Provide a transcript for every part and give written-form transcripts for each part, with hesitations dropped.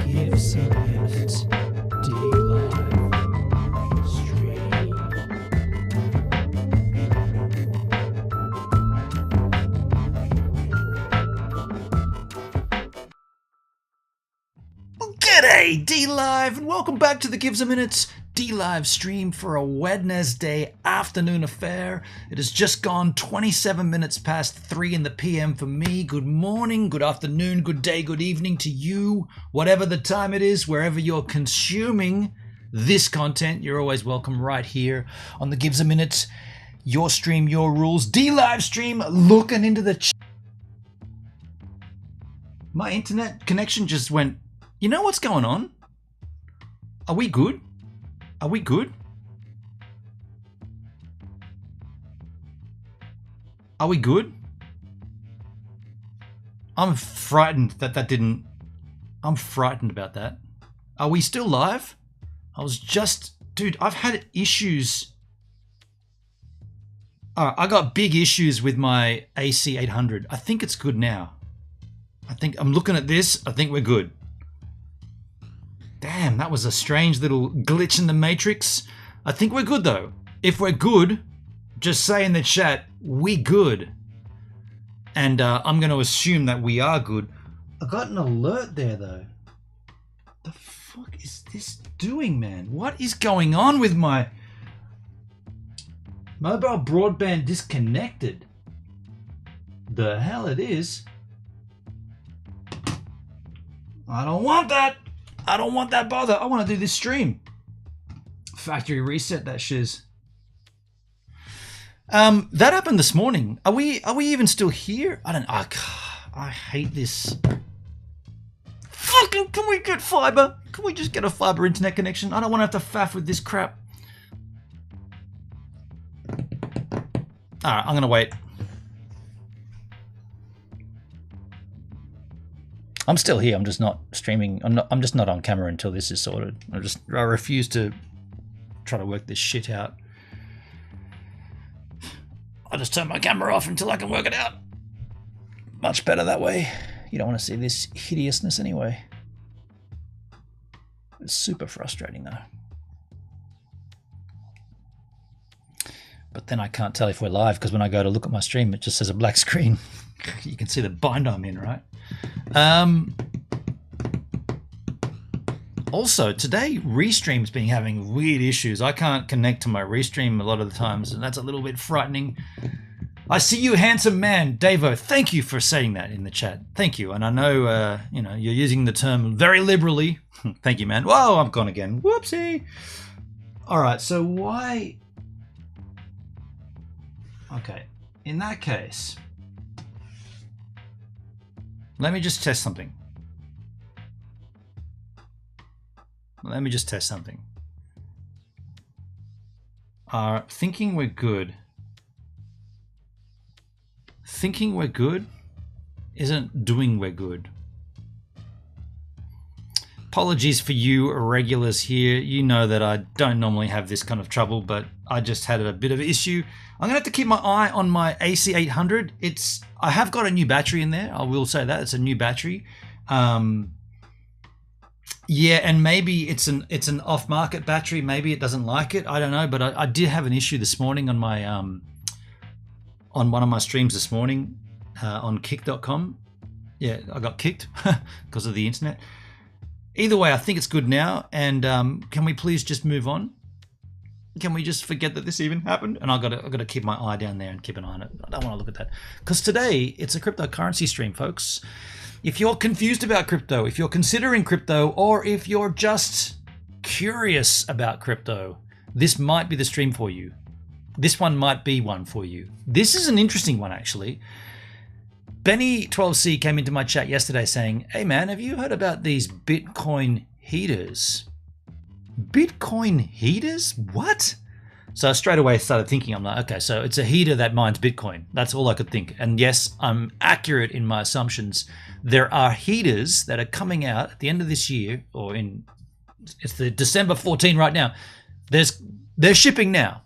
Give some minutes, D-Live stream. G'day, D-Live, and welcome back to the Give Some Minutes D-Live stream for a Wednesday afternoon affair. It has just gone 27 minutes past 3 in the PM for me. Good morning, good afternoon, good day, good evening to you, whatever the time it is, wherever you're consuming this content. You're always welcome right here on the Give Some Minutes, your stream, your rules, D-Live stream, looking into the My internet connection just went, you know what's going on? Are we good? Are we good? Are we good? I'm frightened that didn't... I'm frightened about that. Are we still live? I was just... Dude, I've had issues. I got big issues with my AC800. I think it's good now. I think I'm looking at this. I think we're good. Damn, that was a strange little glitch in the matrix. I think we're good though. If we're good, just say in the chat, we good. And I'm going to assume that we are good. I got an alert there though. The fuck is this doing, man? What is going on with my mobile broadband disconnected? The hell it is. I don't want that. I don't want that bother. I want to do this stream. Factory reset that shiz. That happened this morning. Are we even still here? I hate this. Fucking, can we get fiber? Can we just get a fiber internet connection? I don't want to have to faff with this crap. Alright, I'm gonna wait. I'm still here. I'm just not streaming. I'm just not on camera until this is sorted. I refuse to try to work this shit out. I'll just turn my camera off until I can work it out. Much better that way. You don't want to see this hideousness anyway. It's super frustrating though. But then I can't tell if we're live because when I go to look at my stream, it just says a black screen. You can see the bind I'm in, right? Also, today Restream's been having weird issues. I can't connect to my Restream a lot of the times, and that's a little bit frightening. I see you, handsome man, Davo. Thank you for saying that in the chat. Thank you. And I know, you know, you're using the term very liberally. Thank you, man. Whoa, I'm gone again. Whoopsie. All right, so why? Okay, in that case, let me just test something. Thinking we're good. Thinking we're good isn't doing we're good. Apologies for you irregulars here. You know that I don't normally have this kind of trouble, but I just had a bit of an issue. I'm gonna have to keep my eye on my AC800. I have got a new battery in there. I will say that it's a new battery. Yeah, and maybe it's an off-market battery. Maybe it doesn't like it. I don't know, but I did have an issue this morning on my on one of my streams this morning on kick.com. Yeah, I got kicked because of the internet. Either way, I think it's good now. And can we please just move on? Can we just forget that this even happened? And I've got to keep my eye down there and keep an eye on it. I don't want to look at that. Because today, it's a cryptocurrency stream, folks. If you're confused about crypto, if you're considering crypto, or if you're just curious about crypto, this might be the stream for you. This one might be one for you. This is an interesting one, actually. Benny12C came into my chat yesterday saying, hey man, have you heard about these Bitcoin heaters? Bitcoin heaters? What? So I straight away started thinking, I'm like, okay, so it's a heater that mines Bitcoin. That's all I could think. And yes, I'm accurate in my assumptions. There are heaters that are coming out at the end of this year, or it's the December 14 right now. They're shipping now.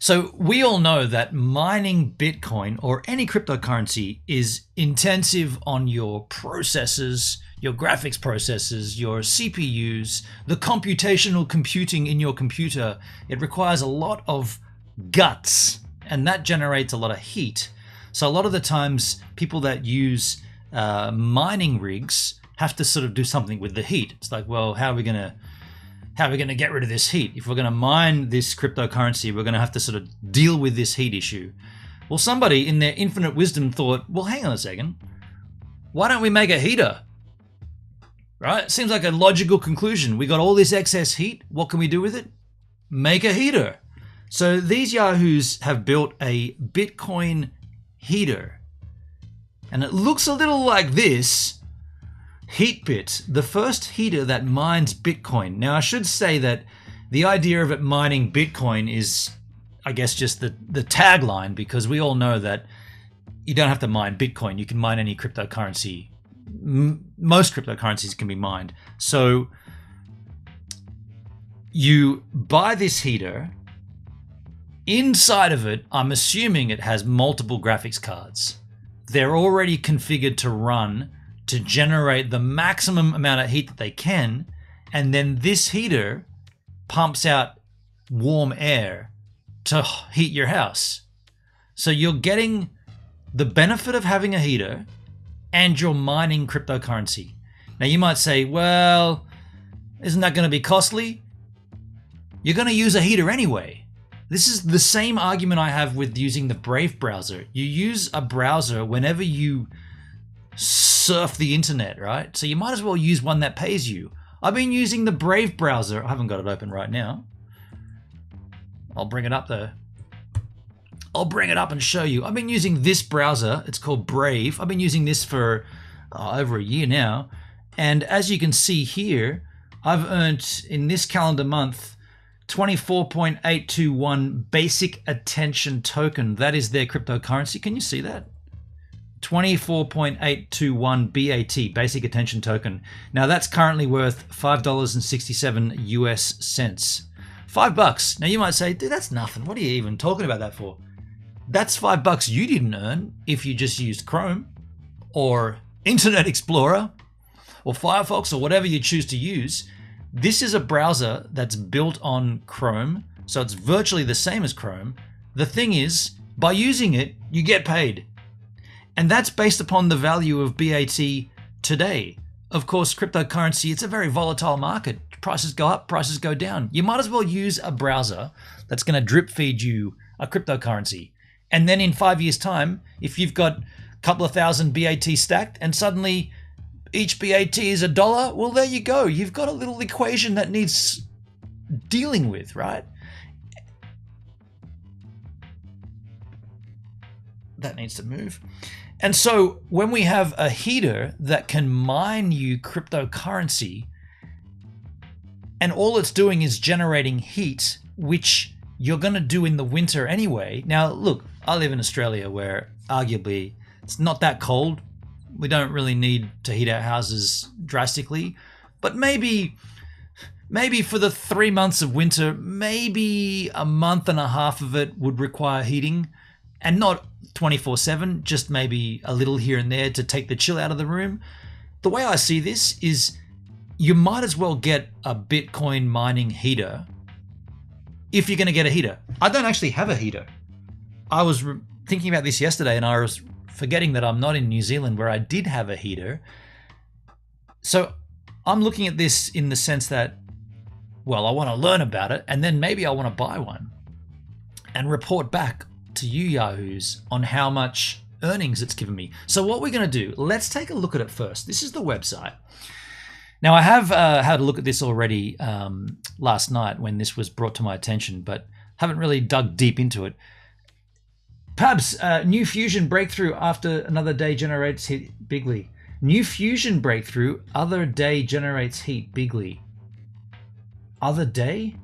So we all know that mining Bitcoin or any cryptocurrency is intensive on your processors, your graphics processors, your CPUs, the computational computing in your computer. It requires a lot of guts, and that generates a lot of heat. So a lot of the times people that use mining rigs have to sort of do something with the heat. It's like, well, how are we going to get rid of this heat? If we're going to mine this cryptocurrency, we're going to have to sort of deal with this heat issue. Well, somebody in their infinite wisdom thought, well, hang on a second. Why don't we make a heater? Right? Seems like a logical conclusion. We got all this excess heat. What can we do with it? Make a heater. So these yahoos have built a Bitcoin heater. And it looks a little like this. Heatbit, the first heater that mines Bitcoin. Now, I should say that the idea of it mining Bitcoin is, I guess, just the tagline, because we all know that you don't have to mine Bitcoin. You can mine any cryptocurrency. Most cryptocurrencies can be mined. So you buy this heater. Inside of it, I'm assuming it has multiple graphics cards. They're already configured to run to generate the maximum amount of heat that they can, and then this heater pumps out warm air to heat your house. So you're getting the benefit of having a heater and you're mining cryptocurrency. Now you might say, well, isn't that going to be costly? You're going to use a heater anyway. This is the same argument I have with using the Brave browser. You use a browser whenever you surf the internet, right? So you might as well use one that pays you. I've been using the Brave browser. I haven't got it open right now. I'll bring it up though. I'll bring it up and show you. I've been using this browser. It's called Brave. I've been using this for over a year now. And as you can see here, I've earned in this calendar month 24.821 basic attention token. That is their cryptocurrency. Can you see that? 24.821 BAT, basic attention token. Now that's currently worth $5.67 US cents. $5. Now you might say, dude, that's nothing. What are you even talking about that for? That's $5 you didn't earn if you just used Chrome or Internet Explorer or Firefox or whatever you choose to use. This is a browser that's built on Chrome, so it's virtually the same as Chrome. The thing is, by using it, you get paid. And that's based upon the value of BAT today. Of course, cryptocurrency, it's a very volatile market. Prices go up, prices go down. You might as well use a browser that's going to drip feed you a cryptocurrency. And then in 5 years' time, if you've got a couple of thousand BAT stacked and suddenly each BAT is $1, well, there you go. You've got a little equation that needs dealing with, right? That needs to move. And so when we have a heater that can mine you cryptocurrency, and all it's doing is generating heat, which you're going to do in the winter anyway. Now, look, I live in Australia where arguably it's not that cold. We don't really need to heat our houses drastically, but maybe for the 3 months of winter, maybe a month and a half of it would require heating, and not 24/7, just maybe a little here and there to take the chill out of the room. The way I see this is you might as well get a Bitcoin mining heater if you're going to get a heater. I don't actually have a heater. I was thinking about this yesterday and I was forgetting that I'm not in New Zealand where I did have a heater. So I'm looking at this in the sense that, well, I want to learn about it and then maybe I want to buy one and report back to you yahoos on how much earnings it's given me. So what we're going to do, let's take a look at it first. This is the website. Now I have had a look at this already last night when this was brought to my attention, but haven't really dug deep into it. Pabs, new fusion breakthrough after another day generates heat bigly. New fusion breakthrough, other day generates heat bigly. Other day?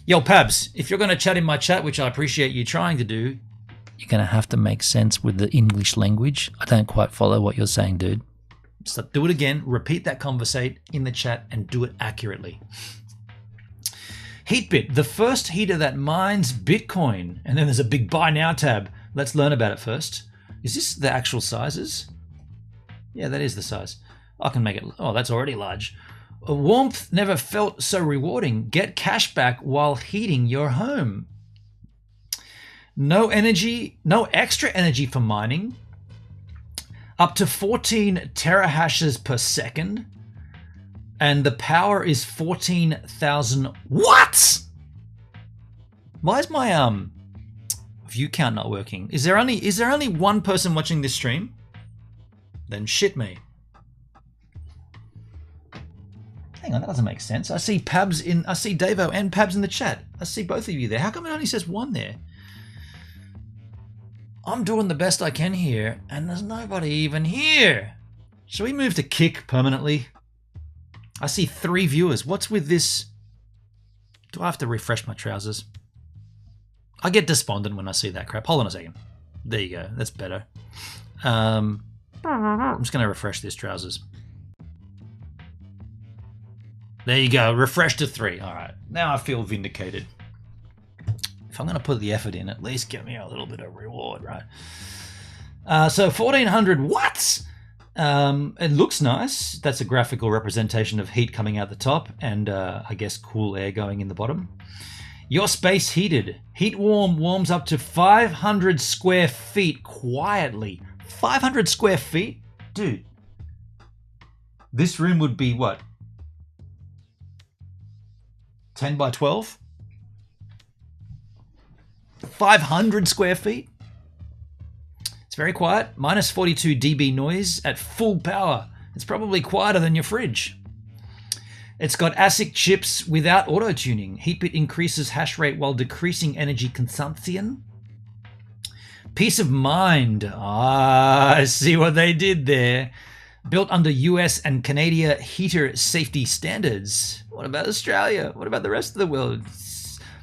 Yo, Pabs, if you're going to chat in my chat, which I appreciate you trying to do, you're going to have to make sense with the English language. I don't quite follow what you're saying, dude. So do it again, repeat that conversate in the chat and do it accurately. Heatbit, the first heater that mines Bitcoin. And then there's a big buy now tab. Let's learn about it first. Is this the actual sizes? Yeah, that is the size. I can make it. Oh, that's already large. Warmth never felt so rewarding. Get cash back while heating your home. No energy, no extra energy for mining. Up to 14 terahashes per second. And the power is 14,000 watts. Why is my view count not working? Is there only one person watching this stream? Then shit me. Hang on, that doesn't make sense. I see Davo and Pabs in the chat. I see both of you there. How come it only says one there? I'm doing the best I can here, and there's nobody even here. Shall we move to Kick permanently? I see 3 viewers. What's with this? Do I have to refresh my trousers? I get despondent when I see that crap. Hold on a second. There you go. That's better. I'm just going to refresh these trousers. There you go. Refresh to 3. All right. Now I feel vindicated. If I'm going to put the effort in, at least get me a little bit of reward, right? So 1400 watts. It looks nice. That's a graphical representation of heat coming out the top and I guess cool air going in the bottom. Your space heated. Heat warms up to 500 square feet quietly. 500 square feet? Dude. This room would be what? 10 by 12? 500 square feet? It's very quiet. Minus 42 dB noise at full power. It's probably quieter than your fridge. It's got ASIC chips without auto-tuning. Heatbit increases hash rate while decreasing energy consumption. Peace of mind. Ah, I see what they did there. Built under US and Canadian heater safety standards. What about Australia? What about the rest of the world?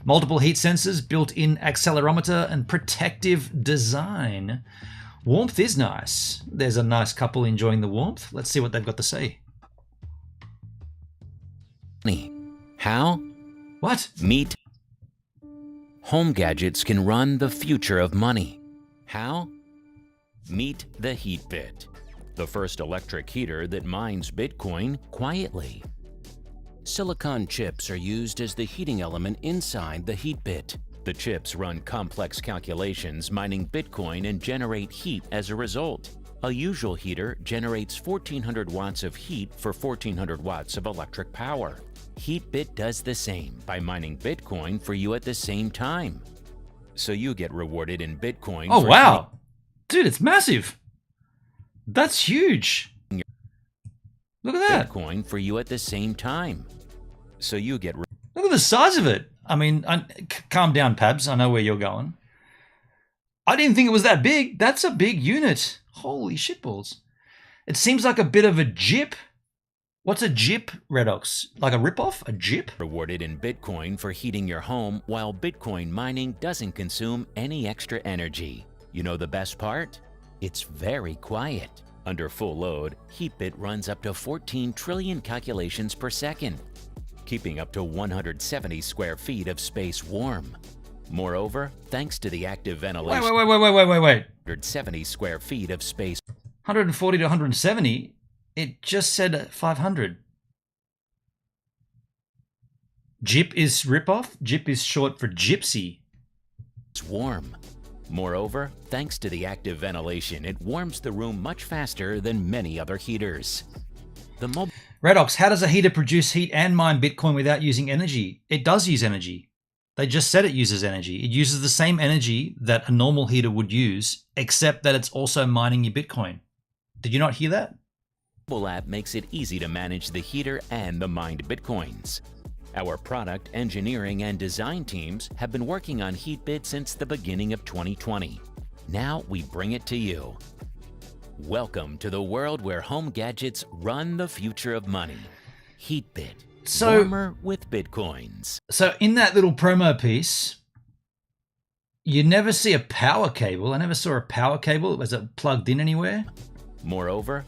Multiple heat sensors, built-in accelerometer, and protective design. Warmth is nice. There's a nice couple enjoying the warmth. Let's see what they've got to say. How? What? Meet. Home gadgets can run the future of money. How? Meet the Heatbit, the first electric heater that mines Bitcoin quietly. Silicon chips are used as the heating element inside the Heatbit. The chips run complex calculations mining Bitcoin and generate heat as a result. A usual heater generates 1400 watts of heat for 1400 watts of electric power. Heatbit does the same by mining Bitcoin for you at the same time. So you get rewarded in Bitcoin. Oh, wow. Dude, it's massive. That's huge. Look at that. Bitcoin for you at the same time. So you get... Look at the the size of it. I mean, calm down, Pabs. I know where you're going. I didn't think it was that big. That's a big unit. Holy shitballs. It seems like a bit of a jip. What's a jip, Redox? Like a ripoff? A jip? Rewarded in Bitcoin for heating your home, while Bitcoin mining doesn't consume any extra energy. You know the best part? It's very quiet. Under full load, Heatbit runs up to 14 trillion calculations per second, keeping up to 170 square feet of space warm. Moreover, thanks to the active ventilation... Wait. 170 square feet of space... 140 to 170? It just said 500. Jip is ripoff? Jip is short for gypsy. It's warm. Moreover, thanks to the active ventilation, it warms the room much faster than many other heaters. The Redox, how does a heater produce heat and mine Bitcoin without using energy? It does use energy. They just said it uses energy. It uses the same energy that a normal heater would use, except that it's also mining your Bitcoin. Did you not hear that? mobile app makes it easy to manage the heater and the mined Bitcoins. Our product, engineering, and design teams have been working on Heatbit since the beginning of 2020. Now we bring it to you. Welcome to the world where home gadgets run the future of money. Heatbit, warmer with Bitcoins. So in that little promo piece, you never see a power cable. I never saw a power cable. Was it plugged in anywhere? Moreover,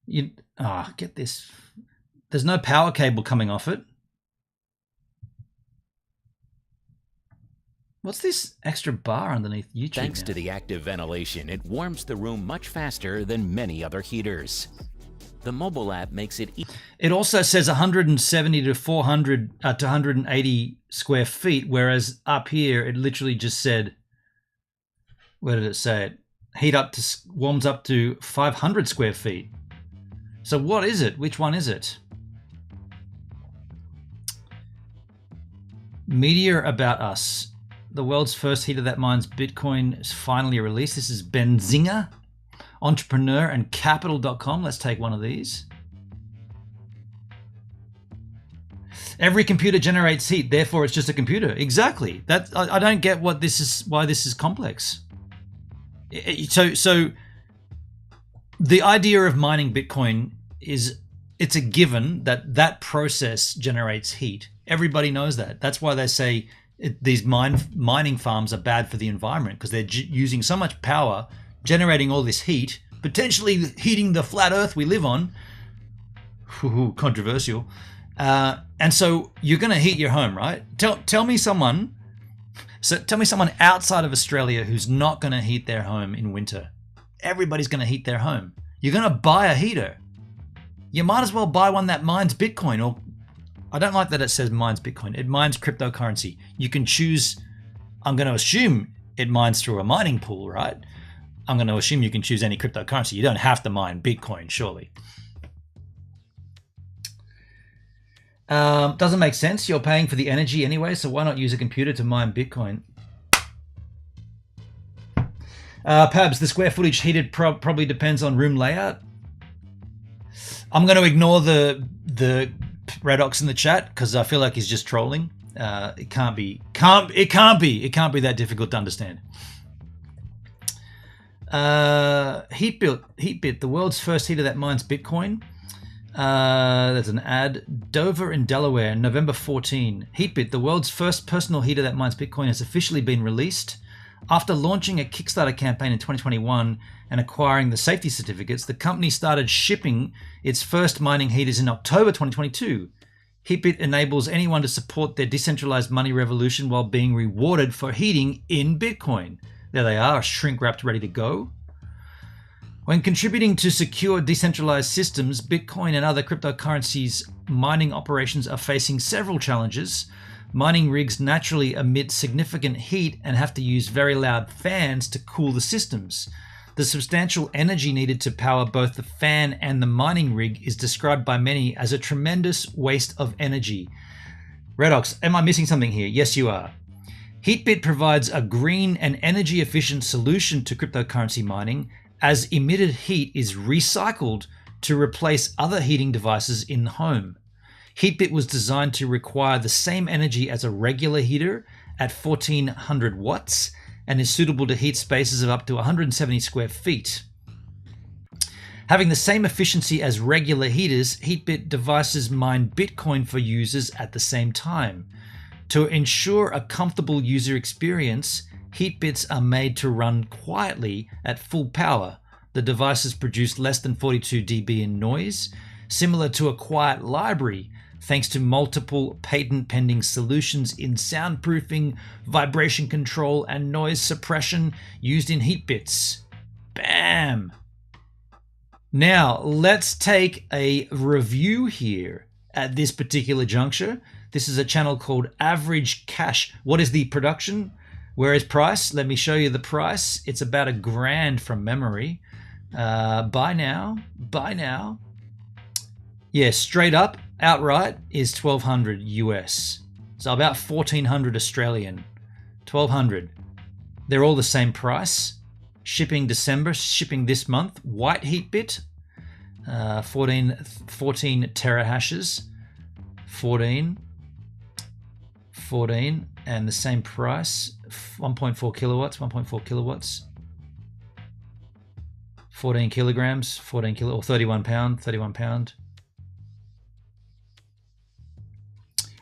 get this. There's no power cable coming off it. What's this extra bar underneath YouTube? Thanks to the active ventilation, it warms the room much faster than many other heaters. The mobile app makes it easy. It also says 170 to 400 to 180 square feet, whereas up here it literally just said, where did it say it? Warms up to 500 square feet. So what is it? Which one is it? Media about us. The world's first heater that mines Bitcoin is finally released. This is Benzinga, entrepreneur and capital.com. Let's take one of these. Every computer generates heat, therefore it's just a computer. Exactly. I don't get what this is. Why this is complex. So the idea of mining Bitcoin is it's a given that process generates heat. Everybody knows that. That's why they say these mining farms are bad for the environment, because they're using so much power, generating all this heat, potentially heating the flat Earth we live on. Controversial. And so you're going to heat your home, right? Tell me someone outside of Australia who's not going to heat their home in winter. Everybody's going to heat their home. You're going to buy a heater. You might as well buy one that mines Bitcoin, or I don't like that it says mines Bitcoin. It mines cryptocurrency. You can choose, I'm going to assume it mines through a mining pool, right? I'm going to assume you can choose any cryptocurrency. You don't have to mine Bitcoin, surely. Doesn't make sense. You're paying for the energy anyway, so why not use a computer to mine Bitcoin? Pabs, the square footage heated probably depends on room layout. I'm going to ignore the Redox in the chat because I feel like he's just trolling. It can't be that difficult to understand. Heatbit, the world's first heater that mines Bitcoin. There's an ad. Dover in Delaware, November 14. Heatbit, the world's first personal heater that mines Bitcoin, has officially been released. After launching a Kickstarter campaign in 2021 and acquiring the safety certificates, the company started shipping its first mining heaters in October 2022. Heatbit enables anyone to support their decentralized money revolution while being rewarded for heating in Bitcoin. There they are, shrink-wrapped, ready to go. When contributing to secure decentralized systems, Bitcoin and other cryptocurrencies mining operations are facing several challenges. Mining rigs naturally emit significant heat and have to use very loud fans to cool the systems. The substantial energy needed to power both the fan and the mining rig is described by many as a tremendous waste of energy. Redox, am I missing something here? Yes, you are. Heatbit provides a green and energy-efficient solution to cryptocurrency mining, as emitted heat is recycled to replace other heating devices in the home. Heatbit was designed to require the same energy as a regular heater at 1400 watts and is suitable to heat spaces of up to 170 square feet. Having the same efficiency as regular heaters, Heatbit devices mine Bitcoin for users at the same time. To ensure a comfortable user experience, Heatbits are made to run quietly at full power. The devices produce less than 42 dB in noise, similar to a quiet library, thanks to multiple patent-pending solutions in soundproofing, vibration control, and noise suppression used in Heatbits. Bam! Now, let's take a review here at this particular juncture. This is a channel called Average Cash. What is the production? Where is price? Let me show you the price. It's about $1,000 from memory. Buy now. Yeah, straight up, outright is 1,200 US. So about 1,400 Australian. 1,200. They're all the same price. Shipping December, shipping this month. White Heatbit, 14 terahashes. 14, and the same price. 1.4 kilowatts, 14 kilograms, 31 pound.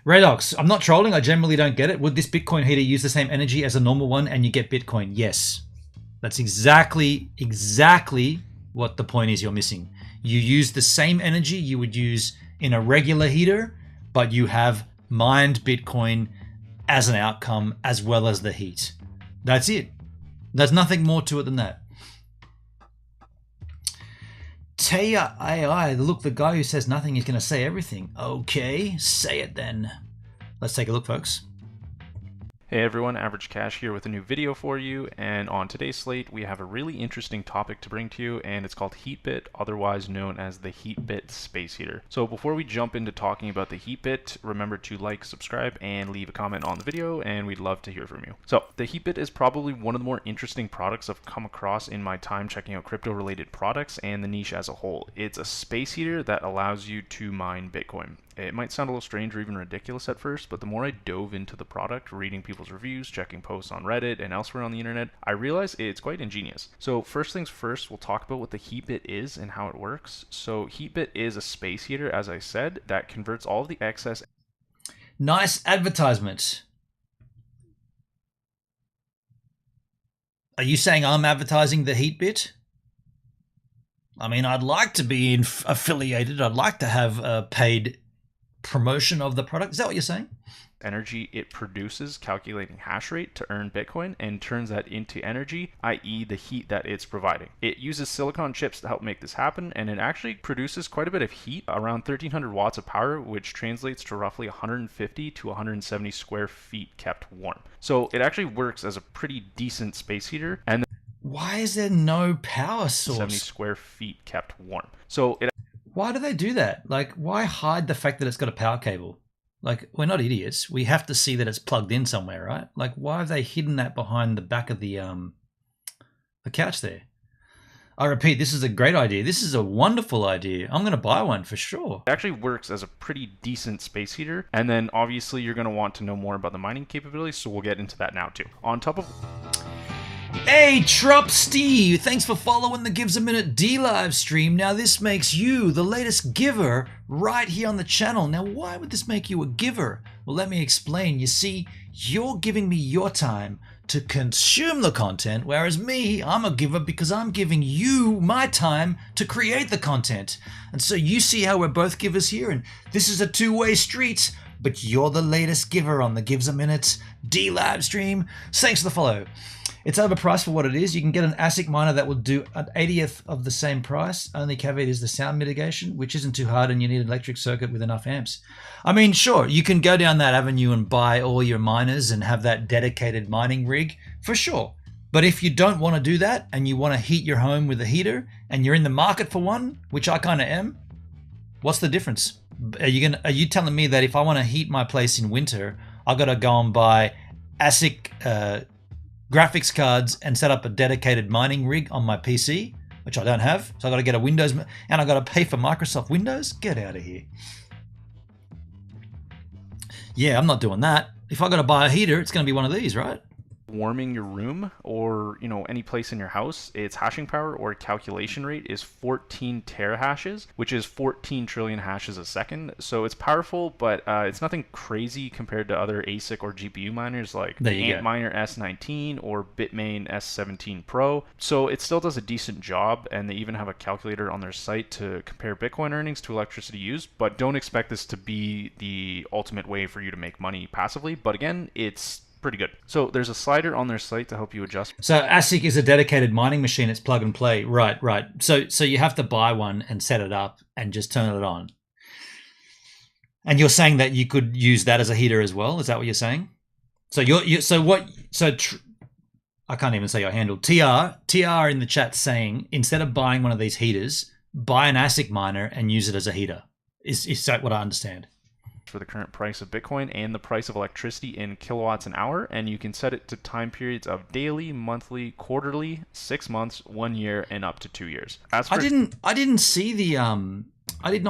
Radox, I'm not trolling, I generally don't get it. Would this Bitcoin heater use the same energy as a normal one and you get Bitcoin? Yes. That's exactly what the point is you're missing. You use the same energy you would use in a regular heater, but you have mined Bitcoin as an outcome as well as the heat. That's it. There's nothing more to it than that. Taya AI, look, the guy who says nothing is going to say everything. Okay, say it then. Let's take a look, folks. Hey everyone, Average Cash here with a new video for you, and on today's slate we have a really interesting topic to bring to you, and it's called Heatbit, otherwise known as the Heatbit Space Heater. So before we jump into talking about the Heatbit, remember to like, subscribe, and leave a comment on the video, and we'd love to hear from you. So the Heatbit is probably one of the more interesting products I've come across in my time checking out crypto related products and the niche as a whole. It's a space heater that allows you to mine Bitcoin. It might sound a little strange or even ridiculous at first, but the more I dove into the product, reading people's reviews, checking posts on Reddit and elsewhere on the internet, I realized it's quite ingenious. So first things first, we'll talk about what the Heatbit is and how it works. So Heatbit is a space heater, as I said, that converts all of the excess. Nice advertisement. Are you saying I'm advertising the Heatbit? I mean, I'd like to be affiliated. I'd like to have a paid promotion of the product. Is that what you're saying? Energy it produces calculating hash rate to earn Bitcoin and turns that into energy, i.e. the heat that it's providing. It uses silicon chips to help make this happen, and it actually produces quite a bit of heat, around 1,300 watts of power, which translates to roughly 150 to 170 square feet kept warm. So it actually works as a pretty decent space heater. And why is there no power source? 70 square feet kept warm. So it. Why do they do that? Like, why hide the fact that it's got a power cable? Like, we're not idiots. We have to see that it's plugged in somewhere, right? Like, why have they hidden that behind the back of the couch there? I repeat, this is a great idea. This is a wonderful idea. I'm going to buy one for sure. It actually works as a pretty decent space heater. And then obviously you're going to want to know more about the mining capabilities, so we'll get into that now too. On top of... Hey, Trop Steve, thanks for following the Gives a Minute D live stream. Now this makes you the latest giver right here on the channel. Now why would this make you a giver? Well, let me explain. You see, you're giving me your time to consume the content, whereas me, I'm a giver because I'm giving you my time to create the content. And so you see how we're both givers here, and this is a two-way street, but you're the latest giver on the Gives a Minute D live stream. Thanks for the follow. It's overpriced for what it is. You can get an ASIC miner that will do an 80th of the same price. Only caveat is the sound mitigation, which isn't too hard, and you need an electric circuit with enough amps. I mean, sure, you can go down that avenue and buy all your miners and have that dedicated mining rig, for sure. But if you don't want to do that and you want to heat your home with a heater and you're in the market for one, which I kind of am, what's the difference? Are you telling me that if I want to heat my place in winter, I got to go and buy ASIC graphics cards and set up a dedicated mining rig on my PC, which I don't have. So I got to get a Windows, and I got to pay for Microsoft Windows. Get out of here. Yeah, I'm not doing that. If I got to buy a heater, it's going to be one of these, right? Warming your room or any place in your house, its hashing power or calculation rate is 14 terahashes, which is 14 trillion hashes a second. So it's powerful, but it's nothing crazy compared to other ASIC or GPU miners like Antminer S19 or Bitmain S17 Pro. So it still does a decent job, and they even have a calculator on their site to compare Bitcoin earnings to electricity used. But don't expect this to be the ultimate way for you to make money passively. But again, it's pretty good. So there's a slider on their site to help you adjust. So ASIC is a dedicated mining machine. It's plug and play. Right. So you have to buy one and set it up and just turn it on. And you're saying that you could use that as a heater as well? Is that what you're saying? So I can't even say your handle. TR in the chat saying, instead of buying one of these heaters, buy an ASIC miner and use it as a heater. Is that what I understand? For the current price of Bitcoin and the price of electricity in kilowatts an hour, and you can set it to time periods of daily, monthly, quarterly, 6 months, 1 year, and up to 2 years. I did not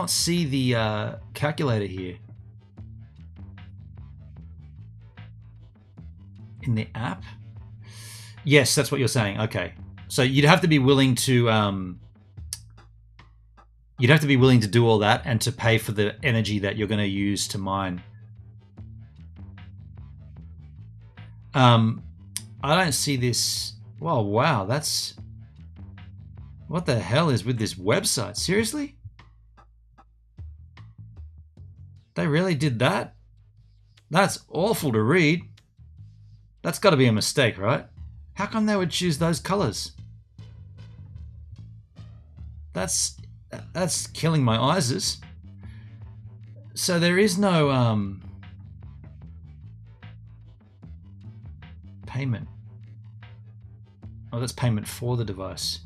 see the calculator here in the app. Yes, that's what you're saying. Okay, so you'd have to be willing to do all that and to pay for the energy that you're going to use to mine. I don't see this. Whoa, wow, that's... What the hell is with this website? Seriously? They really did that? That's awful to read. That's got to be a mistake, right? How come they would choose those colors? That's killing my eyes. So there is no payment. Oh, that's payment for the device.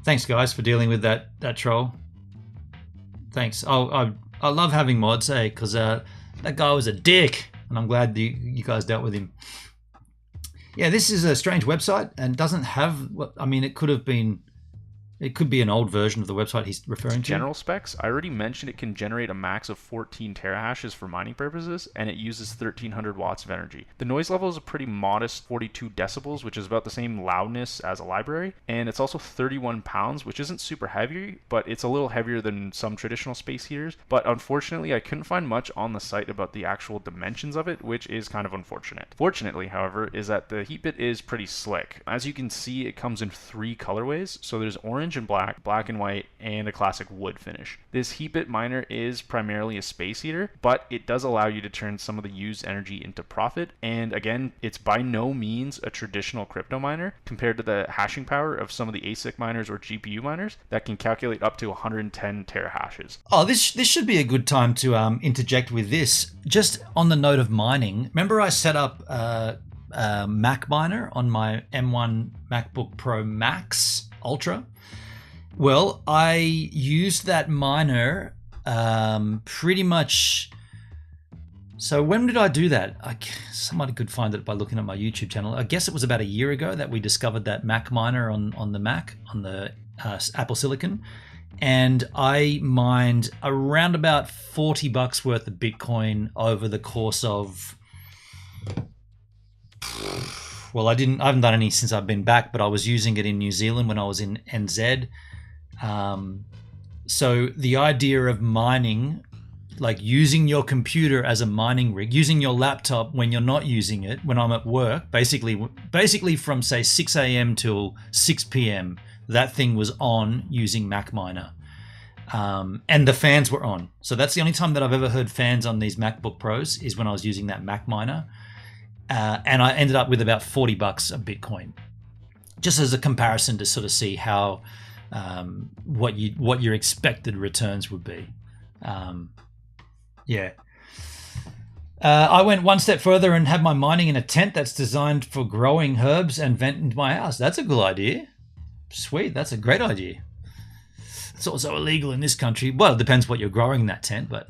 Thanks, guys, for dealing with that troll. Thanks. Oh, I love having mods, because that guy was a dick. And I'm glad you guys dealt with him. Yeah, this is a strange website and doesn't have what I mean. It could be an old version of the website he's referring to. General specs. I already mentioned it can generate a max of 14 terahashes for mining purposes, and it uses 1300 watts of energy. The noise level is a pretty modest 42 decibels, which is about the same loudness as a library, and it's also 31 pounds, which isn't super heavy, but it's a little heavier than some traditional space heaters. But unfortunately, I couldn't find much on the site about the actual dimensions of it, which is kind of unfortunate. Fortunately, however, is that the Heatbit is pretty slick. As you can see, it comes in 3 colorways, so there's orange and black and white, and a classic wood finish. This Heatbit miner is primarily a space heater, but it does allow you to turn some of the used energy into profit. And again, it's by no means a traditional crypto miner compared to the hashing power of some of the ASIC miners or GPU miners that can calculate up to 110 terahashes. Oh, this should be a good time to interject with this. Just on the note of mining, remember I set up Mac miner on my M1 MacBook Pro Max Ultra? Well, I used that miner pretty much. So when did I do that? Somebody could find it by looking at my YouTube channel. I guess it was about a year ago that we discovered that Mac miner on the Mac, on the Apple Silicon. And I mined around about $40 worth of Bitcoin over the course of... Well, I haven't done any since I've been back, but I was using it in New Zealand when I was in NZ. So the idea of mining, like using your computer as a mining rig, using your laptop when you're not using it, when I'm at work, basically from say 6 a.m. till 6 p.m., that thing was on using Mac miner. And the fans were on. So that's the only time that I've ever heard fans on these MacBook Pros is when I was using that Mac miner. And I ended up with about $40 of Bitcoin, just as a comparison to sort of see how what your expected returns would be. Yeah. I went one step further and had my mining in a tent that's designed for growing herbs and vent into my house. That's a good idea. Sweet, that's a great idea. It's also illegal in this country. Well, it depends what you're growing in that tent, but...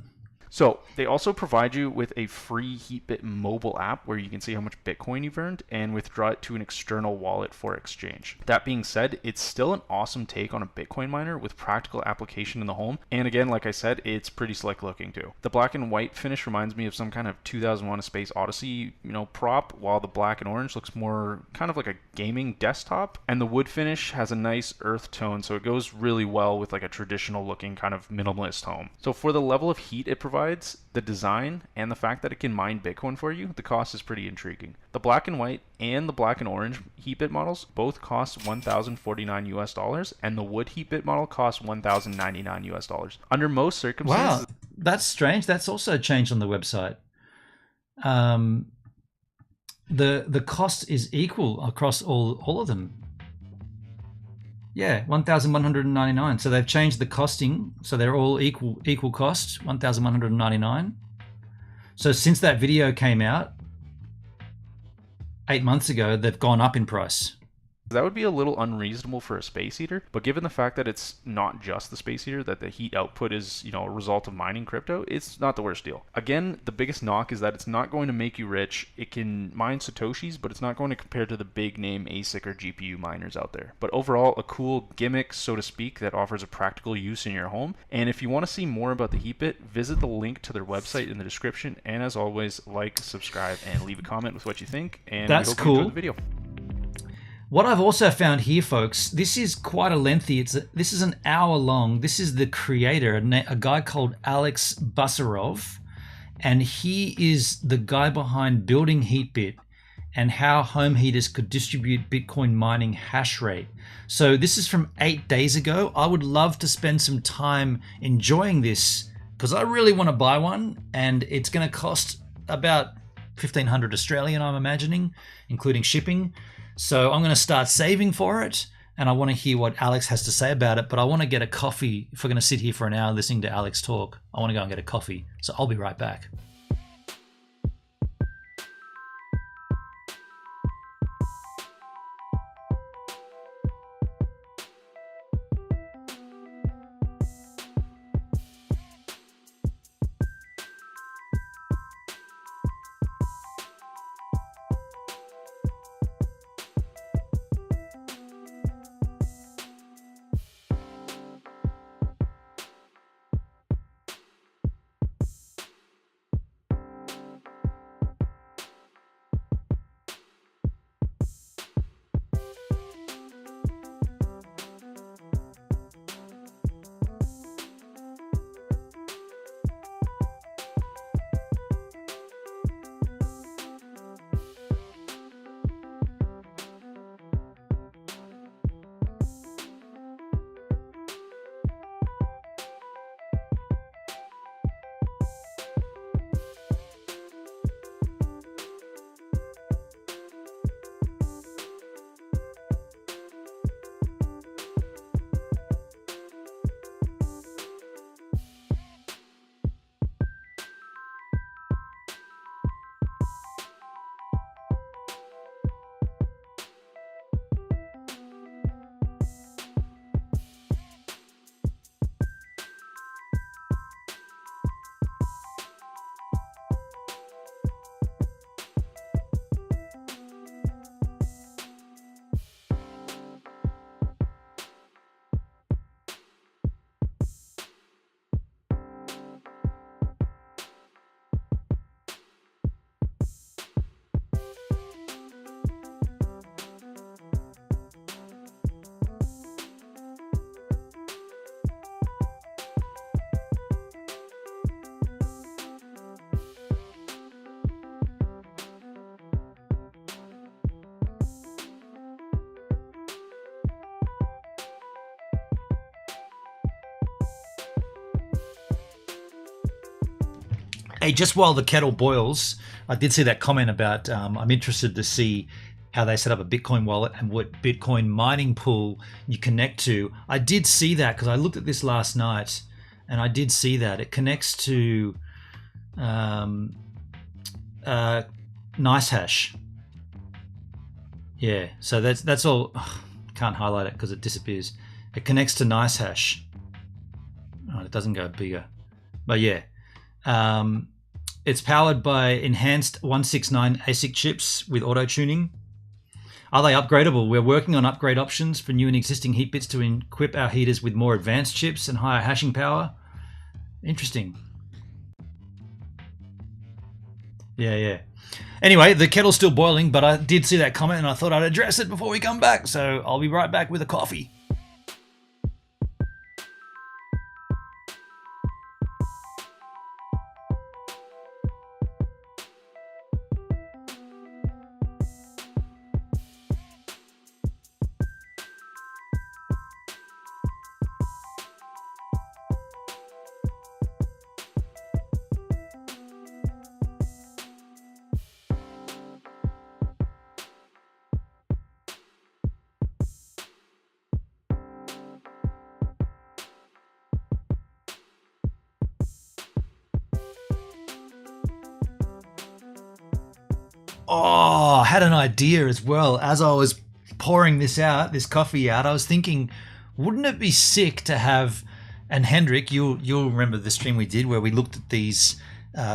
So they also provide you with a free Heatbit mobile app where you can see how much Bitcoin you've earned and withdraw it to an external wallet for exchange. That being said, it's still an awesome take on a Bitcoin miner with practical application in the home. And again, like I said, it's pretty slick looking too. The black and white finish reminds me of some kind of 2001: A Space Odyssey, prop, while the black and orange looks more kind of like a gaming desktop. And the wood finish has a nice earth tone, so it goes really well with like a traditional looking kind of minimalist home. So for the level of heat it provides, the design, and the fact that it can mine Bitcoin for you, the cost is pretty intriguing. The black and white and the black and orange Heatbit models both cost $1,049 and the wood Heatbit model costs $1,099. Under most circumstances. Wow, that's strange. That's also changed on the website. The cost is equal across all of them. Yeah, $1,199. So they've changed the costing, so they're all equal cost, $1,199. So since that video came out 8 months ago, they've gone up in price. That would be a little unreasonable for a space heater, but given the fact that it's not just the space heater, that the heat output is, a result of mining crypto, it's not the worst deal. Again, the biggest knock is that it's not going to make you rich. It can mine Satoshis, but it's not going to compare to the big name ASIC or GPU miners out there. But overall, a cool gimmick, so to speak, that offers a practical use in your home. And if you want to see more about the Heatbit, visit the link to their website in the description. And as always, like, subscribe, and leave a comment with what you think. And that's we hope cool. you enjoy the video. What I've also found here, folks, this is quite a lengthy, this is an hour long. This is the creator, a guy called Alex Basarov, and he is the guy behind building Heatbit and how home heaters could distribute Bitcoin mining hash rate. So this is from 8 days ago. I would love to spend some time enjoying this because I really want to buy one, and it's going to cost about 1,500 Australian, I'm imagining, including shipping. So I'm going to start saving for it, and I want to hear what Alex has to say about it, but I want to get a coffee. If we're going to sit here for an hour listening to Alex talk, I want to go and get a coffee. So I'll be right back. Hey, just while the kettle boils, I did see that comment about I'm interested to see how they set up a Bitcoin wallet and what Bitcoin mining pool you connect to. I did see that because I looked at this last night, and I did see that it connects to NiceHash. Yeah, so that's all. Can't highlight it because it disappears. It connects to NiceHash. Oh, it doesn't go bigger, but yeah. It's powered by enhanced 169 ASIC chips with auto tuning. Are they upgradable? We're working on upgrade options for new and existing Heatbits to equip our heaters with more advanced chips and higher hashing power. Interesting. Yeah. Anyway, the kettle's still boiling, but I did see that comment and I thought I'd address it before we come back. So I'll be right back with a coffee. Oh, I had an idea as well. As I was pouring this coffee out, I was thinking, wouldn't it be sick to have, and Hendrik, you'll remember the stream we did where we looked at these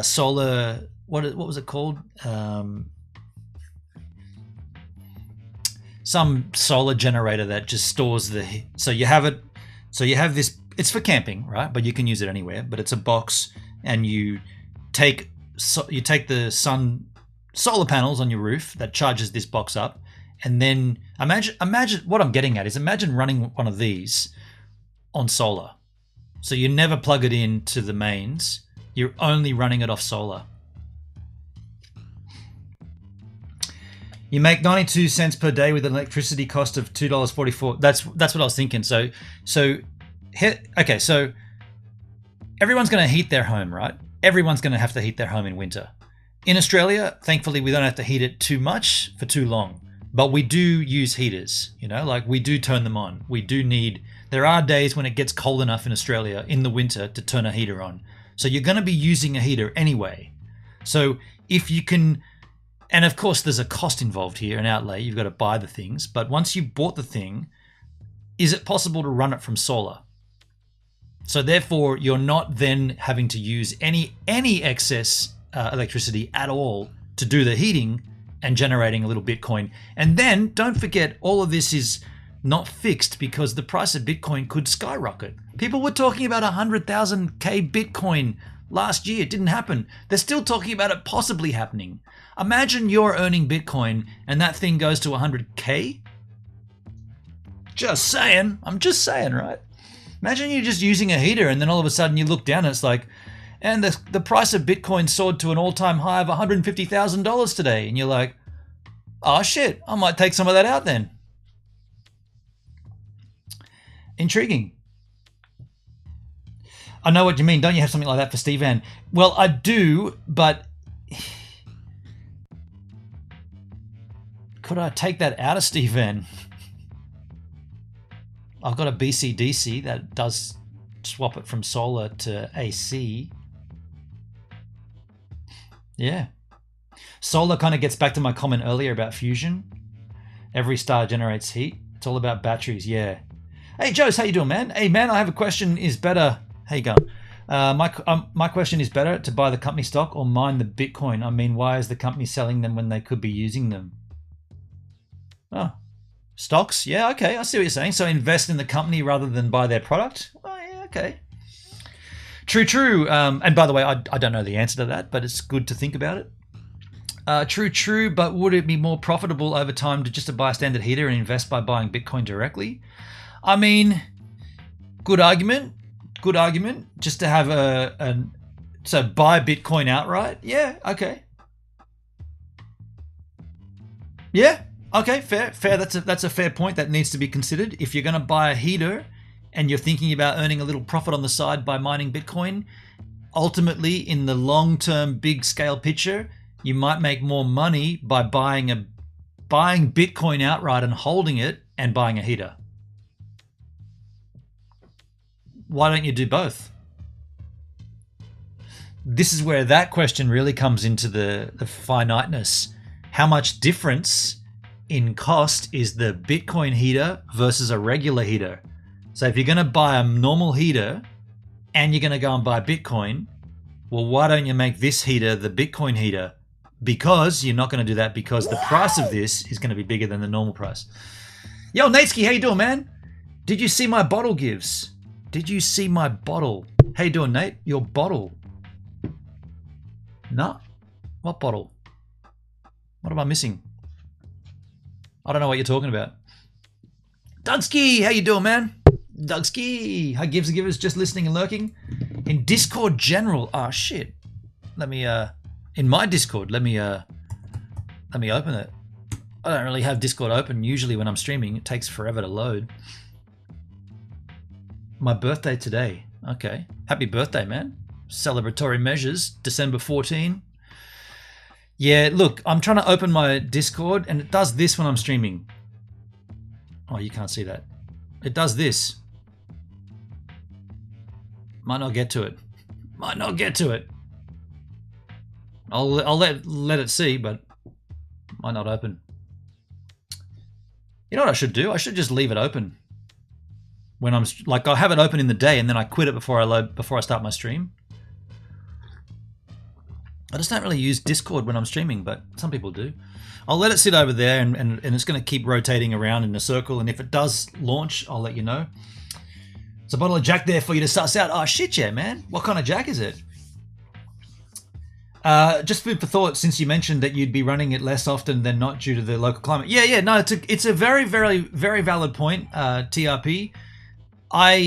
solar, what was it called? Some solar generator that just stores so you have this, it's for camping, right? But you can use it anywhere, but it's a box and you take the solar panels on your roof that charges this box up, and then imagine what I'm getting at is imagine running one of these on solar. So you never plug it into the mains, you're only running it off solar. You make 92 cents per day with an electricity cost of $2.44. That's what I was thinking. So everyone's going to heat their home, right? Everyone's going to have to heat their home in winter. In Australia, thankfully, we don't have to heat it too much for too long, but we do use heaters, like we do turn them on. There are days when it gets cold enough in Australia in the winter to turn a heater on. So you're going to be using a heater anyway. So if you can, and of course there's a cost involved here, an outlay, you've got to buy the things, but once you've bought the thing, is it possible to run it from solar? So therefore you're not then having to use any excess electricity at all to do the heating and generating a little Bitcoin. And then don't forget, all of this is not fixed because the price of Bitcoin could skyrocket. People were talking about 100,000K Bitcoin last year. It didn't happen. They're still talking about it possibly happening. Imagine you're earning Bitcoin and that thing goes to 100K. Just saying. I'm just saying, right? Imagine you're just using a heater and then all of a sudden you look down and it's like, and the price of Bitcoin soared to an all-time high of $150,000 today. And you're like, oh shit, I might take some of that out then. Intriguing. I know what you mean. Don't you have something like that for Steve Van? Well, I do, but could I take that out of Steve Van? I've got a BCDC that does swap it from solar to AC. Yeah. Solar kind of gets back to my comment earlier about fusion. Every star generates heat. It's all about batteries. Yeah. Hey, Joes, how you doing, man? Hey, man, I have a question. Is better... How you going? My question is better to buy the company stock or mine the Bitcoin? I mean, why is the company selling them when they could be using them? Oh, stocks? Yeah, okay. I see what you're saying. So invest in the company rather than buy their product? Oh, yeah, okay. True. And by the way, I don't know the answer to that, but it's good to think about it. True. But would it be more profitable over time to buy a standard heater and invest by buying Bitcoin directly? I mean, good argument. Just to have so buy Bitcoin outright. Yeah. Okay. Yeah. Okay. Fair. That's a fair point that needs to be considered. If you're going to buy a heater and you're thinking about earning a little profit on the side by mining Bitcoin, ultimately in the long-term big scale picture, you might make more money by buying Bitcoin outright and holding it and buying a heater. Why don't you do both? This is where that question really comes into the finiteness. How much difference in cost is the Bitcoin heater versus a regular heater? So if you're going to buy a normal heater and you're going to go and buy Bitcoin, Well, why don't you make this heater the Bitcoin heater? Because you're not going to do that because the price of this is going to be bigger than the normal price. Yo, Natesky, how you doing, man? Did you see my bottle gives? Did you see my bottle? How you doing, Nate? Your bottle. No? What bottle? What am I missing? I don't know what you're talking about. Dugsky, how you doing, man? Dugsky. Hi, Gives and Givers, just listening and lurking. In Discord General. Oh, shit. Let me, in my Discord, let me open it. I don't really have Discord open usually when I'm streaming. It takes forever to load. My birthday today. Okay. Happy birthday, man. Celebratory measures. December 14. Yeah, look, I'm trying to open my Discord and it does this when I'm streaming. Oh, you can't see that. It does this. Might not get to it. Might not get to it. I'll let it see, but might not open. You know what I should do? I should just leave it open. When I'm like, I'll have it open in the day and then I quit it before I start my stream. I just don't really use Discord when I'm streaming, but some people do. I'll let it sit over there and it's going to keep rotating around in a circle. And if it does launch, I'll let you know. There's a bottle of Jack there for you to suss out. Oh, shit, yeah, man. What kind of Jack is it? Just food for thought, since you mentioned that you'd be running it less often than not due to the local climate. Yeah, no, it's a very, very, very valid point, TRP. I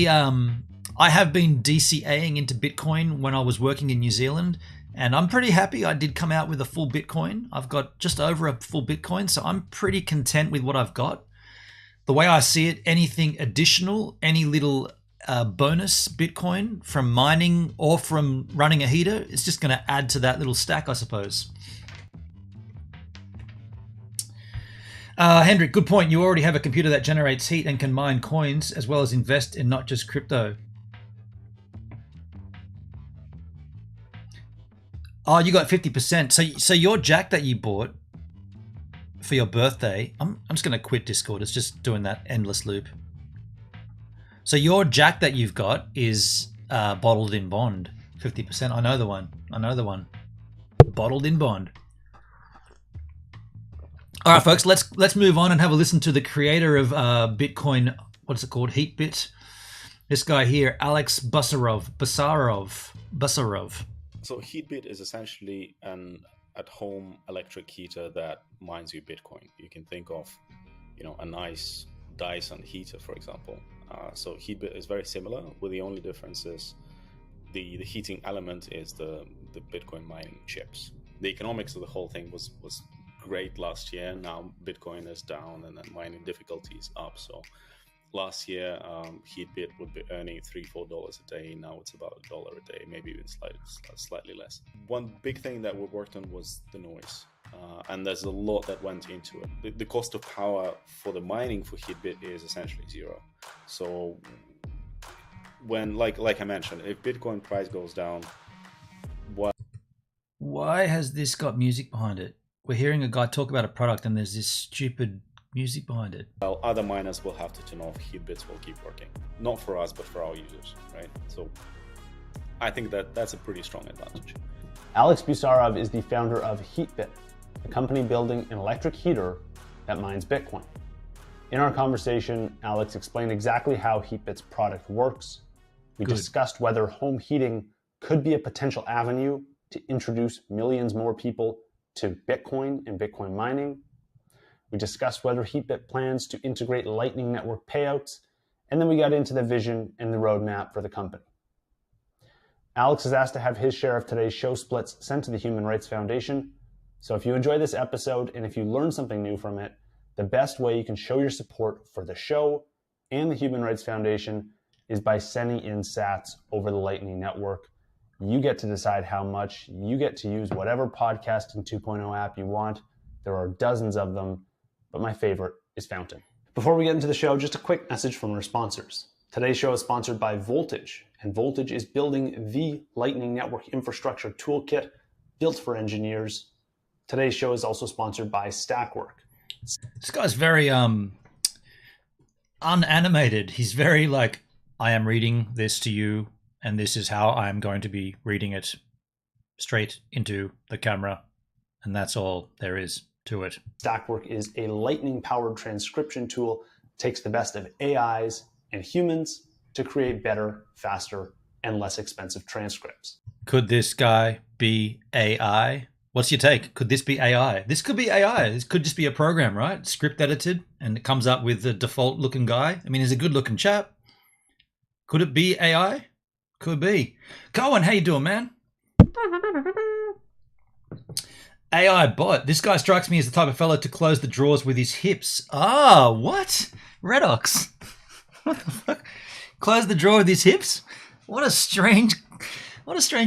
have been DCAing into Bitcoin when I was working in New Zealand, and I'm pretty happy. I did come out with a full Bitcoin. I've got just over a full Bitcoin, so I'm pretty content with what I've got. The way I see it, anything additional, any little bonus Bitcoin from mining or from running a heater, it's just going to add to that little stack, I suppose. Hendrik, good point. You already have a computer that generates heat and can mine coins as well as invest in not just crypto. Oh, you got 50%. So your Jack that you bought for your birthday, I'm just going to quit Discord. It's just doing that endless loop. So your Jack that you've got is bottled in bond, 50%. I know the one. Bottled in bond. All right, folks, let's move on and have a listen to the creator of Bitcoin. What's it called? Heatbit. This guy here, Alex Basarov. So Heatbit is essentially an at-home electric heater that mines you Bitcoin. You can think of, a nice Dyson heater, for example. So Heatbit is very similar, with the only difference is the heating element is the Bitcoin mining chips. The economics of the whole thing was great last year. Now Bitcoin is down and then mining difficulty is up. So last year, Heatbit would be earning $3-4 a day. Now it's about $1 a day, maybe even slightly less. One big thing that we worked on was the noise. And there's a lot that went into it. The cost of power for the mining for Heatbit is essentially zero. So when, like I mentioned, if Bitcoin price goes down, why has this got music behind it? We're hearing a guy talk about a product and there's this stupid music behind it. Well, other miners will have to turn off. Heatbits will keep working. Not for us, but for our users, right? So I think that's a pretty strong advantage. Alex Basarov is the founder of Heatbit, a company building an electric heater that mines Bitcoin. In our conversation, Alex explained exactly how Heatbit's product works. We discussed whether home heating could be a potential avenue to introduce millions more people to Bitcoin and Bitcoin mining. We discussed whether Heatbit plans to integrate Lightning Network payouts, and then we got into the vision and the roadmap for the company. Alex is asked to have his share of today's show splits sent to the Human Rights Foundation. So if you enjoy this episode and if you learn something new from it, the best way you can show your support for the show and the Human Rights Foundation is by sending in sats over the Lightning Network. You get to decide how much. You get to use whatever podcasting 2.0 app you want. There are dozens of them, but my favorite is Fountain. Before we get into the show, just a quick message from our sponsors. Today's show is sponsored by Voltage, and Voltage is building the Lightning Network infrastructure toolkit built for engineers. Today's show is also sponsored by Stackwork. This guy's very unanimated. He's very like, I am reading this to you, and this is how I'm going to be reading it straight into the camera, and that's all there is to it. Stackwork is a lightning-powered transcription tool that takes the best of AIs and humans to create better, faster, and less expensive transcripts. Could this guy be AI? What's your take? Could this be AI? This could be AI. This could just be a program, right? Script edited, and it comes up with the default looking guy. I mean, he's a good looking chap. Could it be AI? Could be. Cohen, how you doing, man? AI bot. This guy strikes me as the type of fellow to close the drawers with his hips. Ah, what? Redox. What the fuck? Close the drawer with his hips? What a strange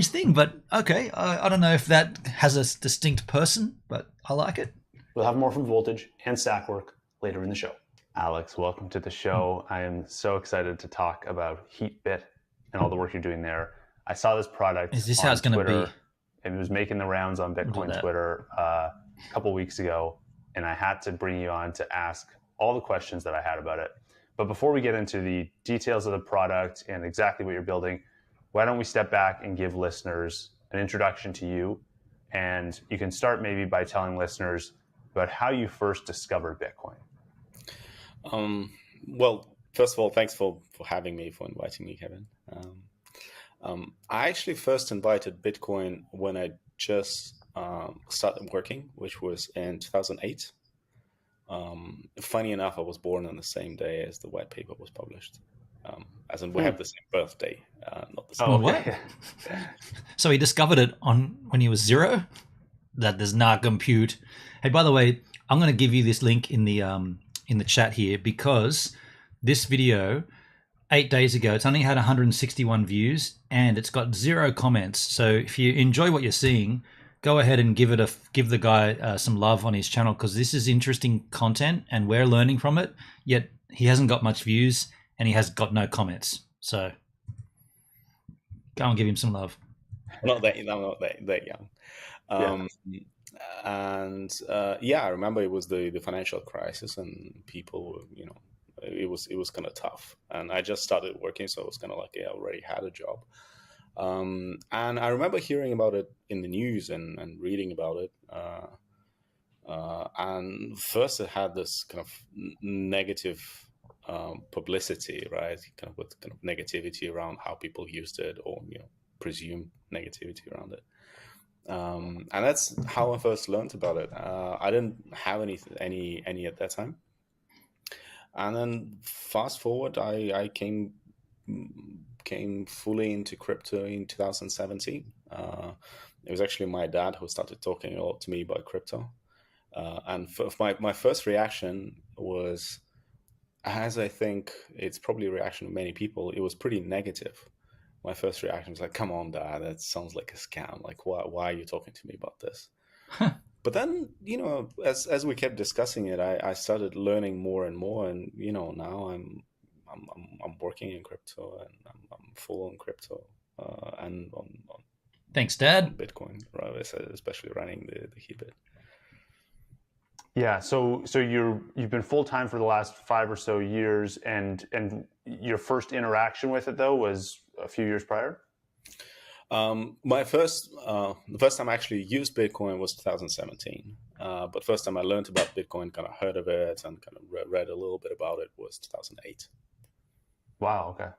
thing. But okay, I don't know if that has a distinct person, but I like it. We'll have more from Voltage and Stackwork later in the show. Alex, welcome to the show. I am so excited to talk about Heatbit and all the work you're doing there. I saw this product. Is this how it's going to be? It was making the rounds on Bitcoin Twitter a couple weeks ago, and I had to bring you on to ask all the questions that I had about it. But before we get into the details of the product and exactly what you're building, why don't we step back and give listeners an introduction to you? And you can start maybe by telling listeners about how you first discovered Bitcoin. Well, first of all, thanks for having me, for inviting me, Kevin. I actually first invited Bitcoin when I just started working, which was in 2008. Funny enough, I was born on the same day as the white paper was published. As in, we have the same birthday, not the same. Oh, what? So he discovered it when he was 0? That does not compute. Hey, by the way, I'm going to give you this link in the chat here, because this video 8 days ago, it's only had 161 views and it's got 0 comments. So if you enjoy what you're seeing, go ahead and give the guy some love on his channel, because this is interesting content and we're learning from it. Yet he hasn't got much views and he has got no comments. So go and give him some love. I'm not that young. I remember it was the financial crisis, and people, it was kind of tough. And I just started working, so it was kind of like I already had a job. And I remember hearing about it in the news and reading about it. And first it had this kind of negative publicity, right? Kind of with kind of negativity around how people used it, or presumed negativity around it. And that's how I first learned about it. I didn't have any at that time. And then fast forward, I came fully into crypto in 2017. It was actually my dad who started talking a lot to me about crypto. And my first reaction was, as I think it's probably a reaction of many people, it was pretty negative. My first reaction was like, come on, Dad, that sounds like a scam. Like, why are you talking to me about this? But then, as we kept discussing it, I started learning more and more. And, now I'm working in crypto, and I'm full on crypto and on Thanks, Dad. on Bitcoin, right? Especially running the Heatbit. Yeah, so you've been full time for the last 5 or so years, and your first interaction with it though was a few years prior. The first time I actually used Bitcoin was 2017. But first time I learned about Bitcoin, kind of heard of it, and kind of read a little bit about it was 2008. Wow. Okay.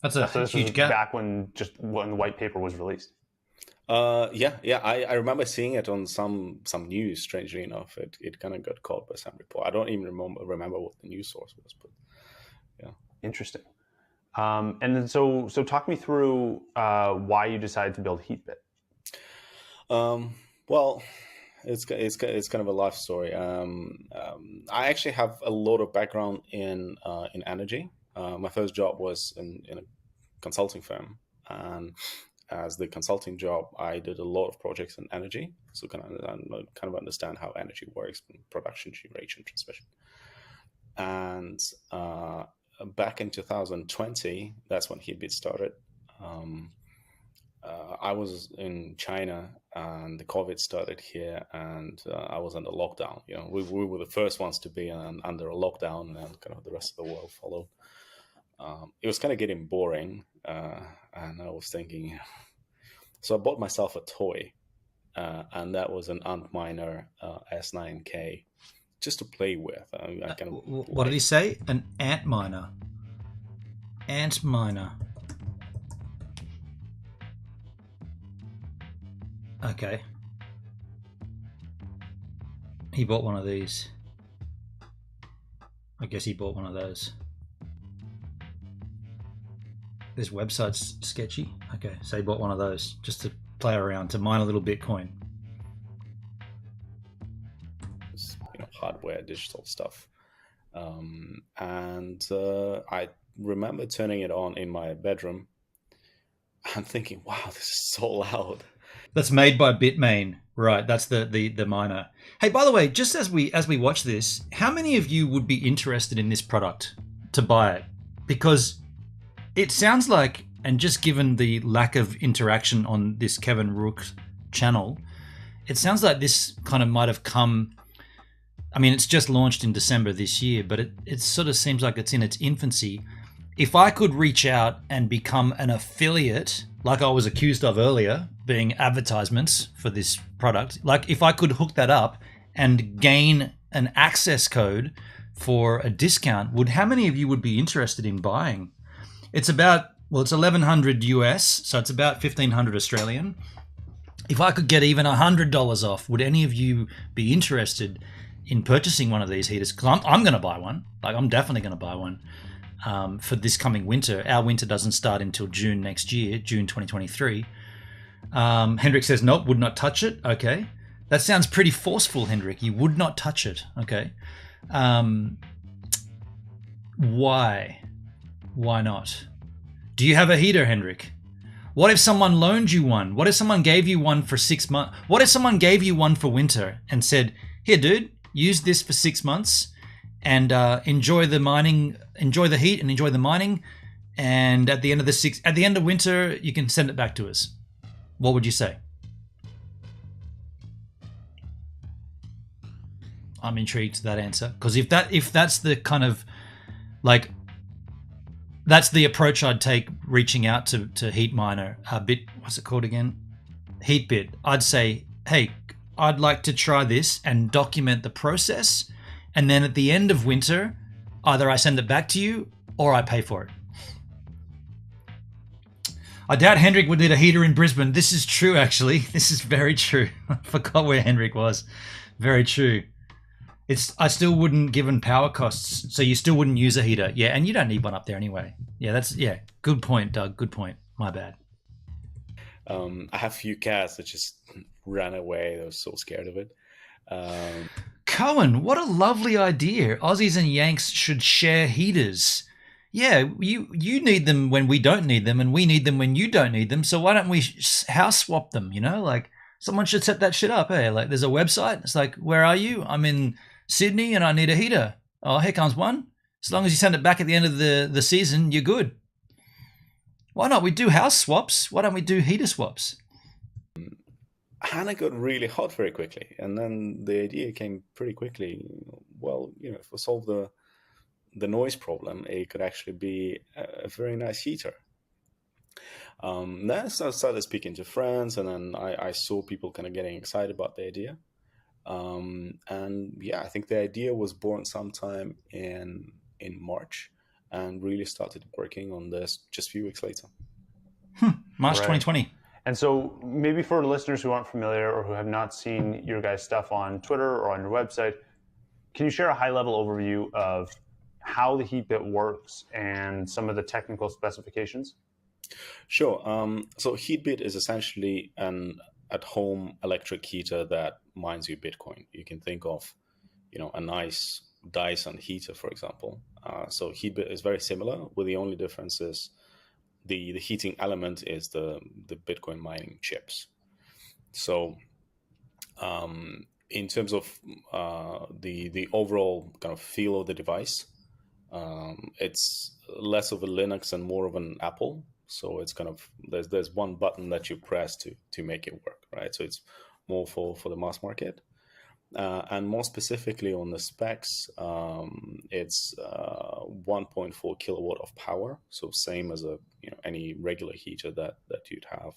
That's a huge gap. Back when the white paper was released. I remember seeing it on some news. Strangely enough, it kind of got caught by some report. I don't even remember what the news source was, but yeah, interesting. And then so talk me through why you decided to build Heatbit. Well, it's kind of a life story. I actually have a lot of background in energy. My first job was in a consulting firm, and as the consulting job, I did a lot of projects in energy, so kind of understand how energy works, production, generation, transmission. And back in 2020, that's when Heatbit started. I was in China, and the COVID started here, and I was under lockdown. We were the first ones to be under a lockdown, and kind of the rest of the world followed. It was kind of getting boring, and I was thinking, so I bought myself a toy, and that was an Antminer S9K, just to play with. I kind of what did he say? An Antminer. Antminer. Okay. He bought one of these. I guess he bought one of those. This website's sketchy. Okay, so he bought one of those just to play around, to mine a little Bitcoin. Hardware, digital stuff. And I remember turning it on in my bedroom and thinking, wow, this is so loud. That's made by Bitmain. Right, that's the miner. Hey, by the way, just as we watch this, how many of you would be interested in this product to buy it? Because it sounds like, and just given the lack of interaction on this Kevin Rook channel, it sounds like this kind of might have come. I mean, it's just launched in December this year, but it sort of seems like it's in its infancy. If I could reach out and become an affiliate, like I was accused of earlier, being advertisements for this product, like if I could hook that up and gain an access code for a discount, how many of you would be interested in buying? It's about, well, it's 1100 US, so it's about 1500 Australian. If I could get even $100 off, would any of you be interested in purchasing one of these heaters? Because I'm going to buy one. Like, I'm definitely going to buy one for this coming winter. Our winter doesn't start until June next year, June 2023. Hendrik says, nope, would not touch it. Okay. That sounds pretty forceful, Hendrik. You would not touch it. Okay. Why? Why not? Do you have a heater, Hendrik? What if someone loaned you one? What if someone gave you one for 6 months? What if someone gave you one for winter and said, here, dude, use this for 6 months and enjoy the mining, enjoy the heat and enjoy the mining. And at the end of winter, you can send it back to us. What would you say? I'm intrigued to that answer, because if that's the kind of, like, that's the approach I'd take reaching out to Heatminer, what's it called again? Heatbit. I'd say, hey, I'd like to try this and document the process, and then at the end of winter, either I send it back to you or I pay for it. I doubt Hendrik would need a heater in Brisbane. This is true, actually. This is very true. I forgot where Hendrik was. Very true. I still wouldn't, given power costs, so you still wouldn't use a heater. Yeah, and you don't need one up there anyway. Yeah, good point, Doug. Good point. My bad. I have a few cats that just ran away. They were so scared of it. Cohen, what a lovely idea. Aussies and Yanks should share heaters. Yeah, you need them when we don't need them, and we need them when you don't need them. So why don't we house swap them, you know? Like, someone should set that shit up, hey? Like, there's a website. It's like, where are you? I'm in Sydney and I need a heater. Oh, here comes one. As long as you send it back at the end of the season, you're good. Why not? We do house swaps. Why don't we do heater swaps? Hannah got really hot very quickly, and then the idea came pretty quickly. Well, if we solve the noise problem, it could actually be a very nice heater. Then I started speaking to friends, and then I saw people kind of getting excited about the idea. And yeah, I think the idea was born sometime in March, and really started working on this just a few weeks later. March 2020. And so maybe for listeners who aren't familiar or who have not seen your guys' stuff on Twitter or on your website, can you share a high-level overview of how the Heatbit works and some of the technical specifications? Sure. So Heatbit is essentially an at-home electric heater that mines you Bitcoin. You can think of, a nice Dyson heater, for example. So Heatbit is very similar, with the only difference is the heating element is the Bitcoin mining chips. So in terms of the overall kind of feel of the device, it's less of a Linux and more of an Apple. So it's kind of, there's one button that you press to make it work, right? So it's more for the mass market. And more specifically on the specs, it's 1.4 kilowatt of power, so same as any regular heater that you'd have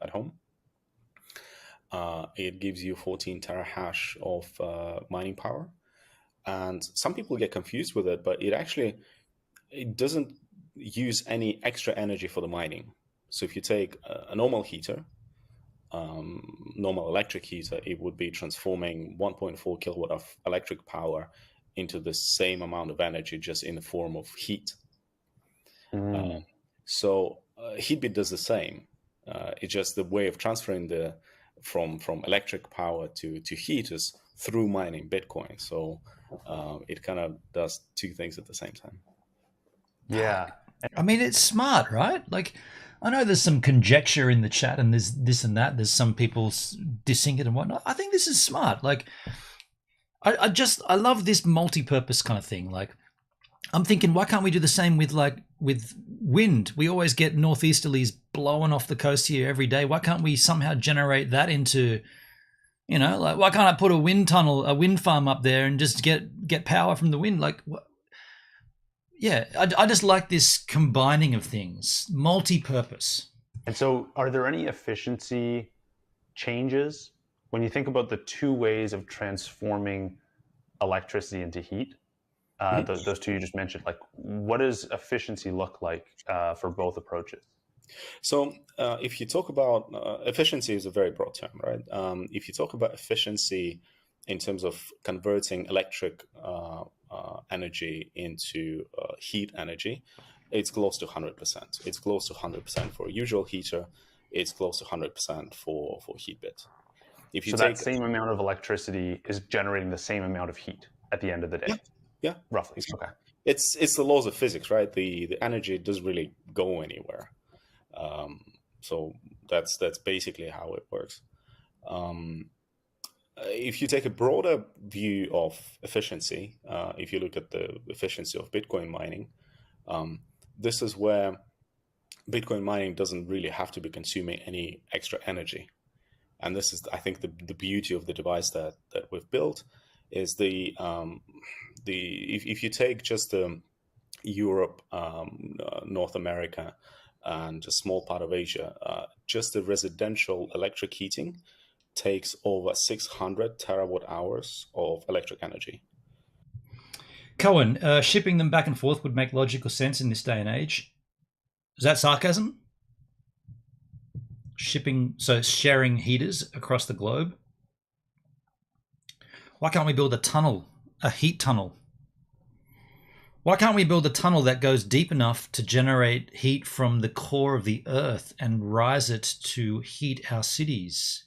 at home. it gives you 14 terahash of mining power. And some people get confused with it, but it doesn't use any extra energy for the mining. So if you take a normal heater, normal electric heater, it would be transforming 1.4 kilowatt of electric power into the same amount of energy, just in the form of heat. So Heatbit does the same. It's just the way of transferring from electric power to heat is through mining Bitcoin. So it kind of does two things at the same time. Yeah. I mean, it's smart, right? Like, I know there's some conjecture in the chat and there's this and that. There's some people dissing it and whatnot. I think this is smart. Like, I love this multi-purpose kind of thing. Like, I'm thinking, why can't we do the same with wind? We always get northeasterlies blowing off the coast here every day. Why can't we somehow generate that into, like, why can't I put a wind farm up there and just get power from the wind? Like, what? Yeah, I just like this combining of things, multi-purpose. And so are there any efficiency changes when you think about the two ways of transforming electricity into heat? Those two you just mentioned, like, what does efficiency look like for both approaches? So if you talk about efficiency is a very broad term, right? If you talk about efficiency in terms of converting electric energy into heat energy, it's close to 100%. It's close to 100% for a usual heater. It's close to 100% for Heatbit. If you so that same amount of electricity is generating the same amount of heat at the end of the day. Yeah, roughly. Exactly. Okay. It's the laws of physics, right? The energy doesn't really go anywhere. So that's basically how it works. If you take a broader view of efficiency, if you look at the efficiency of Bitcoin mining, this is where Bitcoin mining doesn't really have to be consuming any extra energy. And this is, I think, the beauty of the device that we've built is if you take just Europe, North America, and a small part of Asia, just the residential electric heating takes over 600 terawatt hours of electric energy. Cohen, shipping them back and forth would make logical sense in this day and age. Is that sarcasm? Sharing heaters across the globe? Why can't we build a heat tunnel? Why can't we build a tunnel that goes deep enough to generate heat from the core of the earth and rise it to heat our cities?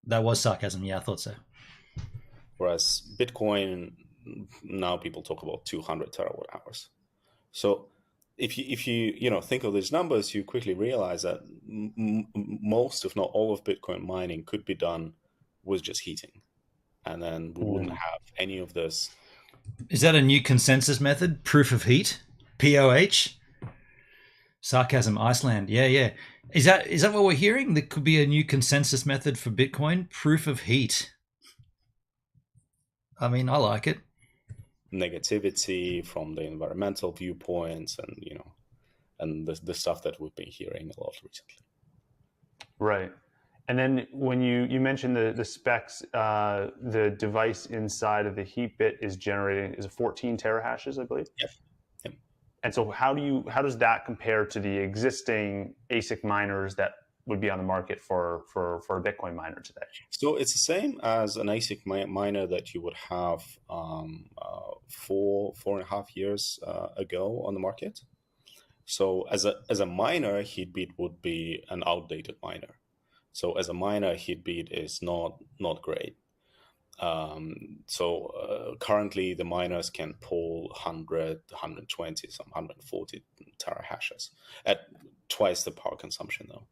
That was sarcasm. Yeah, I thought so. Whereas Bitcoin, now people talk about 200 terawatt hours. So if you think of these numbers, you quickly realize that most, if not all, of Bitcoin mining could be done with just heating, and then we wouldn't have any of this. Is that a new consensus method? Proof of heat? POH? Sarcasm, Iceland. Yeah. Is that what we're hearing? There could be a new consensus method for Bitcoin? Proof of heat. I mean, I like it. Negativity from the environmental viewpoints, and the stuff that we've been hearing a lot recently. Right. And then when you mentioned the specs, the device inside of the Heatbit is 14 terahashes, I believe. Yep. And so how does that compare to the existing ASIC miners that would be on the market for a Bitcoin miner today? So it's the same as an ASIC miner that you would have 4.5 years ago on the market. So as a miner, Heatbit would be an outdated miner. So as a miner, Heatbit is not great. Currently the miners can pull 100, 120, some 140 terahashes at twice the power consumption though.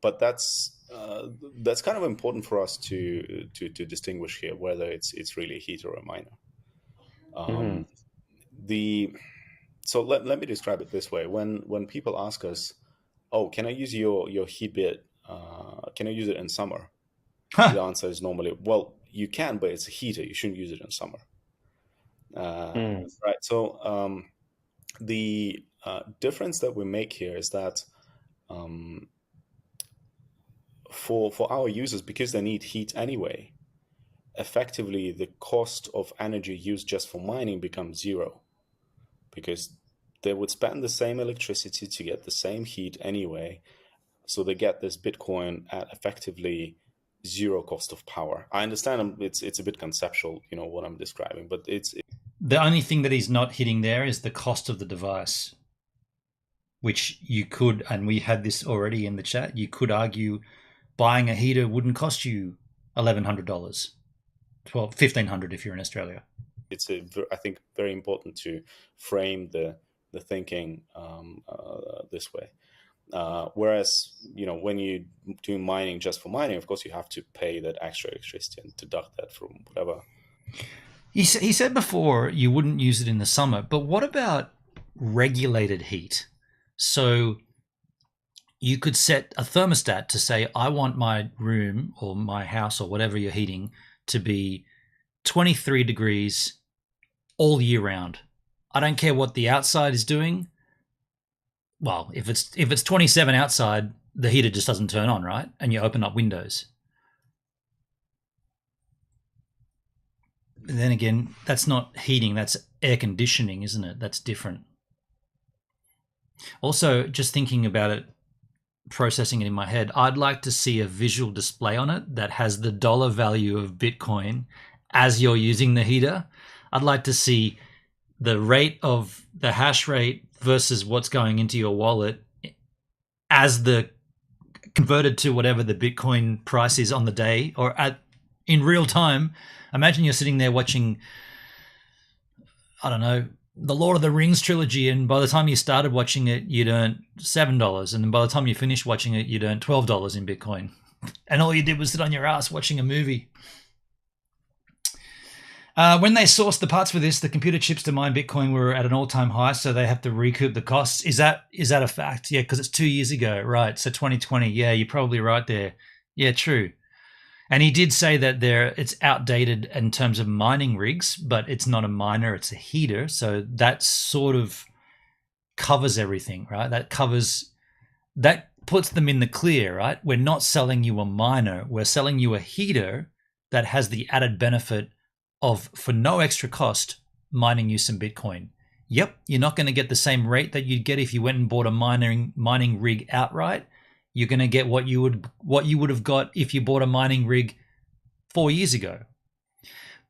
But that's kind of important for us to distinguish here whether it's really a heater or a miner. So let me describe it this way. When people ask us, oh, can I use your Heatbit? Can I use it in summer? The answer is normally, well, you can, but it's a heater. You shouldn't use it in summer. Right. So the difference that we make here is that for our users, because they need heat anyway, effectively the cost of energy used just for mining becomes zero, because they would spend the same electricity to get the same heat anyway. So they get this Bitcoin at effectively zero cost of power. I understand it's a bit conceptual, what I'm describing, but the only thing that he's not hitting there is the cost of the device, which you could, and we had this already in the chat, you could argue buying a heater wouldn't cost you $1,100, $1,500 if you're in Australia. It's I think very important to frame the thinking this way. Whereas, when you do mining just for mining, of course, you have to pay that extra electricity and deduct that from whatever. He said before you wouldn't use it in the summer, but what about regulated heat? So you could set a thermostat to say, I want my room or my house or whatever you're heating to be 23 degrees all year round. I don't care what the outside is doing. Well, if it's 27 outside, the heater just doesn't turn on, right? And you open up windows. And then again, that's not heating, that's air conditioning, isn't it? That's different. Also, just thinking about it, processing it in my head, I'd like to see a visual display on it that has the dollar value of Bitcoin as you're using the heater. I'd like to see the rate of the hash rate versus what's going into your wallet as the converted to whatever the Bitcoin price is on the day or in real time. Imagine you're sitting there watching, I don't know, the Lord of the Rings trilogy, and by the time you started watching it, you'd earned $7, and then by the time you finished watching it, you'd earned $12 in Bitcoin. And all you did was sit on your ass watching a movie. When they sourced the parts for this, the computer chips to mine Bitcoin were at an all-time high, so they have to recoup the costs. Is that a fact? Yeah, because it's 2 years ago, right? So 2020. Yeah, you're probably right there. Yeah, true. And he did say that it's outdated in terms of mining rigs, but it's not a miner, it's a heater. So that sort of covers everything, right? That puts them in the clear, right? We're not selling you a miner, we're selling you a heater that has the added benefit of, for no extra cost, mining you some Bitcoin. Yep, you're not going to get the same rate that you'd get if you went and bought a mining rig outright. You're going to get what you would have got if you bought a mining rig 4 years ago.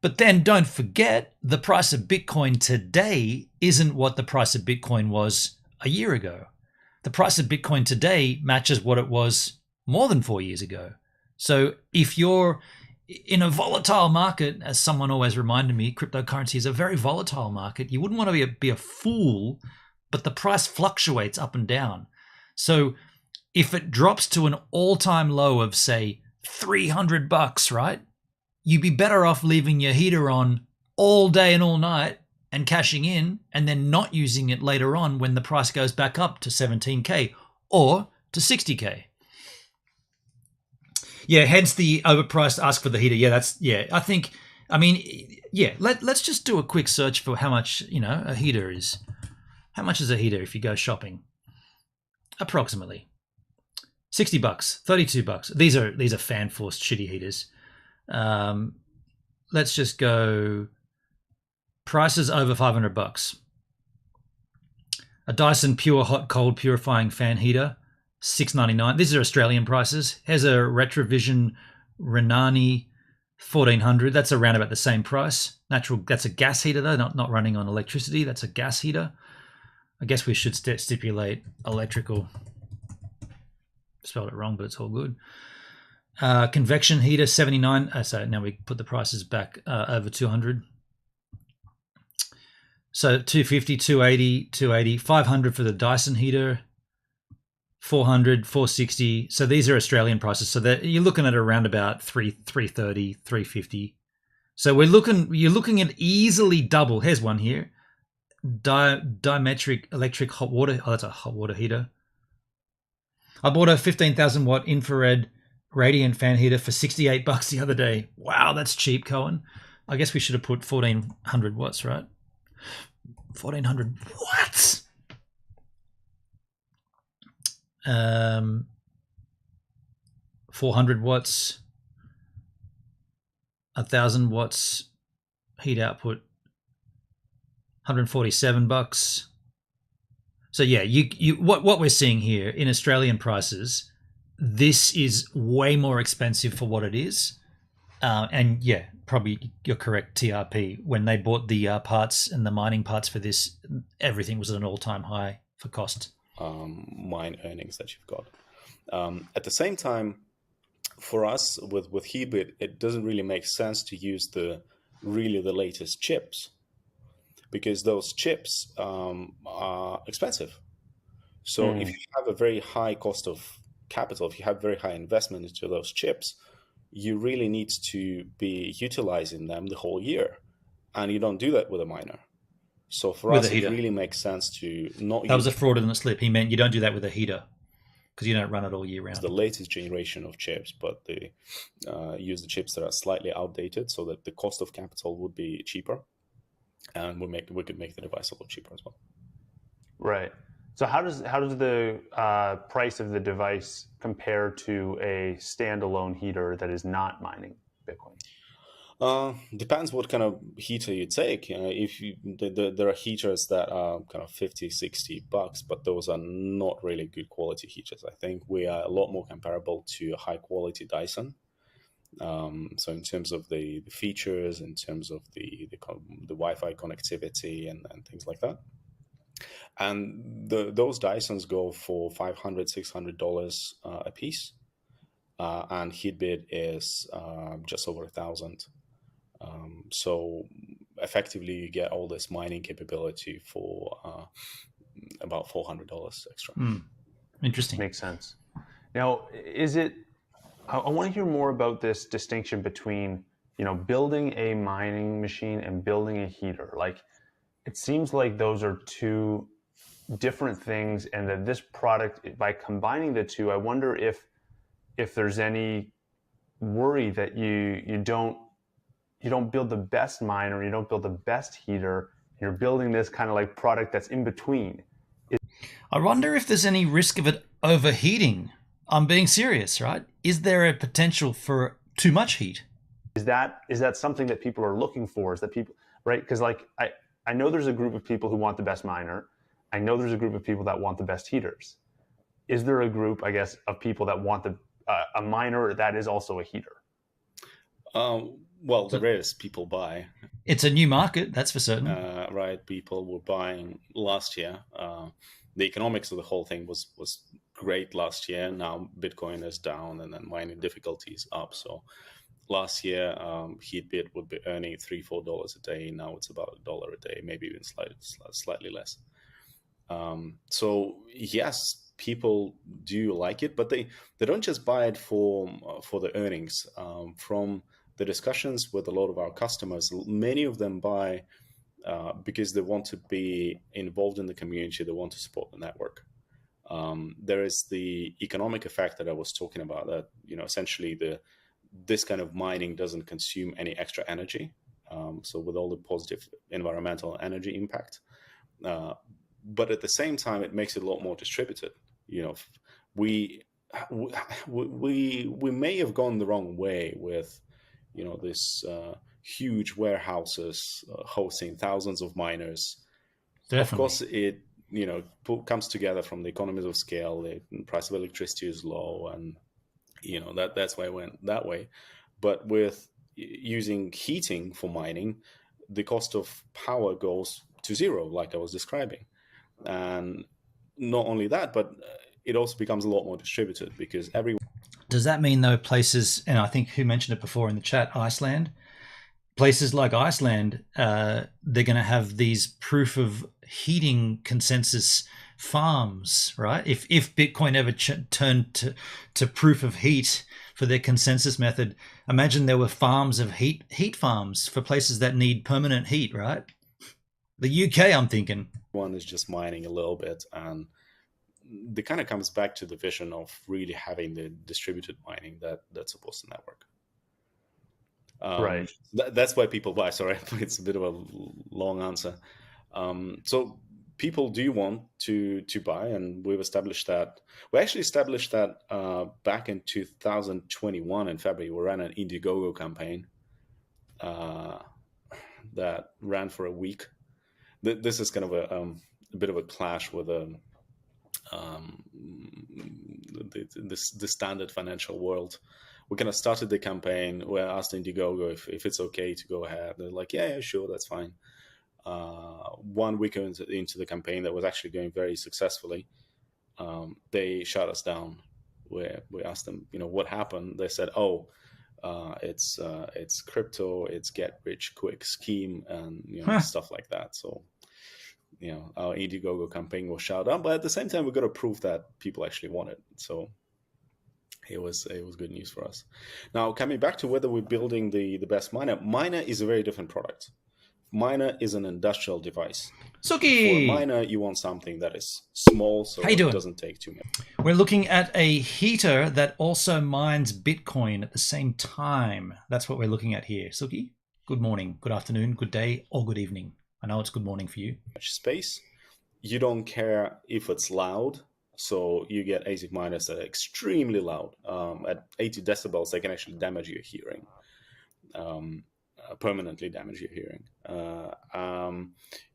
But then don't forget, the price of Bitcoin today isn't what the price of Bitcoin was a year ago. The price of Bitcoin today matches what it was more than 4 years ago. So if you're in a volatile market, as someone always reminded me, cryptocurrency is a very volatile market. You wouldn't want to be a fool, but the price fluctuates up and down. So if it drops to an all-time low of, say, $300, right? You'd be better off leaving your heater on all day and all night and cashing in, and then not using it later on when the price goes back up to 17K or to 60K. Yeah, hence the overpriced ask for the heater. Let's just do a quick search for how much, a heater is. How much is a heater if you go shopping? Approximately $60, $32. These are fan forced shitty heaters. Let's just go prices over $500. A Dyson Pure Hot Cold Purifying Fan Heater, $699. These are Australian prices. Here's a Retrovision Renani 1400. That's around about the same price. That's a gas heater though, not running on electricity. That's a gas heater. I guess we should stipulate electrical. Spelled it wrong, but it's all good. Convection heater, $79. So now we put the prices back over 200. So 250, 280, 280, 500 for the Dyson heater, 400, 460. So these are Australian prices. So that you're looking at around about 330, 350. So you're looking at easily double. Here's one here. Dimetric electric hot water. Oh, that's a hot water heater. I bought a 15,000 watt infrared radiant fan heater for $68 the other day. Wow, that's cheap, Cohen. I guess we should have put 1400 watts, right? 1400 watts. 400 watts, 1,000 watts heat output, $147. So yeah, what we're seeing here in Australian prices, this is way more expensive for what it is. And yeah, probably you're correct, TRP. When they bought the parts and the mining parts for this, everything was at an all-time high for cost. Mine earnings that you've got. At the same time, for us with Heatbit, it doesn't really make sense to use the latest chips, because those chips are expensive. So if you have a very high cost of capital, if you have very high investment into those chips, you really need to be utilizing them the whole year. And you don't do that with a miner. So for us, it really makes sense to not use... That was a fraudulent slip. He meant you don't do that with a heater, because you don't run it all year round. It's the latest generation of chips, but they use the chips that are slightly outdated so that the cost of capital would be cheaper. And we could make the device a lot cheaper as well. Right. So how does the price of the device compare to a standalone heater that is not mining Bitcoin? Depends what kind of heater you take. There are heaters that are kind of $50-$60, but those are not really good quality heaters. I think we are a lot more comparable to a high quality Dyson. So in terms of the features, in terms of the Wi-Fi connectivity and things like that. And those Dysons go for $500-$600 a piece, and Heatbit is just over 1,000. So effectively, you get all this mining capability for about $400 extra. Interesting. Makes sense. Now, I want to hear more about this distinction between, building a mining machine and building a heater. Like, it seems like those are two different things, and that this product, by combining the two, I wonder if there's any worry that you don't build the best miner, you don't build the best heater, you're building this kind of like product that's in between. I wonder if there's any risk of it overheating. I'm being serious, right? Is there a potential for too much heat? Is that something that people are looking for? Is that people, right? Because like I know there's a group of people who want the best miner. I know there's a group of people that want the best heaters. Is there a group, I guess, of people that want a miner that is also a heater? Well, there is. People buy. It's a new market, that's for certain. Right. People were buying last year. The economics of the whole thing was great last year. Now Bitcoin is down and then mining difficulties up. So last year, Heatbit would be earning $3-4 a day. Now it's about $1 a day, maybe even slightly less. So yes, people do like it, but they don't just buy it for the earnings. From the discussions with a lot of our customers, many of them buy because they want to be involved in the community. They want to support the network. There is the economic effect that I was talking about, that essentially this kind of mining doesn't consume any extra energy. So with all the positive environmental energy impact, but at the same time, it makes it a lot more distributed. We may have gone the wrong way with this huge warehouses hosting thousands of miners. Definitely. Of course, it comes together from the economies of scale. The price of electricity is low, and that's why I went that way. But with using heating for mining, the cost of power goes to zero, like I was describing. And not only that, but it also becomes a lot more distributed, because everyone... Does that mean, though, places, and I think who mentioned it before in the chat, Iceland, places like Iceland, they're going to have these proof of heating consensus farms, right? If Bitcoin ever turned to proof of heat for their consensus method, imagine there were farms of heat farms for places that need permanent heat, right? The UK, I'm thinking. One is just mining a little bit, and it kind of comes back to the vision of really having the distributed mining that supports the network. Right. That's why people buy. Sorry, it's a bit of a long answer. So people do want to buy, and we've established that. We actually established that back in 2021 in February. We ran an Indiegogo campaign that ran for a week. This is kind of a bit of a clash with the standard financial world. We kind of started the campaign. We asked Indiegogo if it's okay to go ahead. They're like, yeah, sure, that's fine. 1 week into the campaign that was actually going very successfully, they shut us down. We asked them, what happened? They said, it's crypto, it's get rich quick scheme, and stuff like that. So our Indiegogo campaign was shut down, but at the same time we got to prove that people actually want it. So it was good news for us. Now, coming back to whether we're building the best miner is a very different product. Miner is an industrial device. Suki! For a miner, you want something that is small, so it doesn't take too much. We're looking at a heater that also mines Bitcoin at the same time. That's what we're looking at here. Suki, good morning, good afternoon, good day, or good evening. I know it's good morning for you. Space. You don't care if it's loud. So you get ASIC miners that are extremely loud. At 80 decibels, they can actually damage your hearing. Permanently damage your hearing.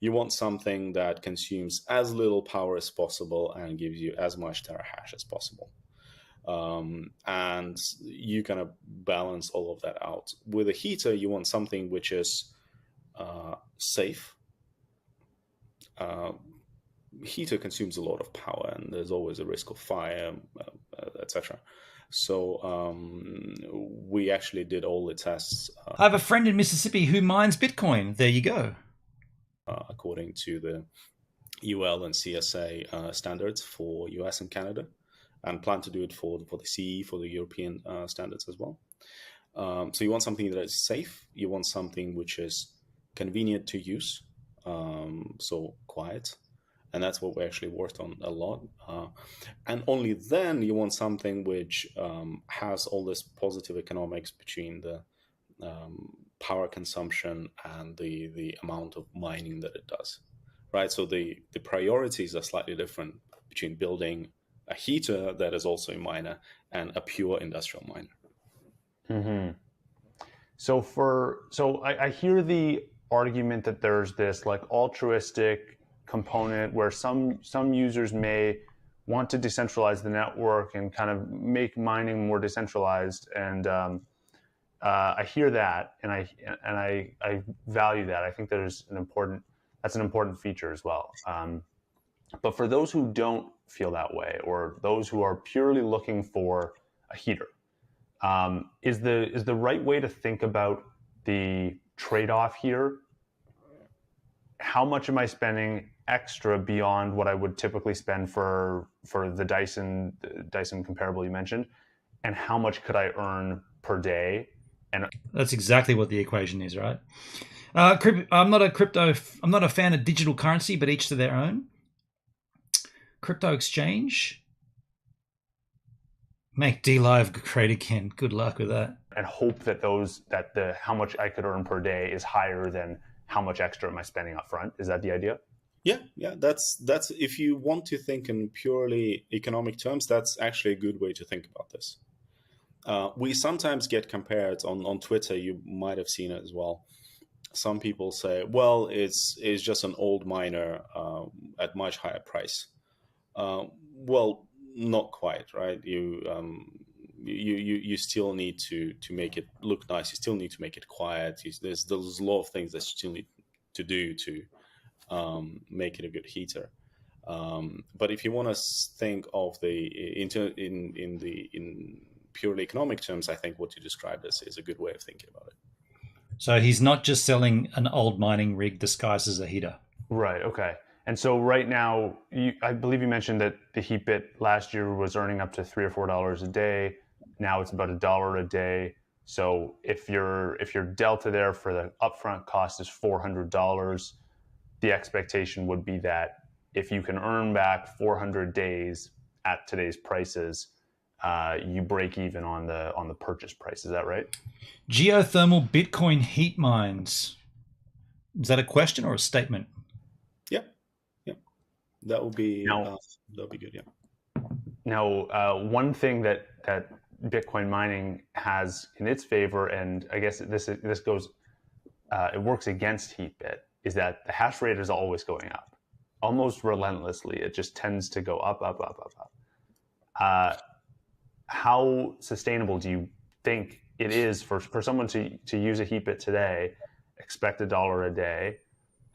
You want something that consumes as little power as possible and gives you as much terahash as possible. And you kind of balance all of that out. With a heater, you want something which is safe. Heater consumes a lot of power, and there's always a risk of fire, etc. So we actually did all the tests. I have a friend in Mississippi who mines Bitcoin. There you go. According to the UL and CSA standards for US and Canada, and plan to do it for the CE, for the European standards as well. So you want something that is safe. You want something which is convenient to use, so quiet. And that's what we actually worked on a lot. And only then you want something which has all this positive economics between the power consumption and the amount of mining that it does, right? So the priorities are slightly different between building a heater that is also a miner and a pure industrial miner. Mm-hmm. So I hear the argument that there's this like altruistic component where some users may want to decentralize the network and kind of make mining more decentralized, and I hear that, and I value that. I think that's an important feature as well. But for those who don't feel that way, or those who are purely looking for a heater, is the right way to think about the trade-off here? How much am I spending extra beyond what I would typically spend for the Dyson comparable you mentioned, and how much could I earn per day? And that's exactly what the equation is, right? I'm not a fan of digital currency, but each to their own. Crypto exchange, make DLive great again. Good luck with that. And hope that how much I could earn per day is higher than how much extra am I spending up front. Is that the idea? Yeah. That's if you want to think in purely economic terms, that's actually a good way to think about this. We sometimes get compared on Twitter. You might have seen it as well. Some people say, well, it's just an old miner at much higher price. Well, not quite, right? You still need to make it look nice. You still need to make it quiet. There's a lot of things that you still need to do to make it a good heater. But if you want to think of in purely economic terms, I think what you described is a good way of thinking about it. So he's not just selling an old mining rig disguised as a heater. Right. Okay. And so right now, I believe you mentioned that the Heatbit last year was earning up to $3 or $4 a day. Now it's about $1 a day. So if your delta there for the upfront cost is $400, the expectation would be that if you can earn back 400 days at today's prices, you break even on the purchase price. Is that right? Geothermal Bitcoin heat mines. Is that a question or a statement? Yeah. That would be Now, good. Yeah. Now, one thing that Bitcoin mining has in its favor, and I guess this goes, it works against Heatbit, is that the hash rate is always going up, almost relentlessly. It just tends to go up, up, up, up, up. How sustainable do you think it is for someone to use a Heatbit today, expect $1 a day?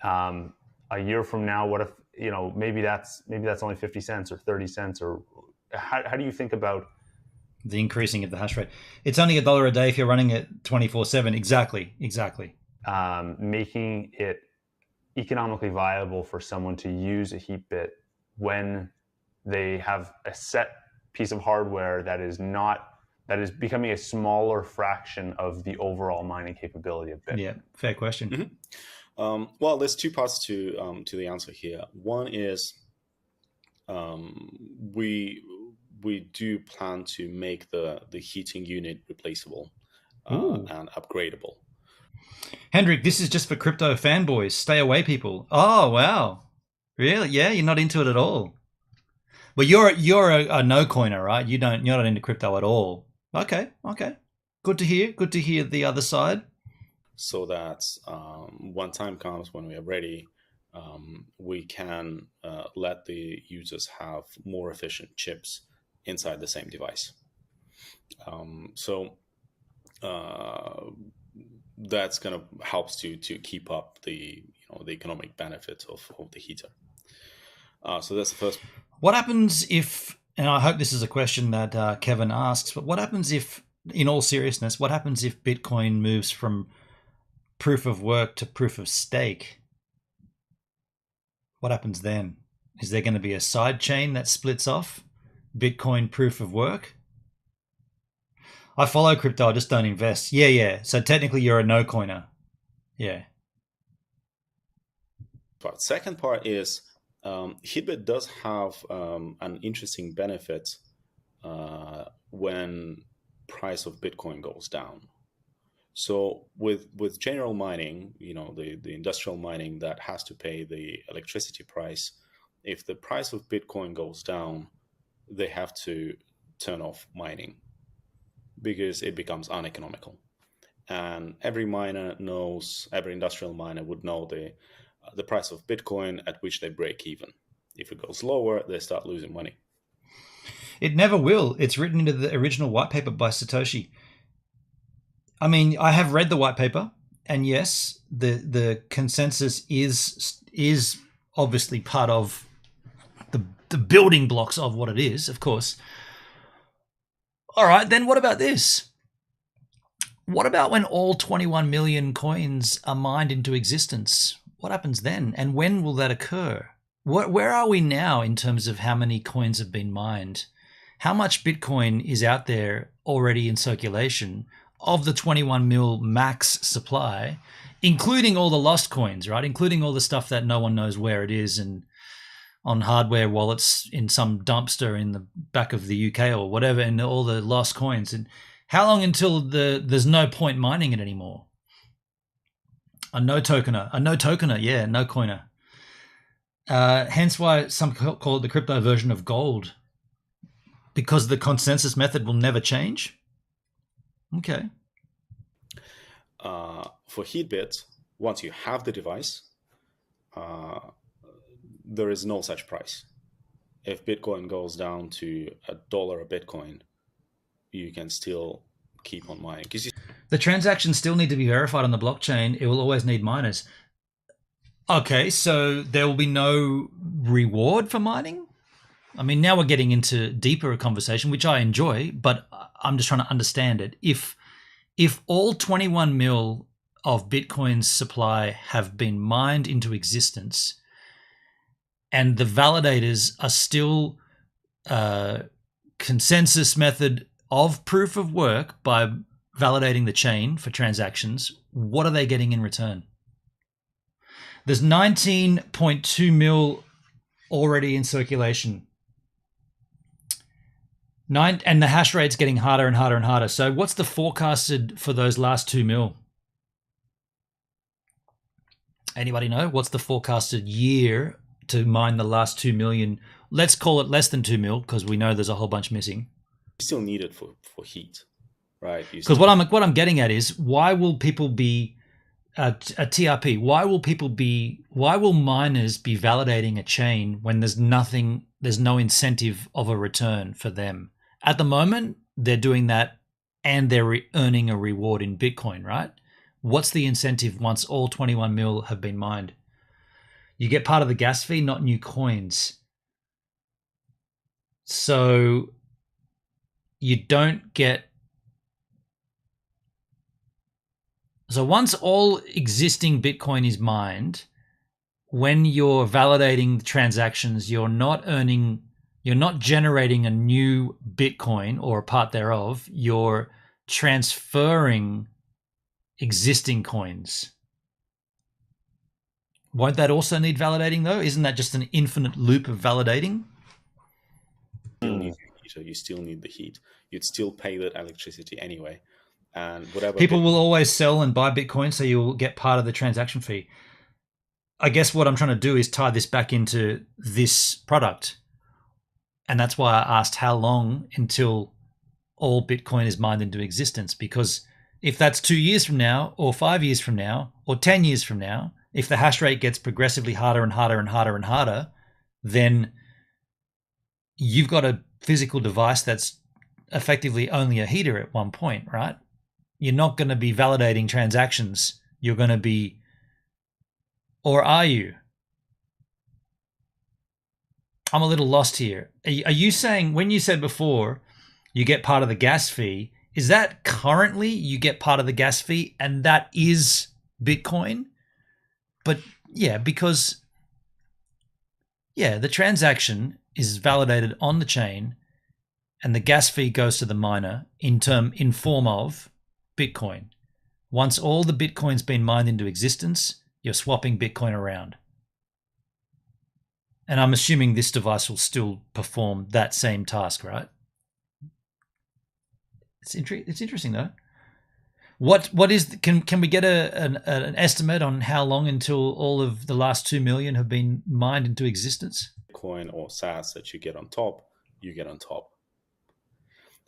A year from now, what if, maybe that's only 50 cents or 30 cents, or how do you think about the increasing of the hash rate? It's only $1 a day if you're running it 24/7. Exactly. Making it economically viable for someone to use a Heatbit when they have a set piece of hardware that is becoming a smaller fraction of the overall mining capability of Bitcoin? Yeah, fair question. Mm-hmm. Well, there's two parts to the answer here. One is we do plan to make the heating unit replaceable and upgradable. Hendrik, this is just for crypto fanboys. Stay away, people. Oh, wow. Really? Yeah, you're not into it at all. Well, you're a no coiner, right? You're not into crypto at all. Okay. Good to hear. Good to hear the other side. So that when time comes, when we are ready, we can let the users have more efficient chips inside the same device. So that's going to helps to keep up the economic benefit of the heater. So that's the first. What happens if, and I hope this is a question that Kevin asks, but what happens if, in all seriousness, what happens if Bitcoin moves from proof of work to proof of stake? What happens then? Is there going to be a side chain that splits off Bitcoin proof of work? I follow crypto, I just don't invest. Yeah. So technically you're a no coiner. Yeah. But second part is Heatbit does have an interesting benefit when price of Bitcoin goes down. So with general mining, the industrial mining that has to pay the electricity price, if the price of Bitcoin goes down, they have to turn off mining because it becomes uneconomical. And every industrial miner would know the price of Bitcoin at which they break even. If it goes lower, they start losing money. It never will. It's written into the original white paper by Satoshi. I mean, I have read the white paper, and yes, the consensus is obviously part of the building blocks of what it is, of course. All right, then what about this? What about when all 21 million coins are mined into existence? What happens then? And when will that occur? Where are we now in terms of how many coins have been mined? How much Bitcoin is out there already in circulation of the 21 mil max supply, including all the lost coins, right? Including all the stuff that no one knows where it is and on hardware wallets in some dumpster in the back of the UK or whatever, and all the lost coins. And how long until there's no point mining it anymore? A no tokener, yeah, no coiner. Hence why some call it the crypto version of gold, because the consensus method will never change. Okay. For Heatbit, once you have the device, there is no such price. If Bitcoin goes down to $1 a Bitcoin, you can still keep on mining. The transactions still need to be verified on the blockchain. It will always need miners. Okay, so there will be no reward for mining? I mean, now we're getting into deeper conversation, which I enjoy, but I'm just trying to understand it. If all 21 mil of Bitcoin's supply have been mined into existence, and the validators are still consensus method of proof of work by validating the chain for transactions, what are they getting in return? There's 19.2 mil already in circulation. And the hash rate's getting harder and harder and harder. So what's the forecasted for those last 2 mil? Anybody know? What's the forecasted year to mine the last 2 million. Let's call it less than 2 mil because we know there's a whole bunch missing. You still need it for heat, right? Because what I'm getting at is, why will people be a TRP? Why will miners be validating a chain when there's no incentive of a return for them? At the moment, they're doing that and they're earning a reward in Bitcoin, right? What's the incentive once all 21 mil have been mined? You get part of the gas fee, not new coins. So you don't get... So once all existing Bitcoin is mined, when you're validating transactions, you're not generating a new Bitcoin or a part thereof. You're transferring existing coins. Won't that also need validating though? Isn't that just an infinite loop of validating? You still need the heat. You'd still pay that electricity anyway. And whatever people will always sell and buy Bitcoin, so you'll get part of the transaction fee. I guess what I'm trying to do is tie this back into this product. And that's why I asked how long until all Bitcoin is mined into existence. Because if that's 2 years from now, or 5 years from now, or 10 years from now, if the hash rate gets progressively harder and harder and harder and harder, then you've got a physical device that's effectively only a heater at one point, right? You're not going to be validating transactions. You're going to be, or are you? I'm a little lost here. Are you saying, when you said before you get part of the gas fee, is that currently you get part of the gas fee and that is Bitcoin? But yeah, because the transaction is validated on the chain and the gas fee goes to the miner in form of Bitcoin. Once all the Bitcoin's been mined into existence, you're swapping Bitcoin around. And I'm assuming this device will still perform that same task, right? It's interesting though. What is can we get an estimate on how long until all of the last 2 million have been mined into existence? Bitcoin or SaaS that you get on top, you get on top.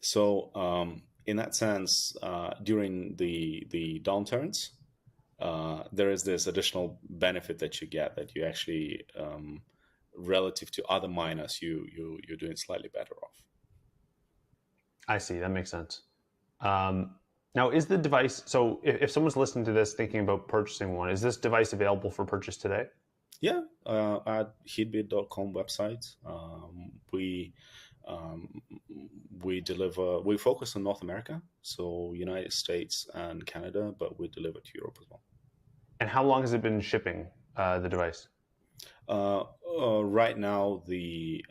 So in that sense, during the downturns, there is this additional benefit that you get, that you actually, relative to other miners, you're doing slightly better off. I see. That makes sense. Now, is the device, so if someone's listening to this thinking about purchasing one, is this device available for purchase today? Yeah, at heatbit.com website, we focus on North America, so United States and Canada, but we deliver to Europe as well. And how long has it been shipping, the device? Right now, the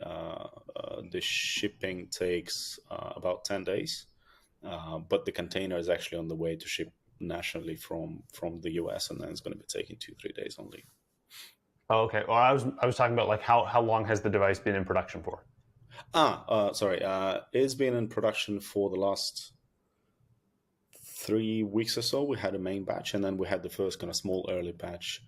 shipping takes about 10 days, but the container is actually on the way to ship nationally from the US, and then it's going to be taking 2-3 days only. Oh, okay. Well, I was talking about like how long has the device been in production for? Sorry. It's been in production for the last 3 weeks or so. We had a main batch, and then we had the first kind of small early batch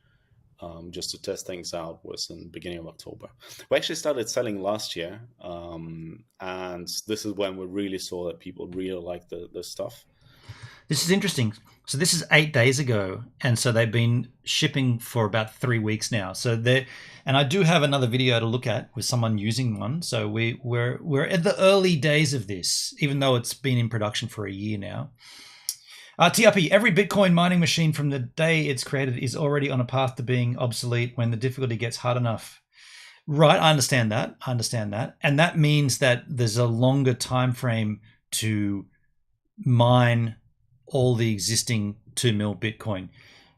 just to test things out, was in the beginning of October. We actually started selling last year, and this is when we really saw that people really like the stuff. This is interesting. So this is 8 days ago, and so they've been shipping for about 3 weeks now. So and I do have another video to look at with someone using one. So we're at the early days of this, even though it's been in production for a year now. TRP, every Bitcoin mining machine from the day it's created is already on a path to being obsolete when the difficulty gets hard enough. Right, I understand that. And that means that there's a longer time frame to mine all the existing 2 mil Bitcoin.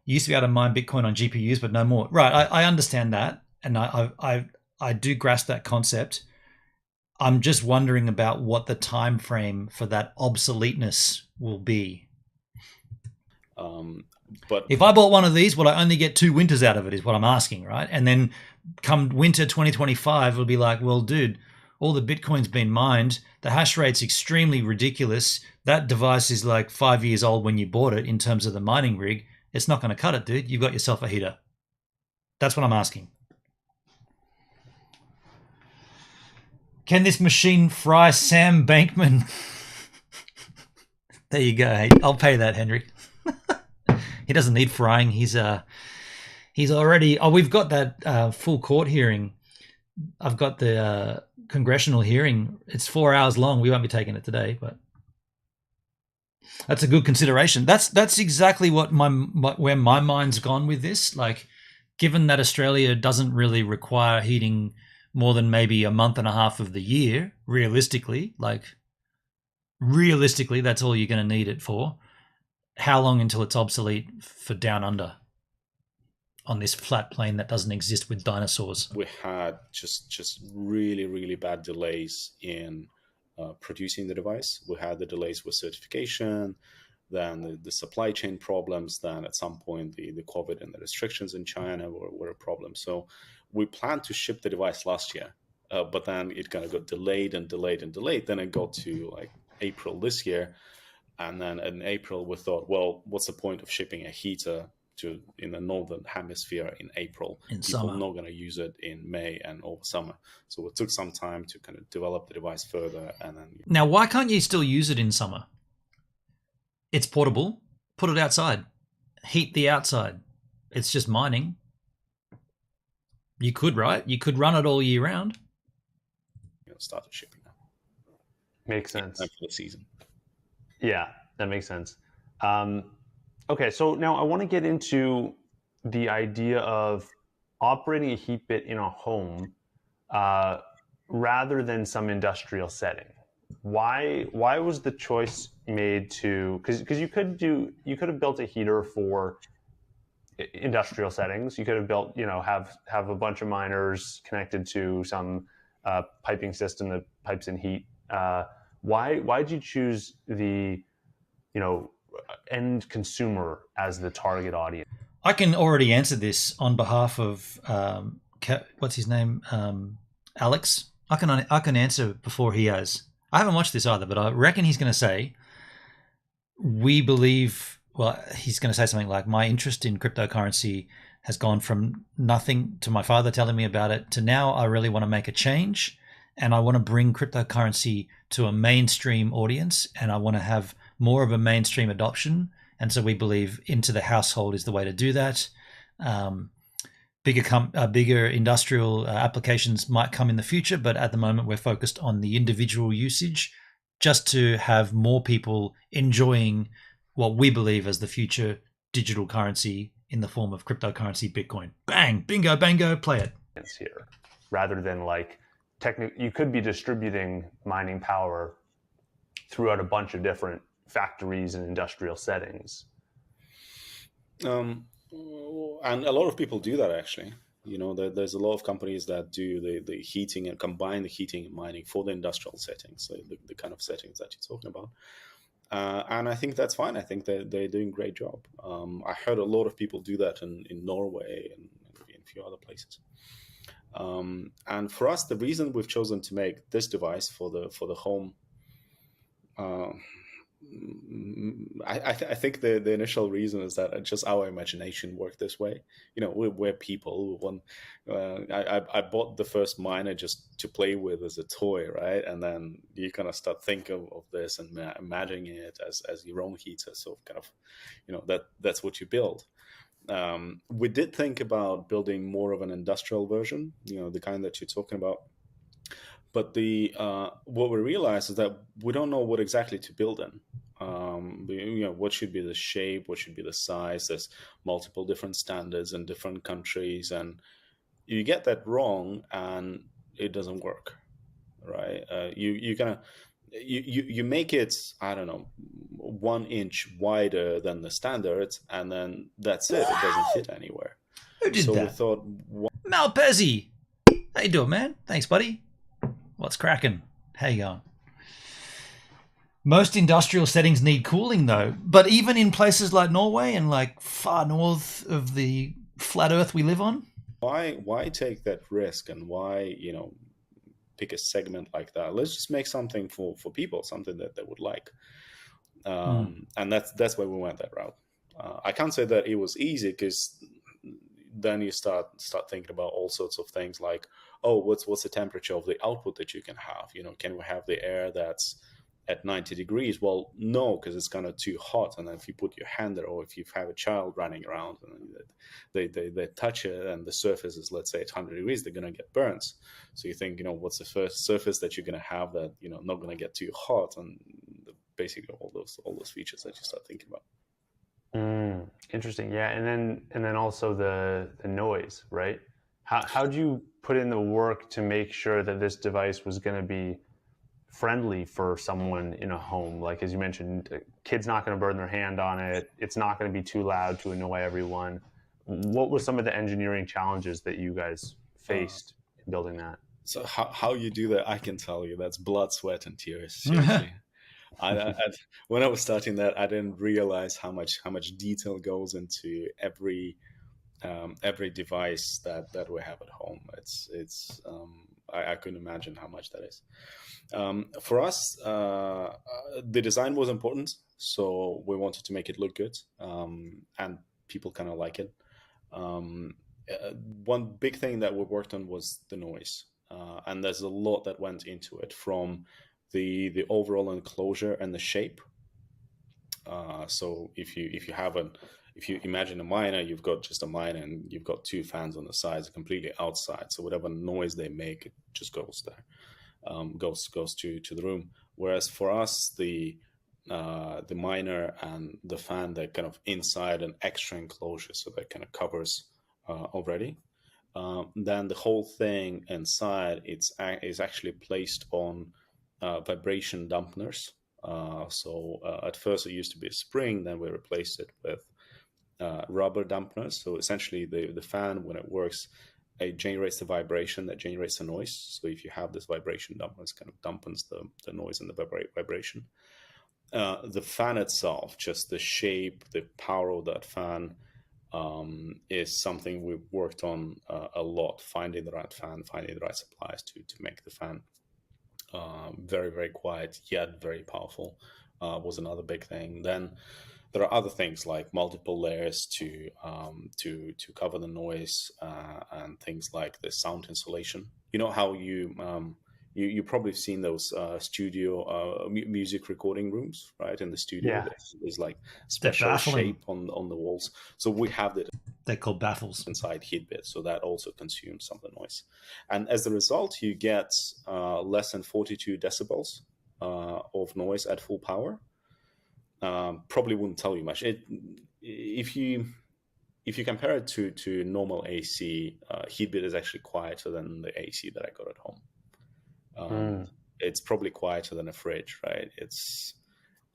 You used to be able to mine Bitcoin on GPUs, but no more. Right, I understand that, and I do grasp that concept. I'm just wondering about what the time frame for that obsoleteness will be. But if I bought one of these, will I only get 2 winters out of it, is what I'm asking, right? And then come winter 2025, it'll be like, well, dude, all the Bitcoin's been mined. The hash rate's extremely ridiculous. That device is like 5 years old when you bought it in terms of the mining rig. It's not going to cut it, dude. You've got yourself a heater. That's what I'm asking. Can this machine fry Sam Bankman? There you go. Hey, I'll pay that, Henry. He doesn't need frying. He's already. Oh, we've got that full court hearing. I've got the congressional hearing. It's 4 hours long. We won't be taking it today, but that's a good consideration. That's exactly what where my mind's gone with this. Like, given that Australia doesn't really require heating more than maybe a month and a half of the year, realistically, that's all you're going to need it for. How long until it's obsolete for down under on this flat plane that doesn't exist with dinosaurs? We had just really, really bad delays in producing the device. We had the delays with certification, then the supply chain problems, then at some point the COVID and the restrictions in China were a problem. So we planned to ship the device last year, but then it kind of got delayed and delayed and delayed. Then it got to like April this year. And then in April, we thought, well, what's the point of shipping a heater in the northern hemisphere in April? In People summer. are not going to use it in May and over summer. So it took some time to kind of develop the device further. And then Now, why can't you still use it in summer? It's portable. Put it outside. Heat the outside. It's just mining. You could, right? You could run it all year round. Started shipping now. Makes sense. Time for the season. Yeah, that makes sense. Okay, so now I want to get into the idea of operating a Heatbit in a home rather than some industrial setting. Why was the choice made to? Because you could have built a heater for industrial settings. You could have built, have a bunch of miners connected to some piping system that pipes in heat. Why did you choose the, end consumer as the target audience? I can already answer this on behalf of what's his name, Alex. I can answer before he has. I haven't watched this either, but I reckon he's going to say, we believe. Well, he's going to say something like, my interest in cryptocurrency has gone from nothing to my father telling me about it to now I really want to make a change, and I want to bring cryptocurrency to a mainstream audience, and I want to have more of a mainstream adoption. And so we believe into the household is the way to do that. Bigger industrial applications might come in the future, but at the moment we're focused on the individual usage, just to have more people enjoying what we believe as the future digital currency in the form of cryptocurrency, Bitcoin. Bang, bingo, bango, play it. Here, rather than you could be distributing mining power throughout a bunch of different factories and industrial settings. And a lot of people do that, actually. There's a lot of companies that do the heating and combine the heating and mining for the industrial settings, so the kind of settings that you're talking about. And I think that's fine. I think they're doing a great job. I heard a lot of people do that in Norway and in a few other places. And for us, the reason we've chosen to make this device for the home, I think the initial reason is that just our imagination worked this way. We're people. I bought the first miner just to play with as a toy, right? And then you kind of start thinking of this and imagining it as your own heater. So kind of, that's what you build. We did think about building more of an industrial version, the kind that you're talking about. But what we realized is that we don't know what exactly to build in. What should be the shape? What should be the size? There's multiple different standards in different countries, and you get that wrong, and it doesn't work, right? You make it, I don't know, 1 inch wider than the standards, and then that's it. It doesn't fit anywhere. Who did that? So we thought, Malpezzi. How you doing, man? Thanks, buddy. What's cracking? How you going? Most industrial settings need cooling, though. But even in places like Norway and far north of the flat Earth we live on, why take that risk, and why pick a segment like that? Let's just make something for people, something that they would like. And that's why we went that route. I can't say that it was easy, because then you start thinking about all sorts of things like, oh, what's the temperature of the output that you can have? Can we have the air that's at 90 degrees? Well, no, because it's kind of too hot. And then if you put your hand there, or if you have a child running around and they touch it and the surface is, let's say, at 100 degrees, they're going to get burnt. So you think, what's the first surface that you're going to have that, not going to get too hot, and basically all those features that you start thinking about. Interesting. Yeah. And then also the noise, right? How'd you put in the work to make sure that this device was going to be friendly for someone in a home? Like, as you mentioned, a kid's not going to burn their hand on it. It's not going to be too loud to annoy everyone. What were some of the engineering challenges that you guys faced in building that? So how you do that, I can tell you, that's blood, sweat, and tears. Seriously. When I was starting that, I didn't realize how much detail goes into every device that we have at home. I couldn't imagine how much that is. For us, the design was important, so we wanted to make it look good, and people kind of like it. One big thing that we worked on was the noise, and there's a lot that went into it, from the overall enclosure and the shape. So if you imagine a miner, you've got just a miner and you've got two fans on the sides, completely outside. So whatever noise they make, it just goes there, goes to the room. Whereas for us, the miner and the fan, they're kind of inside an extra enclosure, so that kind of covers already. Then the whole thing inside is actually placed on vibration dampeners. So at first it used to be a spring, then we replaced it with rubber dampeners. So essentially the fan, when it works, it generates the vibration that generates the noise. So if you have this vibration dampener, it kind of dampens the noise and the vibration. The fan itself, just the shape, the power of that fan, is something we've worked on a lot, finding the right fan, finding the right suppliers to make the fan very, very quiet yet very powerful, was another big thing. Then there are other things like multiple layers to cover the noise, and things like the sound insulation. You know how you probably seen those studio music recording rooms, right? In the studio, Yeah. there's like special shape on the walls. So we have that. They're called baffles Inside Heatbit, so that also consumes some of the noise. And as a result, you get less than 42 decibels of noise at full power. Probably wouldn't tell you much. If you compare it to normal AC, Heatbit is actually quieter than the AC that I got at home. It's probably quieter than a fridge, right?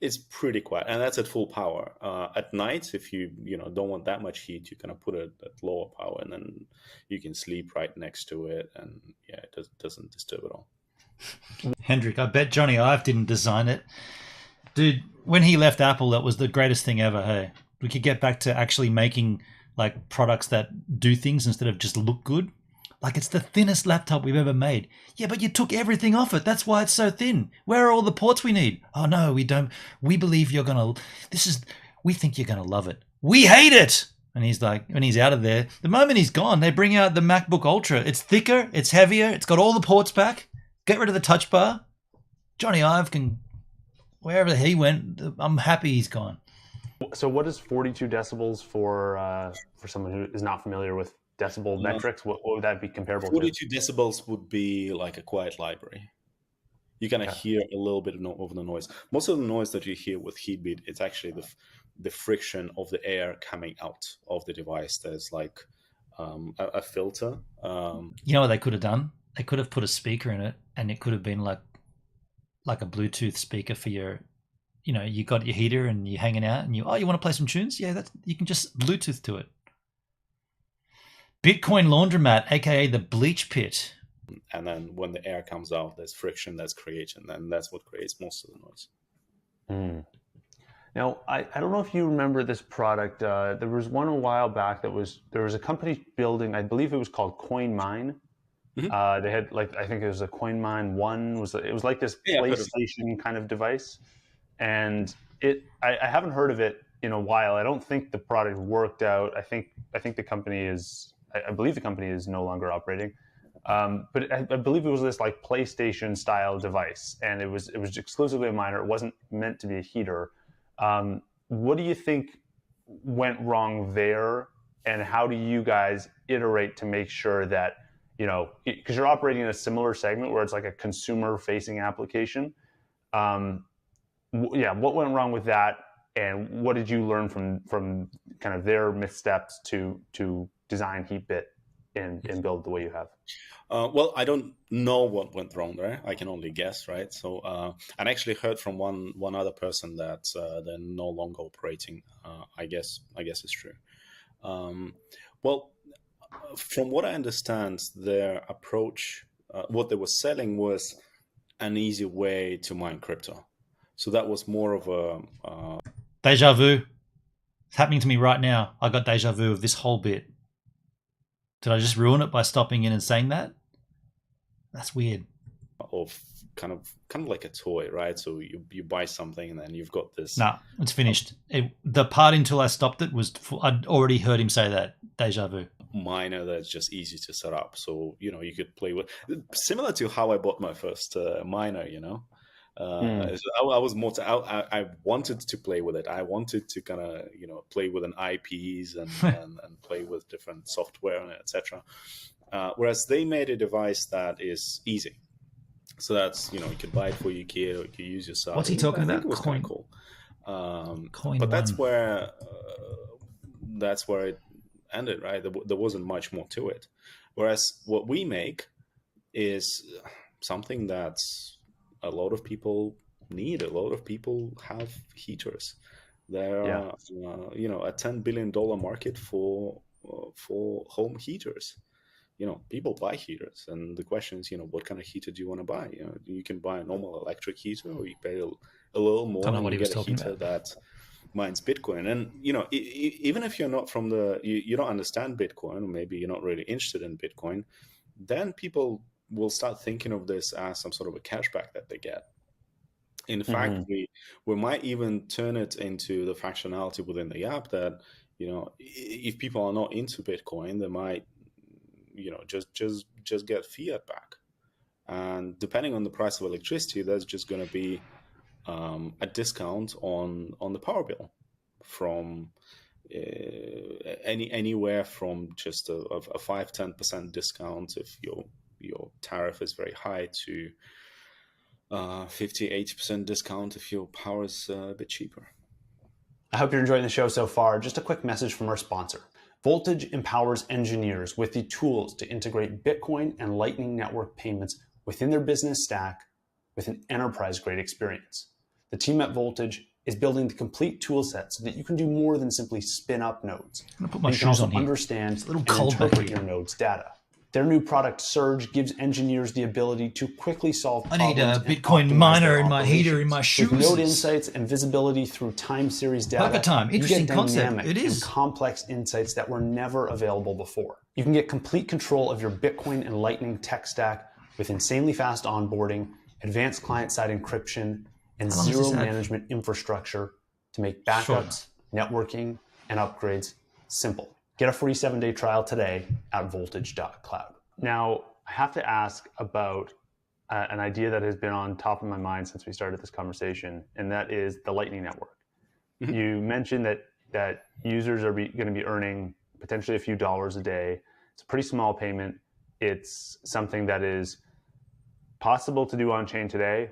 It's pretty quiet, and that's at full power. At night, if you don't want that much heat, you kind of put it at lower power, and then you can sleep right next to it, and yeah, it doesn't disturb at all. Hendrik, I bet Johnny Ive didn't design it. Dude, when he left Apple, that was the greatest thing ever, hey? We could get back to actually making like products that do things instead of just look good. Like, it's the thinnest laptop we've ever made. Yeah, but you took everything off it. That's why it's so thin. Where are all the ports we need? Oh, no, we don't. We believe you're going to... We think you're going to love it. We hate it! And he's like, when he's out of there, the moment he's gone, they bring out the MacBook Ultra. It's thicker, it's heavier, it's got all the ports back. Get rid of the touch bar. Johnny Ive can... Wherever he went, I'm happy he's gone. So what is 42 decibels for someone who is not familiar with decibel metrics? What would that be comparable 42 to? 42 decibels would be like a quiet library. You kind of hear a little bit of the noise. Most of the noise that you hear with Heatbit, it's actually the friction of the air coming out of the device. There's like a filter. You know what they could have done? They could have put a speaker in it, and it could have been like a Bluetooth speaker for your... you got your heater and you're hanging out, and you want to play some tunes? Yeah, you can just Bluetooth to it. BitCoin laundromat, aka the bleach pit. And then when the air comes out, there's friction that's created, and that's what creates most of the noise. Now, I don't know if you remember this product. There was one a while back there was a company building, I believe it was called CoinMine. Mm-hmm. They had I think it was a CoinMine 1. It was like this PlayStation kind of device. And I haven't heard of it in a while. I don't think the product worked out. I think the company is I believe the company is no longer operating. But I believe it was this like PlayStation style device, and it was exclusively a miner. It wasn't meant to be a heater. What do you think went wrong there, and how do you guys iterate to make sure that, you know, because you're operating in a similar segment where it's like a consumer facing application? What went wrong with that, and what did you learn from kind of their missteps to design Heatbit and build the way you have? Well, I don't know what went wrong there. I can only guess, right? So, I actually heard from one other person that they're no longer operating. I guess it's true. Well, from what I understand, their approach, what they were selling was an easy way to mine crypto. So that was more of a Deja vu. It's happening to me right now. I got deja vu of this whole bit. Did I just ruin it by stopping in and saying that? That's weird. Of kind of like a toy, right? So you buy something and then you've got this. Nah, it's finished. The part until I stopped it was I'd already heard him say that. Deja vu. Miner that's just easy to set up. So, you know, you could play with, similar to how I bought my first miner, you know. I was more I wanted to play with it. I wanted to kind of, you know, play with an IPs and play with different software and etc. Whereas they made a device that is easy. So that's, you know, you could buy it for your kid, or you could use yourself. What's he talking about? It was kind of cool. Coin but that's one. where it ended, right? There wasn't much more to it. Whereas what we make is something that's a lot of people need. A lot of people have heaters. There are, you know, a $10 billion market for home heaters. You know, people buy heaters, and the question is, you know, what kind of heater do you want to buy? You know, you can buy a normal electric heater, or you pay a little more and you get a heater that mines Bitcoin. And, you know, even if you're not from you don't understand Bitcoin, or maybe you're not really interested in Bitcoin, then people will start thinking of this as some sort of a cashback that they get. In fact, we might even turn it into the functionality within the app that, you know, if people are not into Bitcoin, they might, you know, just get fiat back. And depending on the price of electricity, there's just going to be a discount on the power bill from anywhere from just a 5-10% discount if your tariff is very high to 50-80% discount if your power is a bit cheaper. I hope you're enjoying the show so far. Just a quick message from our sponsor. Voltage empowers engineers with the tools to integrate Bitcoin and Lightning Network payments within their business stack with an enterprise-grade experience. The team at Voltage is building the complete tool set so that you can do more than simply spin up nodes. I'm gonna put my you can shoes also on here. understand It's a little and cold back interpret here. your node's data. Their new product, Surge, gives engineers the ability to quickly solve I problems need a and Bitcoin optimize miner their in my heater in operations. my shoes. With node insights and visibility through time series data, Poker time. Interesting you get concept. dynamic It is. and complex insights that were never available before. You can get complete control of your Bitcoin and Lightning tech stack with insanely fast onboarding, advanced client-side encryption, and How long does zero this have? management infrastructure to make backups, networking, and upgrades simple. Get a free 7-day trial today at voltage.cloud. Now, I have to ask about an idea that has been on top of my mind since we started this conversation, and that is the Lightning Network. Mm-hmm. You mentioned that users are going to be earning potentially a few dollars a day. It's a pretty small payment. It's something that is possible to do on chain today,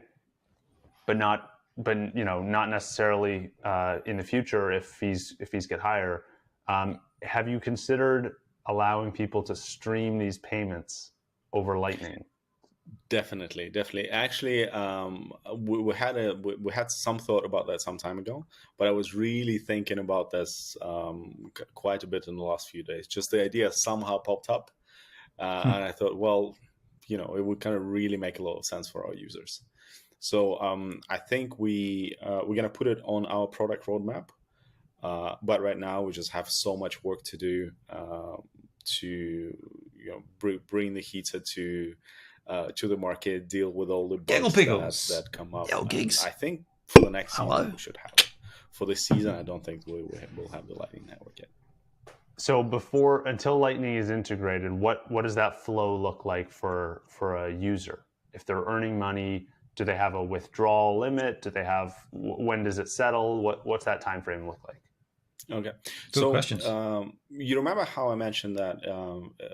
but not necessarily in the future if fees get higher. Have you considered allowing people to stream these payments over Lightning? Definitely. Actually, we had some thought about that some time ago, but I was really thinking about this quite a bit in the last few days. Just the idea somehow popped up, and I thought, well, you know, it would kind of really make a lot of sense for our users. So I think we're going to put it on our product roadmap. But right now we just have so much work to do to bring the heater to the market, deal with all the bugs that come up. Gigs. I think for the next Hello. season we should have it. For this season, I don't think we'll have the Lightning Network yet. So until Lightning is integrated, what does that flow look like for a user? If they're earning money, do they have a withdrawal limit? When does it settle? What's that time frame look like? Okay. Good questions. You remember how I mentioned that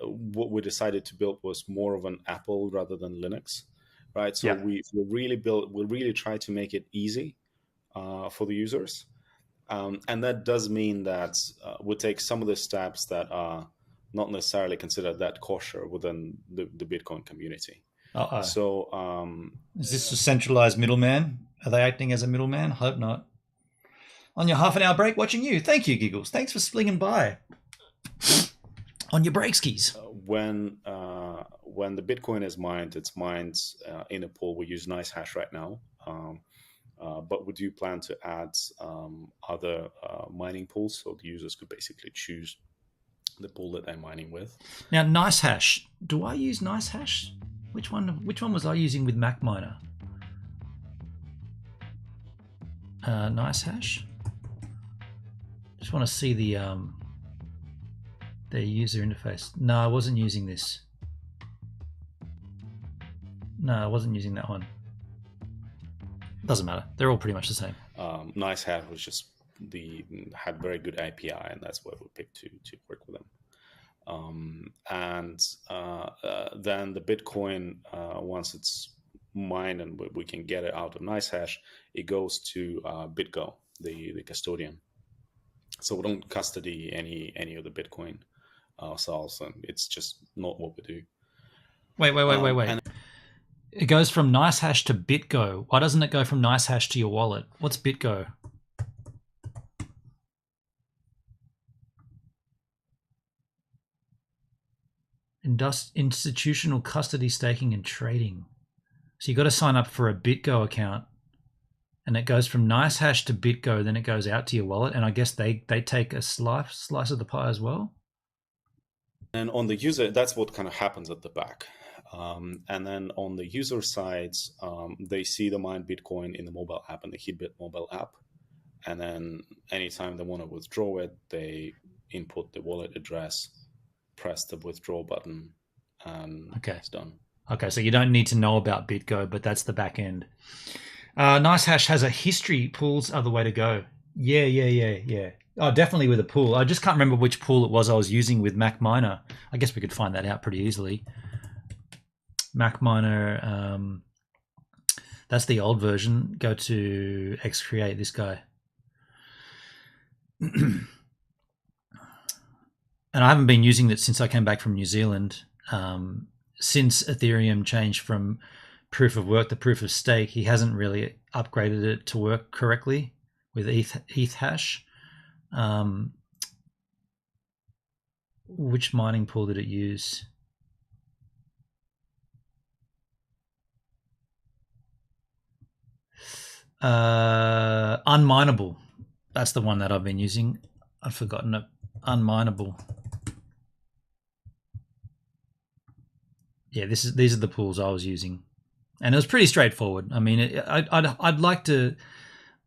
what we decided to build was more of an Apple rather than Linux, right? So Yeah. we really try to make it easy for the users. And that does mean that we take some of the steps that are not necessarily considered that kosher within the Bitcoin community. Uh-oh. So Is this a centralized middleman? Are they acting as a middleman? Hope not. On your half an hour break, watching you. Thank you, Giggles. Thanks for slinging by. On your break skis. When the Bitcoin is mined, it's mined in a pool. We use NiceHash right now. But we do plan to add other mining pools, so the users could basically choose the pool that they're mining with. Now, NiceHash. Do I use NiceHash? Which one was I using with MacMiner? NiceHash. Just want to see the user interface. No, I wasn't using this. No, I wasn't using that one. Doesn't matter. They're all pretty much the same. NiceHash was just had very good API, and that's why we picked to work with them. Then the Bitcoin, once it's mined and we can get it out of NiceHash, it goes to BitGo, the custodian. So we don't custody any of the Bitcoin ourselves, and it's just not what we do. Wait. It goes from NiceHash to BitGo. Why doesn't it go from NiceHash to your wallet? What's BitGo? Institutional custody, staking, and trading. So you got to sign up for a BitGo account, and it goes from NiceHash to BitGo. Then it goes out to your wallet, and I guess they take a slice of the pie as well. And on the user, that's what kind of happens at the back. And then on the user side, they see the mined Bitcoin in the mobile app, in the Heatbit mobile app. And then anytime they want to withdraw it, they input the wallet address, press the withdraw button, and it's done. Okay, so you don't need to know about BitGo, but that's the back end. NiceHash has a history. Pools are the way to go. Yeah. Oh, definitely with a pool. I just can't remember which pool it was I was using with MacMiner. I guess we could find that out pretty easily. MacMiner, that's the old version. Go to Xcreate, this guy. And I haven't been using it since I came back from New Zealand. Since Ethereum changed from proof of work to proof of stake, he hasn't really upgraded it to work correctly with ETH hash. Which mining pool did it use? Unminable. That's the one that I've been using. I've forgotten it. Unminable. Yeah, these are the pools I was using, and it was pretty straightforward. I mean, I'd like to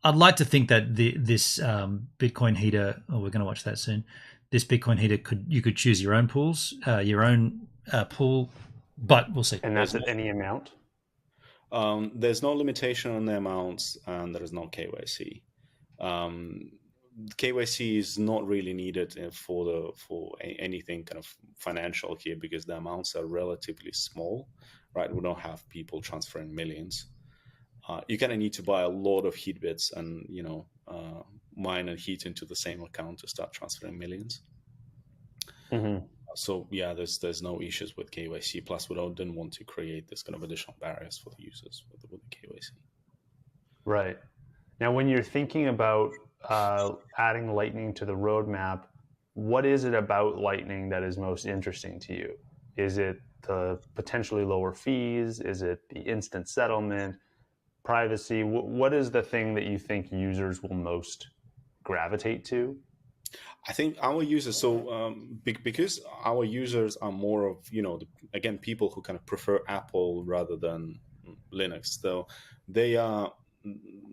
think that this Bitcoin heater. Oh, we're going to watch that soon. This Bitcoin heater you could choose your own pools, your own pool, but we'll see. And that's at any amount. There's no limitation on the amounts, and there is no KYC. KYC is not really needed for anything kind of financial here, because the amounts are relatively small, right? We don't have people transferring millions. You kind of need to buy a lot of Heatbits and mine and heat into the same account to start transferring millions. Mm-hmm. So yeah, there's no issues with KYC. Plus, we didn't want to create this kind of additional barriers for the users with the KYC. Right. Now, when you're thinking about adding Lightning to the roadmap, what is it about Lightning that is most interesting to you? Is it the potentially lower fees? Is it the instant settlement, privacy? What is the thing that you think users will most gravitate to? I think our users, because our users are more of, again, people who kind of prefer Apple rather than Linux, though they are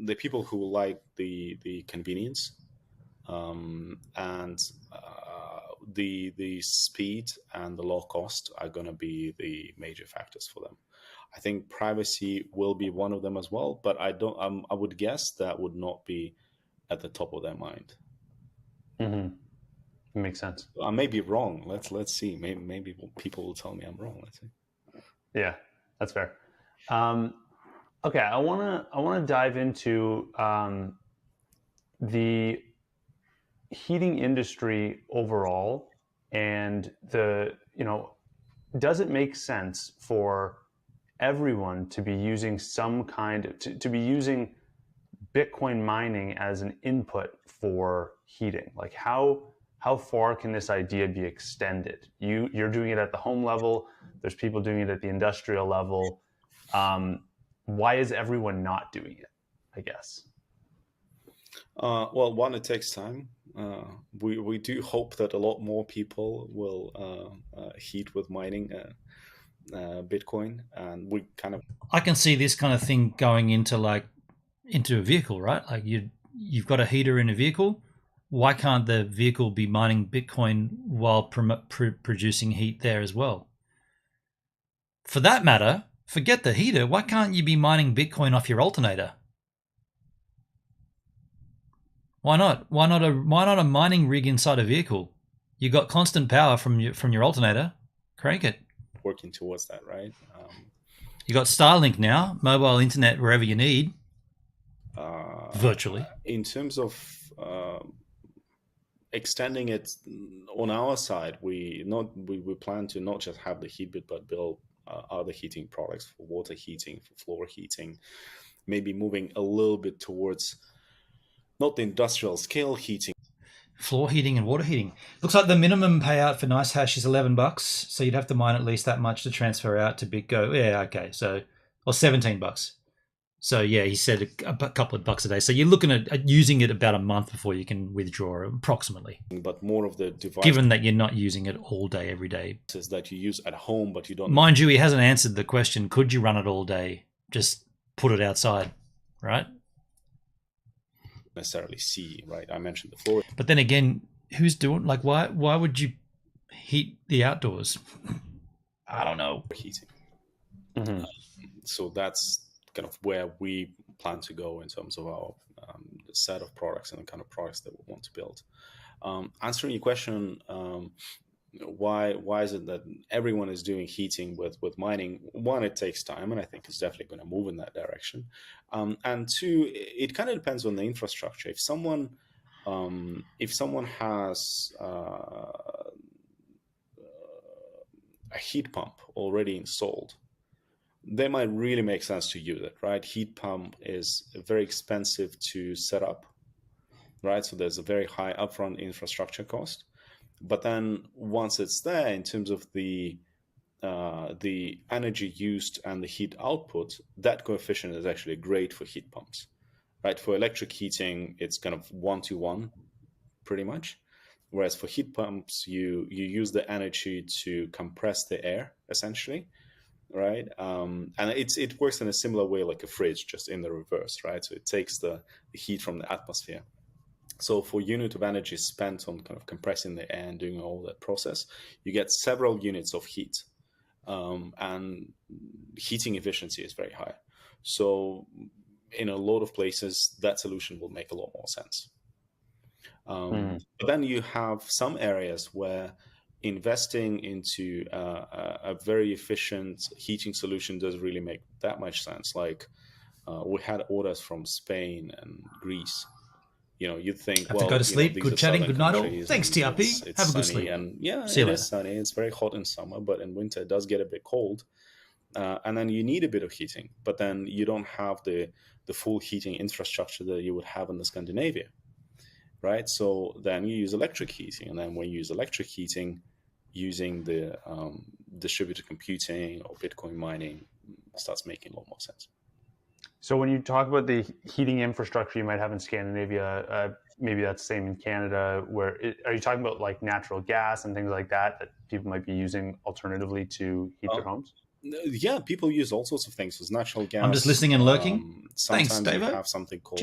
the people who like the convenience, and the speed and the low cost are going to be the major factors for them. I think privacy will be one of them as well, but I would guess that would not be at the top of their mind. Mm-hmm. It makes sense. I may be wrong. Let's see. Maybe people will tell me I'm wrong. Let's see. Yeah, that's fair. Okay, I wanna dive into the heating industry overall, and does it make sense for everyone to be using to be using Bitcoin mining as an input for heating? Like how far can this idea be extended? You're doing it at the home level. There's people doing it at the industrial level. Why is everyone not doing it, I guess? Well, one, it takes time. We do hope that a lot more people will heat with mining Bitcoin, and we kind of. I can see this kind of thing going into a vehicle, right? Like you've got a heater in a vehicle. Why can't the vehicle be mining Bitcoin while producing heat there as well? For that matter, forget the heater. Why can't you be mining Bitcoin off your alternator? Why not? Why not a mining rig inside a vehicle? You got constant power from your alternator. Crank it. Working towards that, right? You got Starlink now, mobile internet wherever you need. Virtually. In terms of extending it on our side, we plan to not just have the Heatbit, but build other heating products for water heating, for floor heating, maybe moving a little bit towards not the industrial scale heating. Floor heating and water heating. Looks like the minimum payout for NiceHash is $11, so you'd have to mine at least that much to transfer out to BitGo. Yeah, okay, or $17. So yeah, he said a couple of bucks a day. So you're looking at using it about a month before you can withdraw, approximately. But more of the device, given that you're not using it all day, every day. That you use at home, but you don't. Mind you, he hasn't answered the question. Could you run it all day? Just put it outside, right? Necessarily see, right? I mentioned the floor. But then again, who's doing why would you heat the outdoors? I don't know. Heating. Mm-hmm. So that's kind of where we plan to go in terms of our set of products and the kind of products that we want to build. Answering your question, why is it that everyone is doing heating with mining? One, it takes time, and I think it's definitely going to move in that direction. And two, it kind of depends on the infrastructure. If someone has a heat pump already installed, they might really make sense to use it, right? Heat pump is very expensive to set up, right? So there's a very high upfront infrastructure cost. But then once it's there, in terms of the energy used and the heat output, that coefficient is actually great for heat pumps, right? For electric heating, it's kind of 1-to-1, pretty much. Whereas for heat pumps, you use the energy to compress the air, essentially, right? And it works in a similar way like a fridge, just in the reverse, right? So it takes the heat from the atmosphere. So for unit of energy spent on kind of compressing the air and doing all that process, you get several units of heat, and heating efficiency is very high. So in a lot of places, that solution will make a lot more sense. But then you have some areas where investing into a very efficient heating solution doesn't really make that much sense. Like we had orders from Spain and Greece. You'd think, have to go to sleep. Good chatting. Good night all. Thanks, TRP. It's have a good sunny, sleep. And yeah, See you it later. is sunny. It's very hot in summer, but in winter it does get a bit cold. And then you need a bit of heating, but then you don't have the full heating infrastructure that you would have in the Scandinavia, right? So then you use electric heating, and then when you use electric heating, using the distributed computing or Bitcoin mining starts making a lot more sense. So when you talk about the heating infrastructure you might have in Scandinavia, maybe that's the same in Canada, are you talking about like natural gas and things like that people might be using alternatively to heat their homes? Yeah, people use all sorts of things. There's natural gas. I'm just listening and lurking. Sometimes Thanks, David. you have something called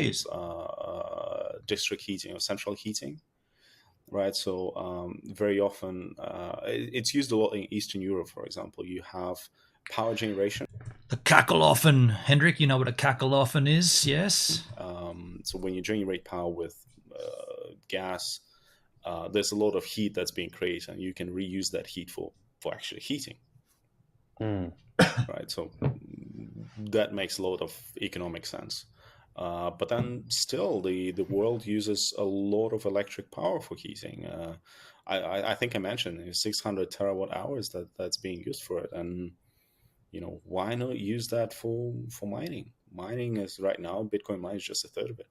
district heating or central heating, right? So very often it's used a lot in Eastern Europe, for example. You have power generation. The Kachelofen, Hendrik, you know what a Kachelofen is, yes? So when you generate power with gas, there's a lot of heat that's being created, and you can reuse that heat for actually heating. Right, so that makes a lot of economic sense. But then still, the world uses a lot of electric power for heating. I think I mentioned 600 terawatt hours that's being used for it, and why not use that for mining? Mining is right now, Bitcoin mining is just a third of it.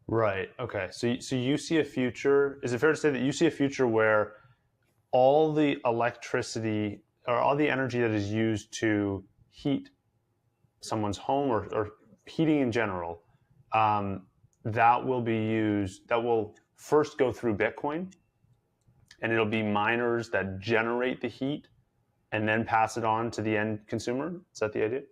Right. Okay. So you see a future. Is it fair to say that you see a future where all the electricity or all the energy that is used to heat someone's home or heating in general, that will first go through Bitcoin, and it'll be miners that generate the heat and then pass it on to the end consumer? Is that the idea?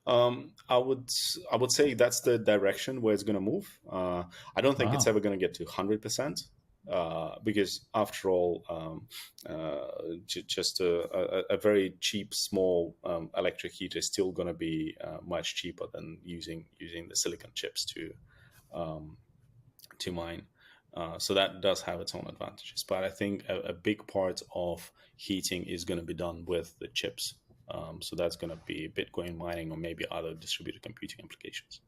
I would say that's the direction where it's going to move. I don't think it's ever going to get to 100%, because after all, just a very cheap, small electric heater is still going to be much cheaper than using the silicon chips to mine. So that does have its own advantages. But I think a big part of heating is going to be done with the chips. So that's going to be Bitcoin mining or maybe other distributed computing applications.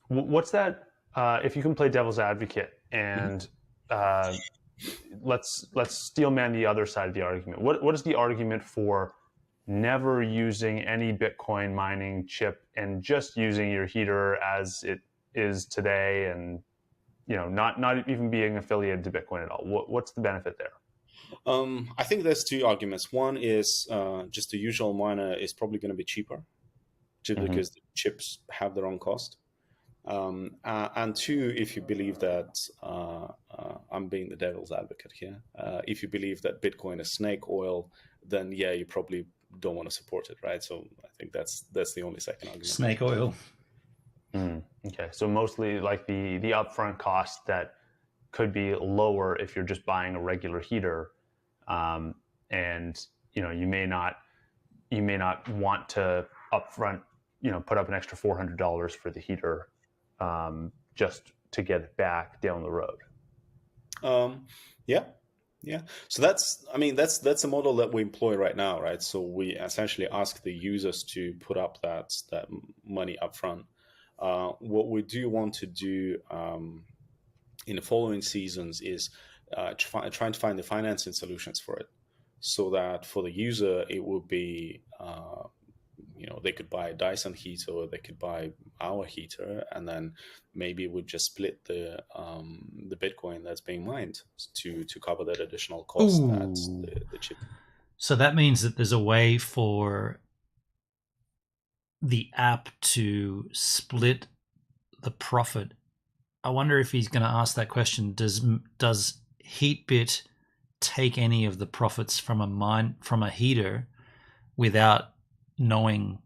What's that? If you can play devil's advocate and let's steelman the other side of the argument. What is the argument for never using any Bitcoin mining chip and just using your heater as it is today, and not even being affiliated to Bitcoin at all? What's the benefit there? I think there's two arguments. One is just the usual miner is probably going to be cheaper, just because the chips have their own cost. And two, if you believe that, I'm being the devil's advocate here, if you believe that Bitcoin is snake oil, then yeah, you probably don't want to support it, right? So I think that's the only second argument. Snake oil. Okay, so mostly like the upfront cost that could be lower if you're just buying a regular heater, and you may not want to upfront put up an extra $400 for the heater just to get it back down the road. Yeah. So that's a model that we employ right now, right? So we essentially ask the users to put up that money upfront. What we do want to do in the following seasons is trying to find the financing solutions for it, so that for the user it would be they could buy a Dyson heater, or they could buy our heater, and then maybe we just split the Bitcoin that's being mined to cover that additional cost. That's the chip. So that means that there's a way for the app to split the profit. I wonder if he's going to ask that question. Does Heatbit take any of the profits from a heater without knowing?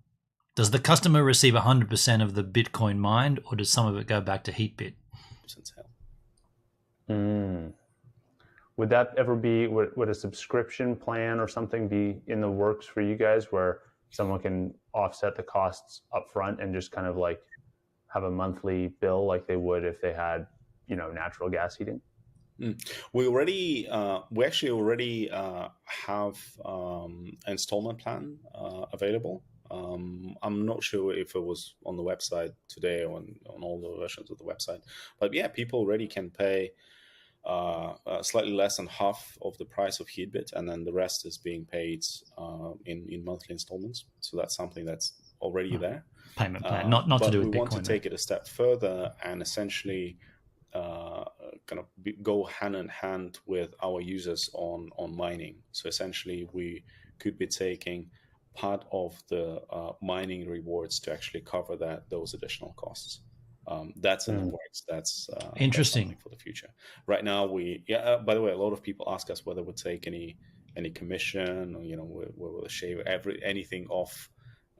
Does the customer receive 100% of the Bitcoin mined, or does some of it go back to Heatbit? Would that ever be, would a subscription plan or something be in the works for you guys, where someone can offset the costs up front and just kind of like have a monthly bill like they would if they had natural gas heating? We actually already have installment plan available. I'm not sure if it was on the website today or on all the versions of the website, but yeah, people already can pay slightly less than half of the price of Heatbit, and then the rest is being paid in monthly installments. So that's something that's already there. Payment plan, not to do with Bitcoin. We want to take it a step further and essentially go hand in hand with our users on mining. So essentially, we could be taking part of the mining rewards to actually cover those additional costs. That's in the works. That's interesting. That's for the future. Right now, by the way, a lot of people ask us whether we take any commission, or we'll shave anything off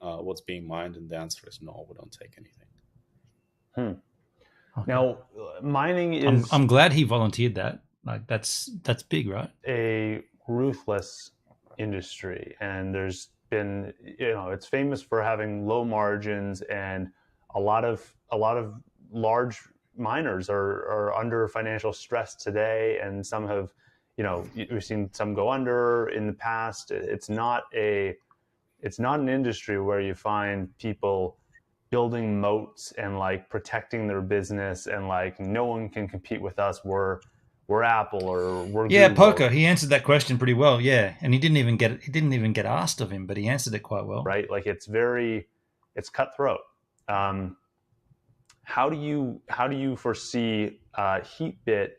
what's being mined, and the answer is no, we don't take anything. Okay. Now, mining is I'm glad he volunteered that. Like that's big, right? a ruthless industry, and there's been, it's famous for having low margins, and a lot of large miners are under financial stress today, and some have, we've seen some go under in the past. It's not an industry where you find people building moats and like protecting their business and like no one can compete with us. We're Apple or we're Google. Poker. He answered that question pretty well. Yeah, and he didn't even get asked of him, but he answered it quite well. Right, like it's cutthroat. How do you foresee Heatbit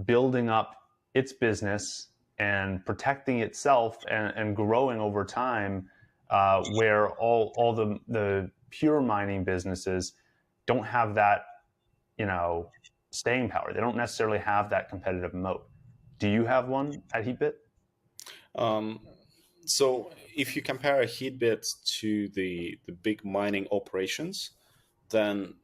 building up its business and protecting itself and growing over time, where all the pure mining businesses don't have that, staying power? They don't necessarily have that competitive moat. Do you have one at Heatbit? So if you compare Heatbit to the big mining operations, then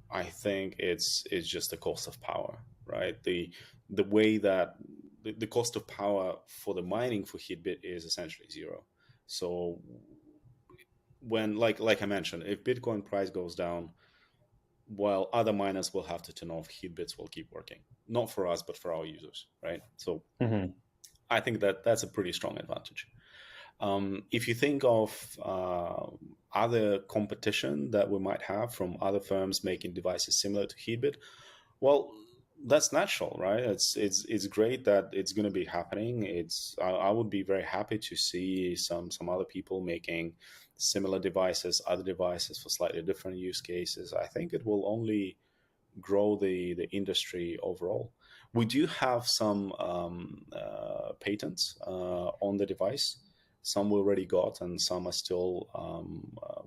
I think it's just the cost of power, right? The way that the cost of power for the mining for Heatbit is essentially zero. So when, like I mentioned, if Bitcoin price goes down, while other miners will have to turn off, Heatbits will keep working. Not for us, but for our users, right? So I think that's a pretty strong advantage. If you think of other competition that we might have from other firms making devices similar to Heatbit, well, that's natural, right? It's great that it's going to be happening. I would be very happy to see some other people making similar devices, other devices for slightly different use cases. I think it will only grow the industry overall. We do have some patents on the device. Some we already got, and some are still,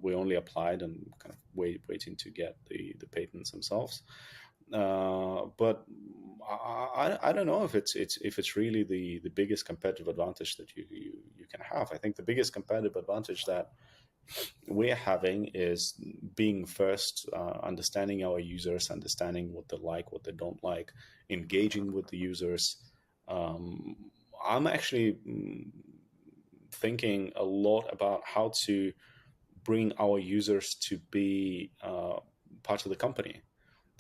we only applied and kind of waiting to get the patents themselves. But I don't know if it's really the biggest competitive advantage that you can have. I think the biggest competitive advantage that we're having is being first, understanding our users, understanding what they like, what they don't like, engaging with the users. I'm actually thinking a lot about how to bring our users to be part of the company.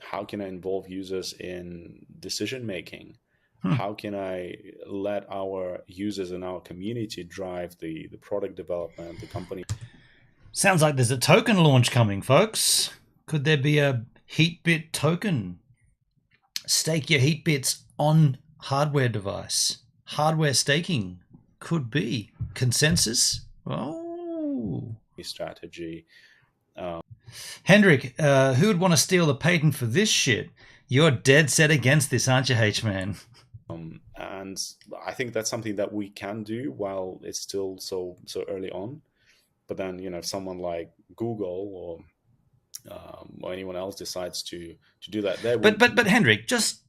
How can I involve users in decision making? How can I let our users in our community drive the product development, the company? Sounds like there's a token launch coming, folks. Could there be a Heatbit token? Stake your Heatbits on hardware device. Hardware staking could be. Consensus? Oh. Strategy. Hendrik, who would want to steal the patent for this shit? You're dead set against this, aren't you, H-Man? And I think that's something that we can do while it's still so early on. But then, if someone like Google or anyone else decides to do that, they will. But Hendrik, just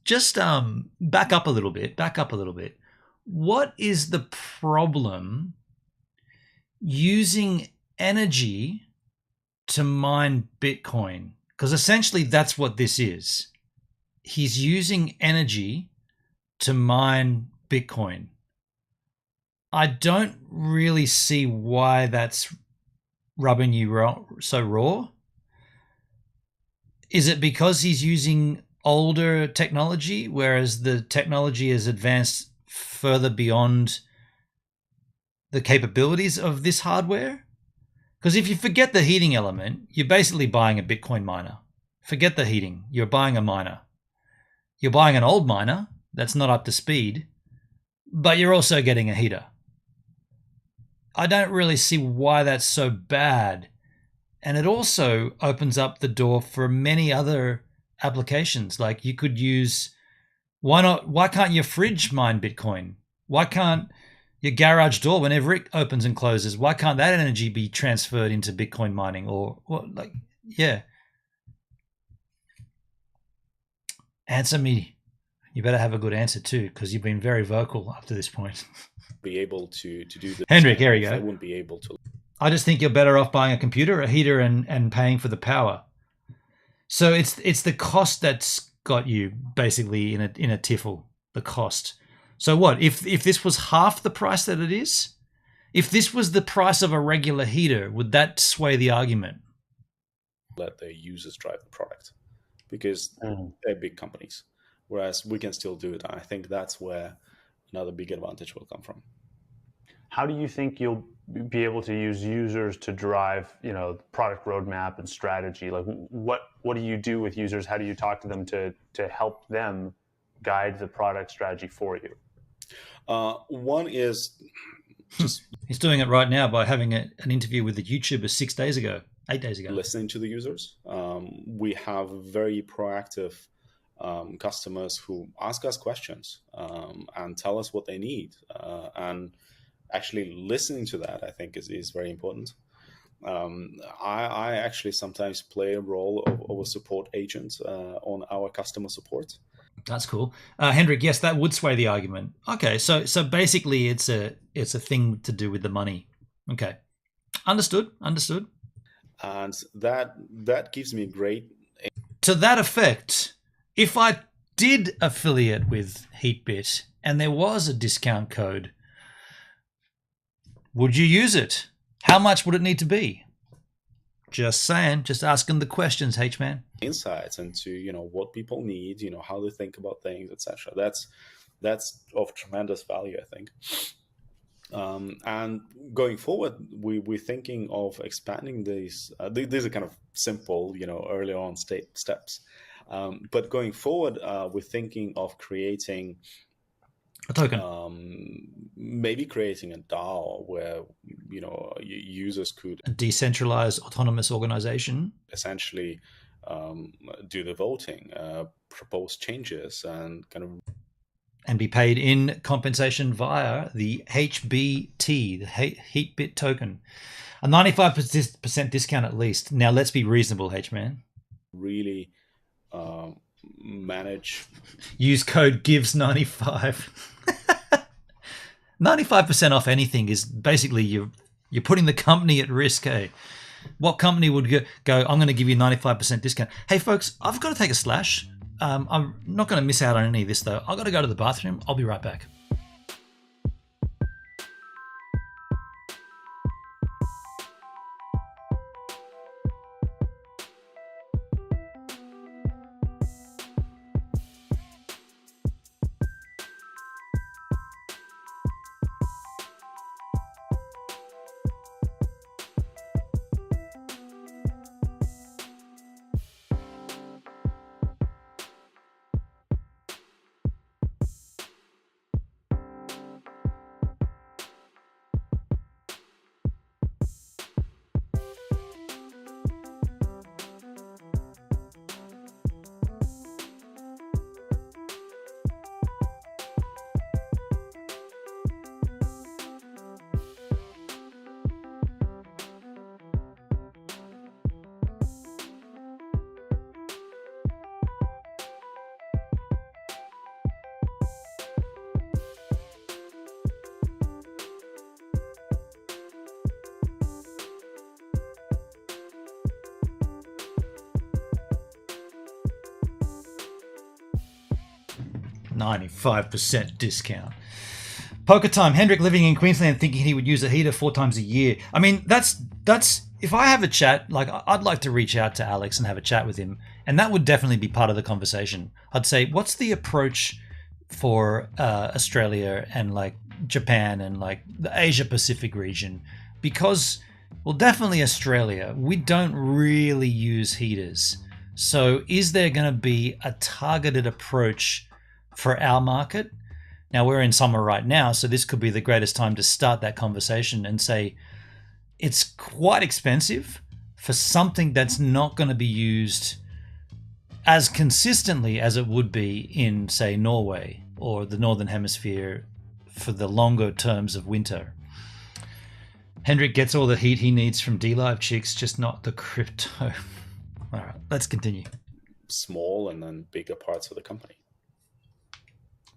back up a little bit. What is the problem using energy to mine Bitcoin? Because essentially that's what this is. He's using energy to mine Bitcoin. I don't really see why that's rubbing you so raw. Is it because he's using older technology, whereas the technology is advanced further beyond the capabilities of this hardware? Because if you forget the heating element, you're basically buying a Bitcoin miner. Forget the heating. You're buying a miner. You're buying an old miner that's not up to speed, but you're also getting a heater. I don't really see why that's so bad. And it also opens up the door for many other applications. Like you could use, why can't your fridge mine Bitcoin? Why can't your garage door, whenever it opens and closes, why can't that energy be transferred into Bitcoin mining? Yeah. Answer me. You better have a good answer too, because you've been very vocal up to this point. Be able to do this. Hendrik, here we go. I wouldn't be able to. I just think you're better off buying a computer, a heater, and paying for the power. So it's the cost that's got you basically in a tiffle. The cost. So what if this was half the price that it is? If this was the price of a regular heater, would that sway the argument? Let the users drive the product, because they're big companies, whereas we can still do it. I think that's where another big advantage will come from. How do you think you'll be able to use users to drive, product roadmap and strategy? Like, what do you do with users? How do you talk to them to help them guide the product strategy for you? One is just he's doing it right now by having an interview with the YouTuber 8 days ago. Listening to the users. We have very proactive customers who ask us questions and tell us what they need. And actually listening to that, I think, is very important. I actually sometimes play a role of a support agent on our customer support. That's cool. Hendrik, yes, that would sway the argument. Okay, so basically it's a thing to do with the money. Okay. Understood. And that gives me great... To that effect, if I did affiliate with Heatbit and there was a discount code, would you use it? How much would it need to be? Just saying, just asking the questions, H-Man. Insights into, what people need, how they think about things, etc. That's of tremendous value, I think. And going forward, we're thinking of expanding these. These are kind of simple, early on steps. But going forward, we're thinking of creating a token. Maybe creating a DAO where, users could... A decentralized autonomous organization. Essentially do the voting, propose changes, and kind of... And be paid in compensation via the HBT, the Heatbit token. A 95% discount at least. Now, let's be reasonable, H-Man. Really manage... Use code GIVES95. 95% off anything is basically you're putting the company at risk, eh? What company would go, I'm going to give you 95% discount? Hey, folks, I've got to take a slash. I'm not going to miss out on any of this, though. I've got to go to the bathroom. I'll be right back. $95% discount. Poker time. Hendrik living in Queensland thinking he would use a heater 4 times a year. I mean, that's if I have a chat, like I'd like to reach out to Alex and have a chat with him, and that would definitely be part of the conversation. I'd say, what's the approach for Australia and like Japan and like the Asia Pacific region? Because, well, definitely Australia, we don't really use heaters. So is there going to be a targeted approach for our market? Now, we're in summer right now, so this could be the greatest time to start that conversation and say it's quite expensive for something that's not going to be used as consistently as it would be in, say, Norway or the Northern Hemisphere for the longer terms of winter. Hendrik gets all the heat he needs from DLive chicks, just not the crypto. All right, let's continue. Small and then bigger parts of the company.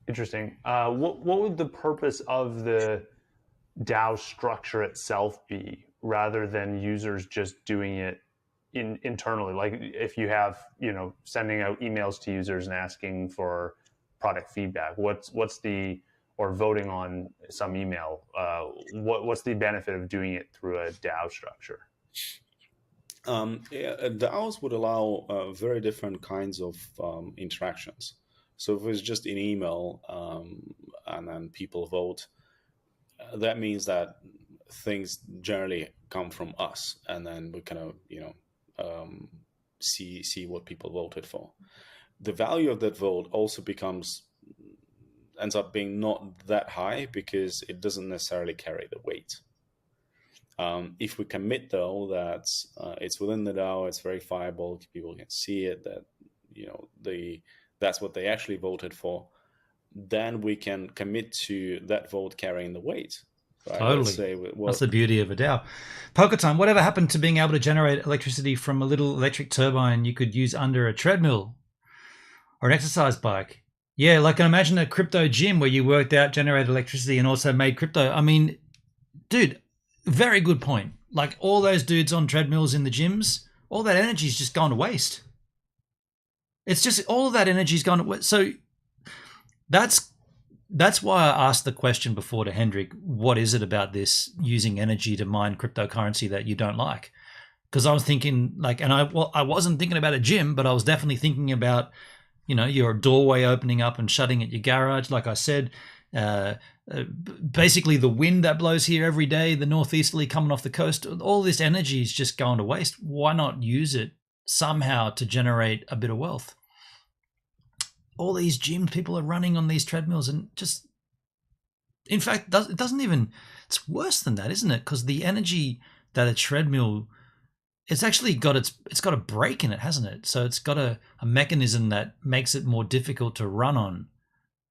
Interesting. What would the purpose of the DAO structure itself be, rather than users just doing it internally, like if you have, sending out emails to users and asking for product feedback, what's the, or voting on some email, what's the benefit of doing it through a DAO structure? DAOs would allow very different kinds of interactions. So if it's just an email and then people vote, that means that things generally come from us, and then we kind of see what people voted for. The value of that vote also ends up being not that high because it doesn't necessarily carry the weight. If we commit though that it's within the DAO, it's verifiable, people can see it, that that's what they actually voted for, then we can commit to that vote carrying the weight. Right? Totally. That's the beauty of a DAO. Poker time, whatever happened to being able to generate electricity from a little electric turbine you could use under a treadmill or an exercise bike? Yeah, like imagine a crypto gym where you worked out, generated electricity, and also made crypto. I mean, dude, very good point. Like all those dudes on treadmills in the gyms, all that energy's just gone to waste. It's just all of that energy's gone to waste. So that's why I asked the question before to Hendrik, what is it about this using energy to mine cryptocurrency that you don't like? Because I was thinking I wasn't thinking about a gym, but I was definitely thinking about, your doorway opening up and shutting at your garage. Like I said, basically the wind that blows here every day, the northeasterly coming off the coast, all this energy is just going to waste. Why not use it somehow to generate a bit of wealth? All these gyms, people are running on these treadmills and just, in fact, it doesn't even, it's worse than that, isn't it? Because the energy that a treadmill, it's actually got it's got a brake in it, hasn't it? So it's got a mechanism that makes it more difficult to run on.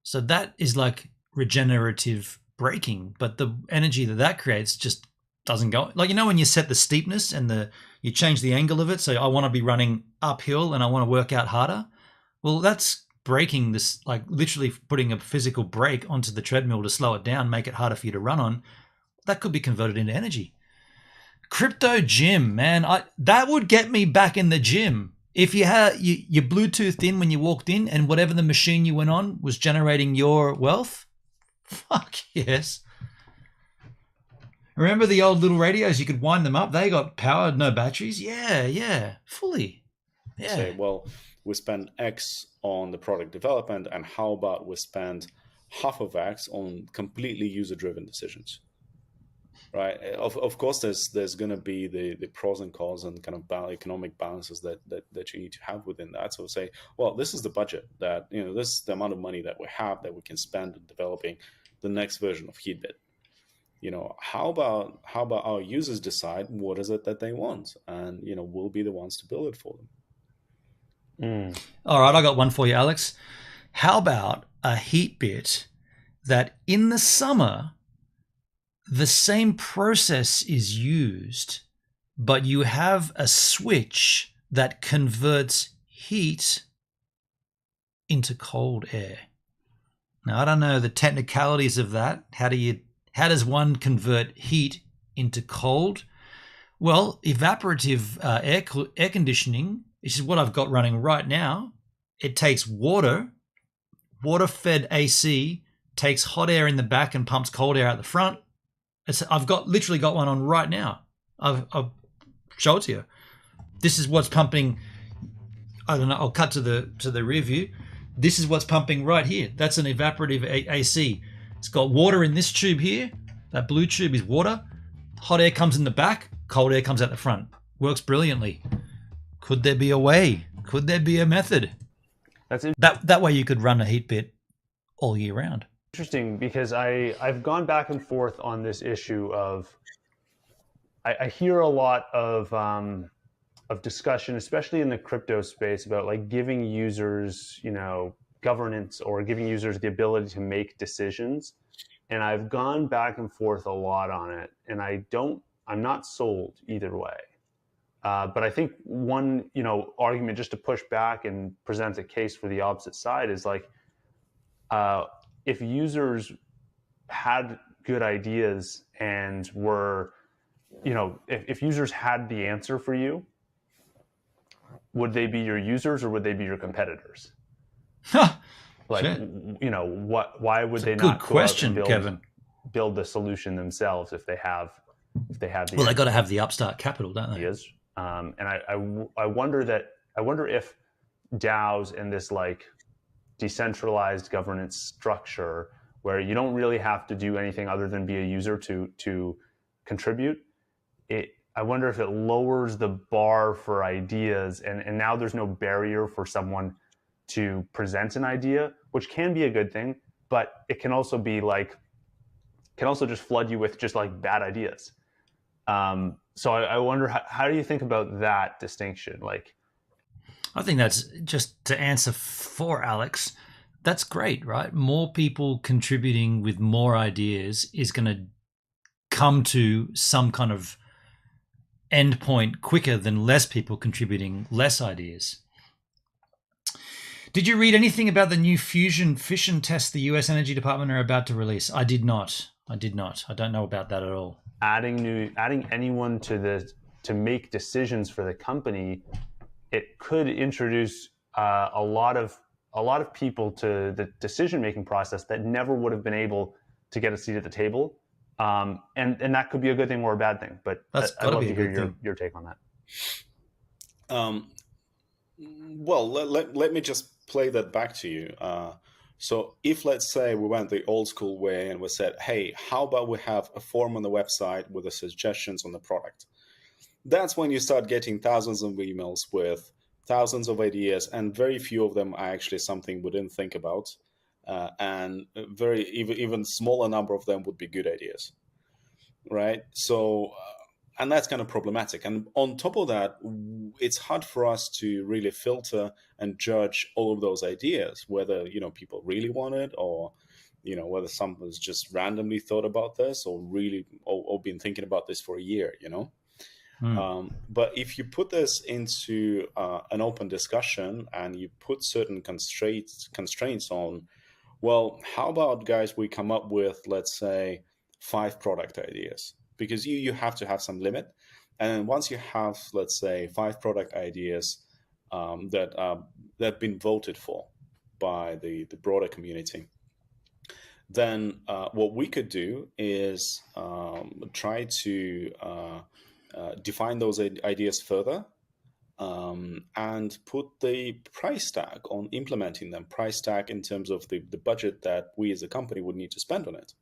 So that is like regenerative braking, but the energy that creates just doesn't go. Like, when you set the steepness and you change the angle of it. So I want to be running uphill and I want to work out harder. Well, that's braking this, like literally putting a physical brake onto the treadmill to slow it down, make it harder for you to run on. That could be converted into energy. Crypto gym, man, that would get me back in the gym. If you had you Bluetoothed in when you walked in, and whatever the machine you went on was generating your wealth, fuck yes. Remember the old little radios? You could wind them up. They got power, no batteries. Yeah, fully. Yeah. Say, well, we spend X on the product development, and how about we spend half of X on completely user-driven decisions? Right. Of course, there's going to be the pros and cons and kind of economic balances that you need to have within that. So say, well, this is the budget that, this is the amount of money that we have that we can spend on developing the next version of Heatbit. How about our users decide what is it that they want, and we'll be the ones to build it for them. All right, I got one for you, Alex. How about a Heatbit that in the summer the same process is used, but you have a switch that converts heat into cold air? Now, I don't know the technicalities of that. How does one convert heat into cold? Well, evaporative air conditioning, which is what I've got running right now. It takes water-fed AC, takes hot air in the back and pumps cold air out the front. I've literally got one on right now. I'll show it to you. This is what's pumping. I don't know. I'll cut to the rear view. This is what's pumping right here. That's an evaporative AC. It's got water in this tube here. That blue tube is water. Hot air comes in the back. Cold air comes out the front. Works brilliantly. Could there be a way? Could there be a method? That's it. That way you could run a Heatbit all year round. Interesting, because I've gone back and forth on this issue of, I hear a lot of discussion, especially in the crypto space, about like giving users, governance, or giving users the ability to make decisions. And I've gone back and forth a lot on it, and I'm not sold either way. But I think one, argument just to push back and present a case for the opposite side is like, if users had good ideas and were, if users had the answer for you, would they be your users or would they be your competitors? Like, Shit. you know, why would they Good not question, go out and Kevin. build the solution themselves if they have the Well, they got to have the upstart capital, don't they? ideas? And I wonder if DAOs and this like decentralized governance structure where you don't really have to do anything other than be a user to contribute, I wonder if it lowers the bar for ideas, and now there's no barrier for someone to present an idea, which can be a good thing, but it can also be like, can also just flood you with just like bad ideas. So I wonder, how do you think about that distinction? Like, I think that's, just to answer for Alex, that's great, right? More people contributing with more ideas is going to come to some kind of endpoint quicker than less people contributing less ideas. Did you read anything about the new fusion fission test the US Energy Department are about to release? I did not. I don't know about that at all. adding anyone to make decisions for the company, it could introduce a lot of people to the decision-making process that never would have been able to get a seat at the table. And that could be a good thing or a bad thing, but I'd love to hear your take on that. Well, let me just play that back to you. So if, let's say, we went the old school way and we said, hey, how about we have a form on the website with the suggestions on the product? That's when you start getting thousands of emails with thousands of ideas, and very few of them are actually something we didn't think about. And even smaller number of them would be good ideas, right? So, and that's kind of problematic. And on top of that, it's hard for us to really filter and judge all of those ideas, whether, people really want it, or, whether someone's just randomly thought about this or been thinking about this for a year, But if you put this into an open discussion and you put certain constraints on, well, how about, guys, we come up with, let's say, 5 product ideas, because you have to have some limit. And once you have, let's say, 5 product ideas that have been voted for by the broader community, then what we could do is try to define those ideas further and put the price tag on implementing them, price tag in terms of the budget that we as a company would need to spend on it.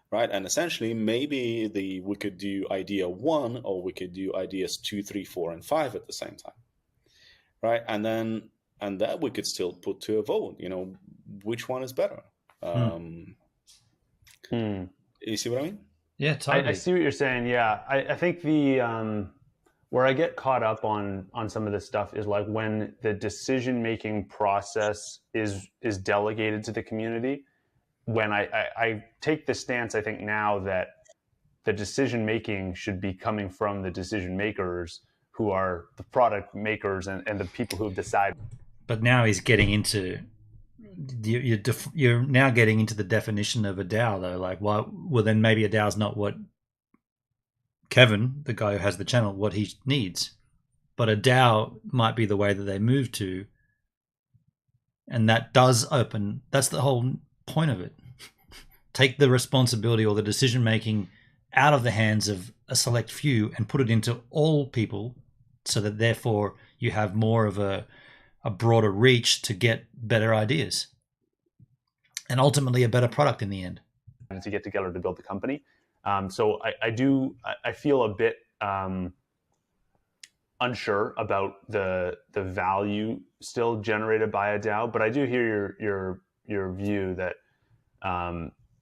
Right. And essentially, maybe we could do idea 1, or we could do ideas 2, 3, 4, and 5 at the same time. Right. And that we could still put to a vote, which one is better. You see what I mean? Yeah, totally. I see what you're saying. Yeah. I think where I get caught up on some of this stuff is like when the decision-making process is delegated to the community. When I take the stance, I think now that the decision making should be coming from the decision makers, who are the product makers and the people who have decided. But now he's getting into, you're now getting into the definition of a DAO, though. Like, well, then maybe a DAO is not what Kevin, the guy who has the channel, what he needs. But a DAO might be the way that they move to, and that does open. That's the whole point of it. Take the responsibility or the decision making out of the hands of a select few and put it into all people, so that therefore you have more of a broader reach to get better ideas and ultimately a better product in the end. To get together to build the company. So I feel a bit unsure about the value still generated by a DAO, but I do hear your view that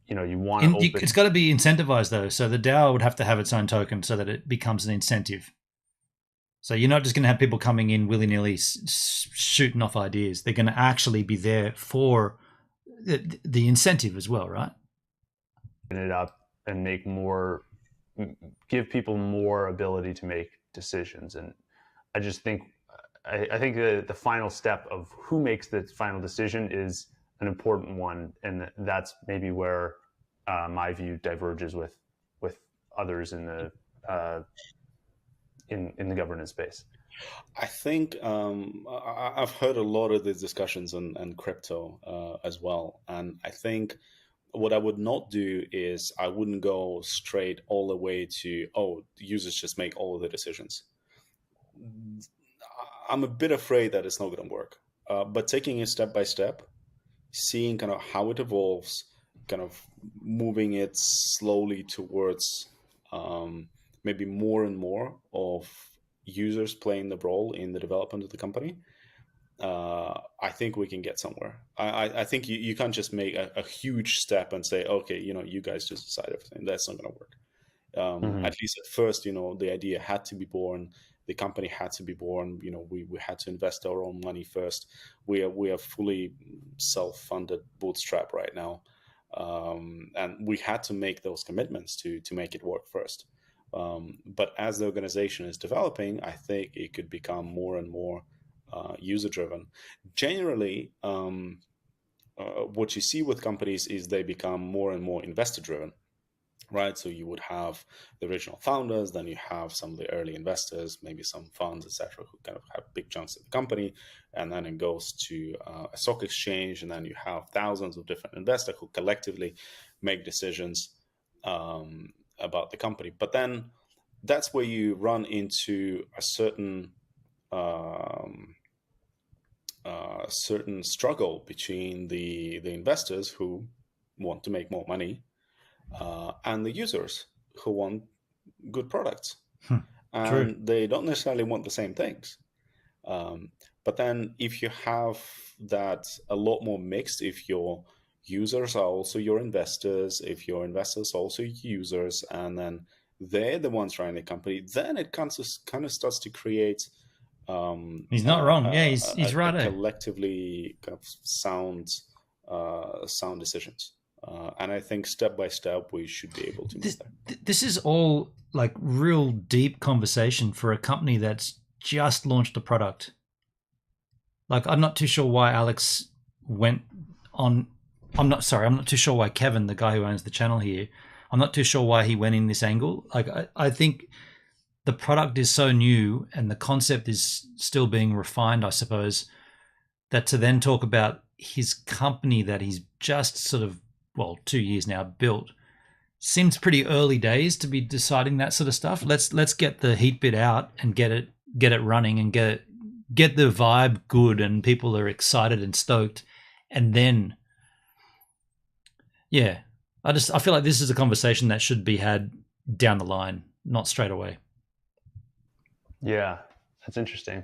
you want to open. It's got to be incentivized, though. So the DAO would have to have its own token so that it becomes an incentive. So you're not just going to have people coming in willy-nilly shooting off ideas. They're going to actually be there for the incentive as well, right? It up and give people more ability to make decisions. And I just think, I think the final step of who makes the final decision is an important one, and that's maybe where my view diverges with others in the governance space. I think I've heard a lot of these discussions and crypto as well, and I think what I would not do is I wouldn't go straight all the way to, oh, users just make all of the decisions. I'm a bit afraid that it's not going to work. But taking it step by step, seeing kind of how it evolves, kind of moving it slowly towards maybe more and more of users playing the role in the development of the company, I think we can get somewhere. I think you can't just make a huge step and say, okay, you guys just decide everything. That's not going to work. At least at first, the idea had to be born. The company had to be born. We had to invest our own money first. We are fully self-funded bootstrap right now. And we had to make those commitments to make it work first. But as the organization is developing, I think it could become more and more user-driven. Generally, what you see with companies is they become more and more investor-driven. Right, so you would have the original founders, then you have some of the early investors, maybe some funds, etc., who kind of have big chunks of the company, and then it goes to a stock exchange, and then you have thousands of different investors who collectively make decisions about the company. But then that's where you run into a certain struggle between the investors who want to make more money and the users who want good products. And True. they don't necessarily want the same things. But then if you have that a lot more mixed, if your users are also your investors, if your investors are also users, and then they're the ones running the company, then it kind of starts to create He's not wrong. Yeah, he's right. Collectively kind of sound decisions. And I think step by step we should be able to move there. This is all like real deep conversation for a company that's just launched a product. Like, I'm not too sure why Alex went on. I'm not too sure why Kevin, the guy who owns the channel here, I'm not too sure why he went in this angle. Like, I think the product is so new and the concept is still being refined, I suppose, that to then talk about his company that he's just sort of, 2 years now built, seems pretty early days to be deciding that sort of stuff. Let's get the Heatbit out and get it running and get the vibe good and people are excited and stoked, and then I feel like this is a conversation that should be had down the line, not straight away. Yeah, that's interesting.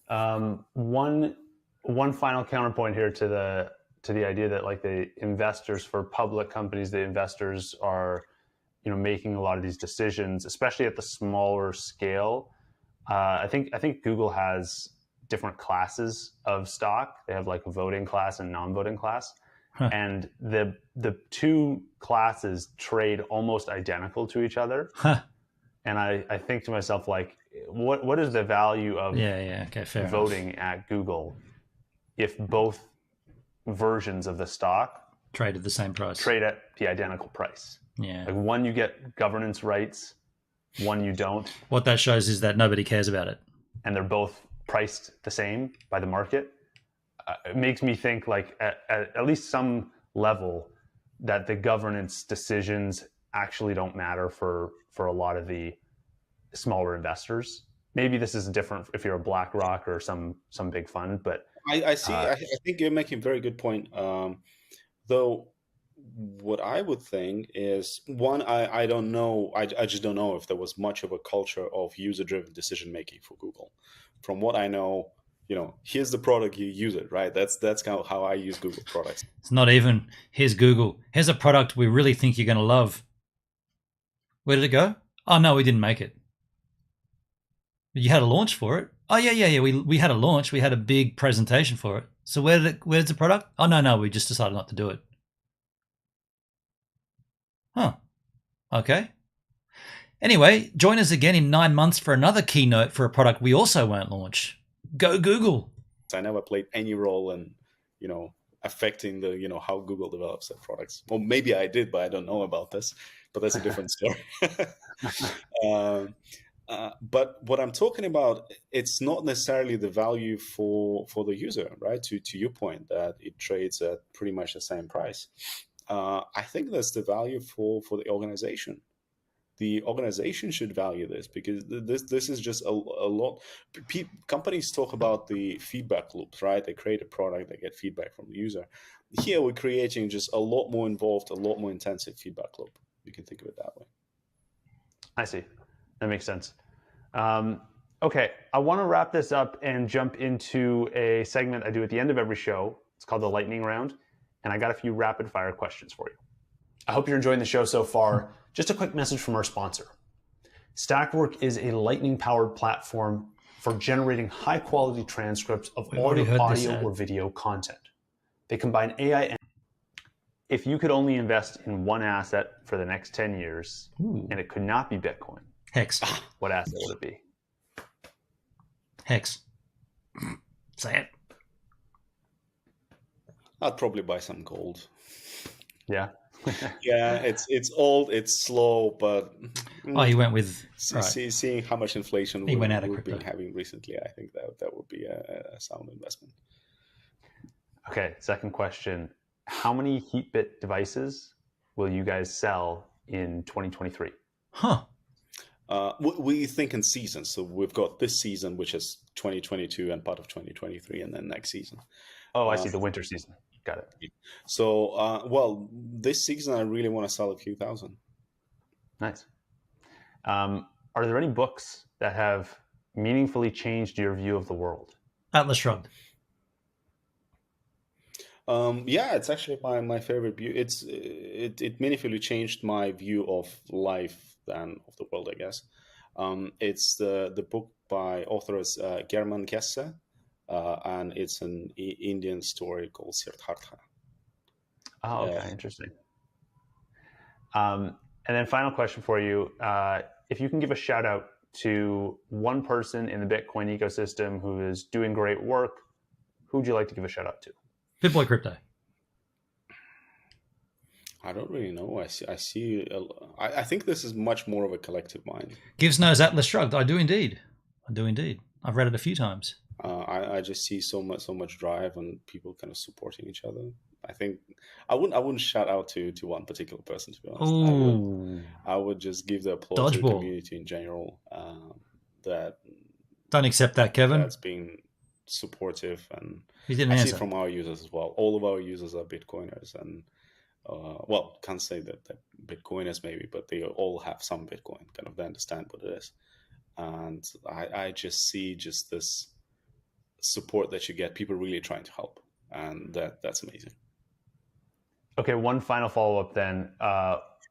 One final counterpoint here to the idea that, like, the investors for public companies, the investors are, making a lot of these decisions, especially at the smaller scale. I think Google has different classes of stock. They have like a voting class and non-voting class. Huh. And the two classes trade almost identical to each other. Huh. And I think to myself, like, what is the value of voting at Google if both versions of the stock trade at the same price, trade at the identical price? Yeah. Like, one you get governance rights, one you don't. What that shows is that nobody cares about it. And they're both priced the same by the market. It makes me think, like, at least some level, that the governance decisions actually don't matter for a lot of the smaller investors. Maybe this is different if you're a BlackRock or some big fund, but I see. I think you're making a very good point. Though, what I would think is, one, I don't know. I just don't know if there was much of a culture of user-driven decision making for Google. From what I know, here's the product, you use it, right? That's kind of how I use Google products. It's not even, here's Google. Here's a product we really think you're going to love. Where did it go? Oh, no, we didn't make it. You had a launch for it. Oh, yeah. We had a launch. We had a big presentation for it. So where's the product? Oh, no, we just decided not to do it. Huh. Okay. Anyway, join us again in 9 months for another keynote for a product we also won't launch. Go Google. I never played any role in, affecting the, how Google develops their products. Well, maybe I did, but I don't know about this. But that's a different story. But what I'm talking about, it's not necessarily the value for the user, right? To your point that it trades at pretty much the same price. I think that's the value for the organization. The organization should value this, because this is just a lot. Companies talk about the feedback loops, right? They create a product, they get feedback from the user. Here we're creating just a lot more involved, a lot more intensive feedback loop. You can think of it that way. I see. That makes sense. Okay, I want to wrap this up and jump into a segment I do at the end of every show. It's called the lightning round, and I got a few rapid fire questions for you. I hope you're enjoying the show so far. Just a quick message from our sponsor. Stackwork is a lightning-powered platform for generating high-quality transcripts of all your audio or video content. They combine AI and... If you could only invest in one asset for the next 10 years, and it could not be Bitcoin, Hex. what asset would it be? Hex. Say it. I'd probably buy some gold. Yeah. Yeah, it's old, it's slow, but Oh, he went with seeing how much inflation He went out of we've been crypto. having recently. I think that would be a sound investment. Okay, second question. How many Heatbit devices will you guys sell in 2023? Huh. We think in seasons. So we've got this season, which is 2022 and part of 2023, and then next season. Oh, I see, the winter season. Got it. So, well, this season I really want to sell a few thousand. Nice. Are there any books that have meaningfully changed your view of the world? Atlas Shrugged. Yeah, it's actually my favorite view. It meaningfully changed my view of life and of the world, I guess. It's the book by authors German Kesse, and it's an Indian story called Siddhartha. Oh, okay, interesting. And then final question for you. If you can give a shout out to one person in the Bitcoin ecosystem who is doing great work, who would you like to give a shout out to? BitBoy Crypto. I don't really know. I think this is much more of a collective mind. Gives knows Atlas Shrugged. I do indeed. I've read it a few times. I just see so much drive and people kind of supporting each other. I think I wouldn't shout out to one particular person, to be honest. Ooh. I would just give the applause to the Dodgeball. community in general. That Don't accept that, Kevin. that's being supportive, and He didn't I see answer. from our users as well. All of our users are Bitcoiners, and well, can't say that they're Bitcoiners maybe, but they all have some Bitcoin. Kind of they understand what it is, and I just see just this support that you get. People really trying to help, and that's amazing. Okay, one final follow-up then.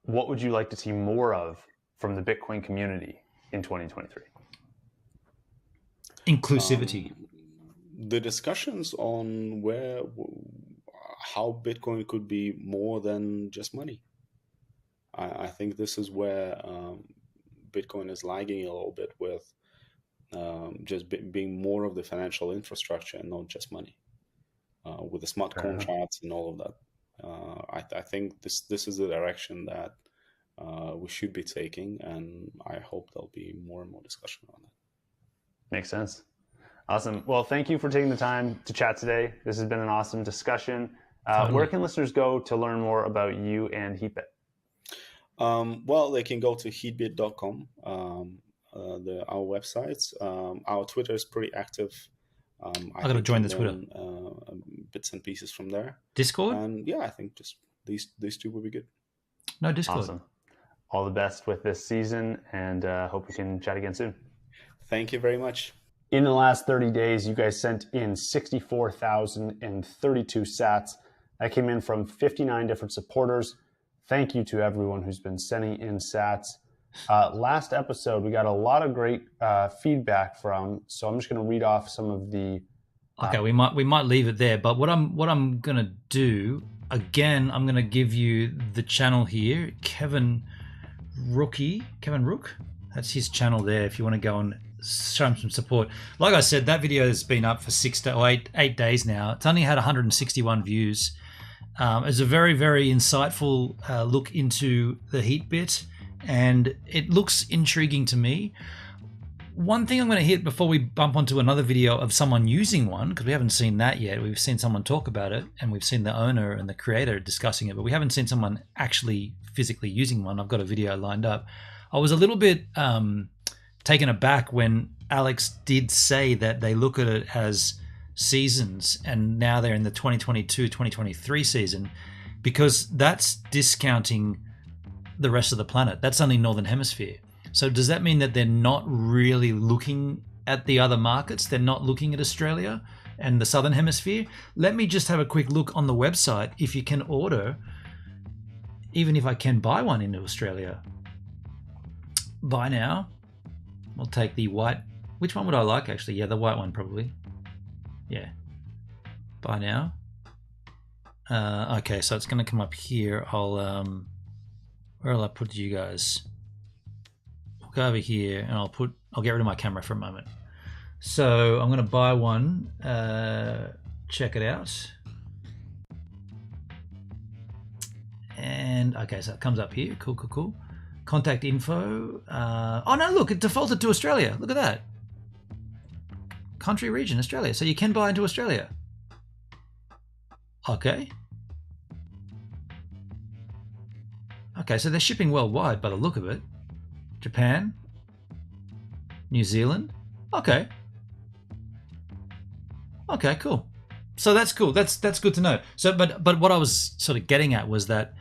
What would you like to see more of from the Bitcoin community in 2023? Inclusivity. The discussions on how Bitcoin could be more than just money. I think this is where Bitcoin is lagging a little bit with just being more of the financial infrastructure and not just money. With the smart contracts and all of that. I think this is the direction that we should be taking, and I hope there'll be more and more discussion on that. Makes sense. Awesome. Well, thank you for taking the time to chat today. This has been an awesome discussion. Totally. Where can listeners go to learn more about you and Heatbit? Well, they can go to heatbit.com, our websites. Our Twitter is pretty active. I got to join the Twitter. Bits and pieces from there. Discord? And yeah, I think just these two will be good. No Discord. Awesome. All the best with this season, and hope we can chat again soon. Thank you very much. In the last 30 days, you guys sent in 64,032 sats. That came in from 59 different supporters. Thank you to everyone who's been sending in sats. Last episode, we got a lot of great feedback from, so I'm just going to read off some of the... Okay, we might leave it there, but what I'm going to do, again, I'm going to give you the channel here, Kevin Rook. That's his channel there if you want to go and show him some support. Like I said, that video has been up for 8 days now. It's only had 161 views. It's a very, very insightful look into the Heatbit, and it looks intriguing to me. one thing I'm going to hit before we bump onto another video of someone using one, because we haven't seen that yet. We've seen someone talk about it, and we've seen the owner and the creator discussing it, but we haven't seen someone actually physically using one. I've got a video lined up. I was a little bit taken aback when Alex did say that they look at it as seasons, and now they're in the 2022-2023 season, because that's discounting the rest of the planet. That's only Northern Hemisphere. So does that mean that they're not really looking at the other markets? They're not looking at Australia and the Southern Hemisphere? Let me just have a quick look on the website if you can order, even if I can buy one into Australia. Buy now. We'll take the white. Which one would I like, actually? Yeah, the white one probably. Yeah. Buy now. Okay, so it's going to come up here. I'll where will I put you guys? Go over here and I'll get rid of my camera for a moment. So I'm going to buy one. Check it out. And okay, so it comes up here. Cool, cool, cool. Contact info. Oh no, look, it defaulted to Australia. Look at that. Country, region, Australia. So you can buy into Australia. Okay. Okay, so they're shipping worldwide by the look of it. Japan, New Zealand. Okay. Okay, cool. So that's cool. That's good to know. So, but what I was sort of getting at was that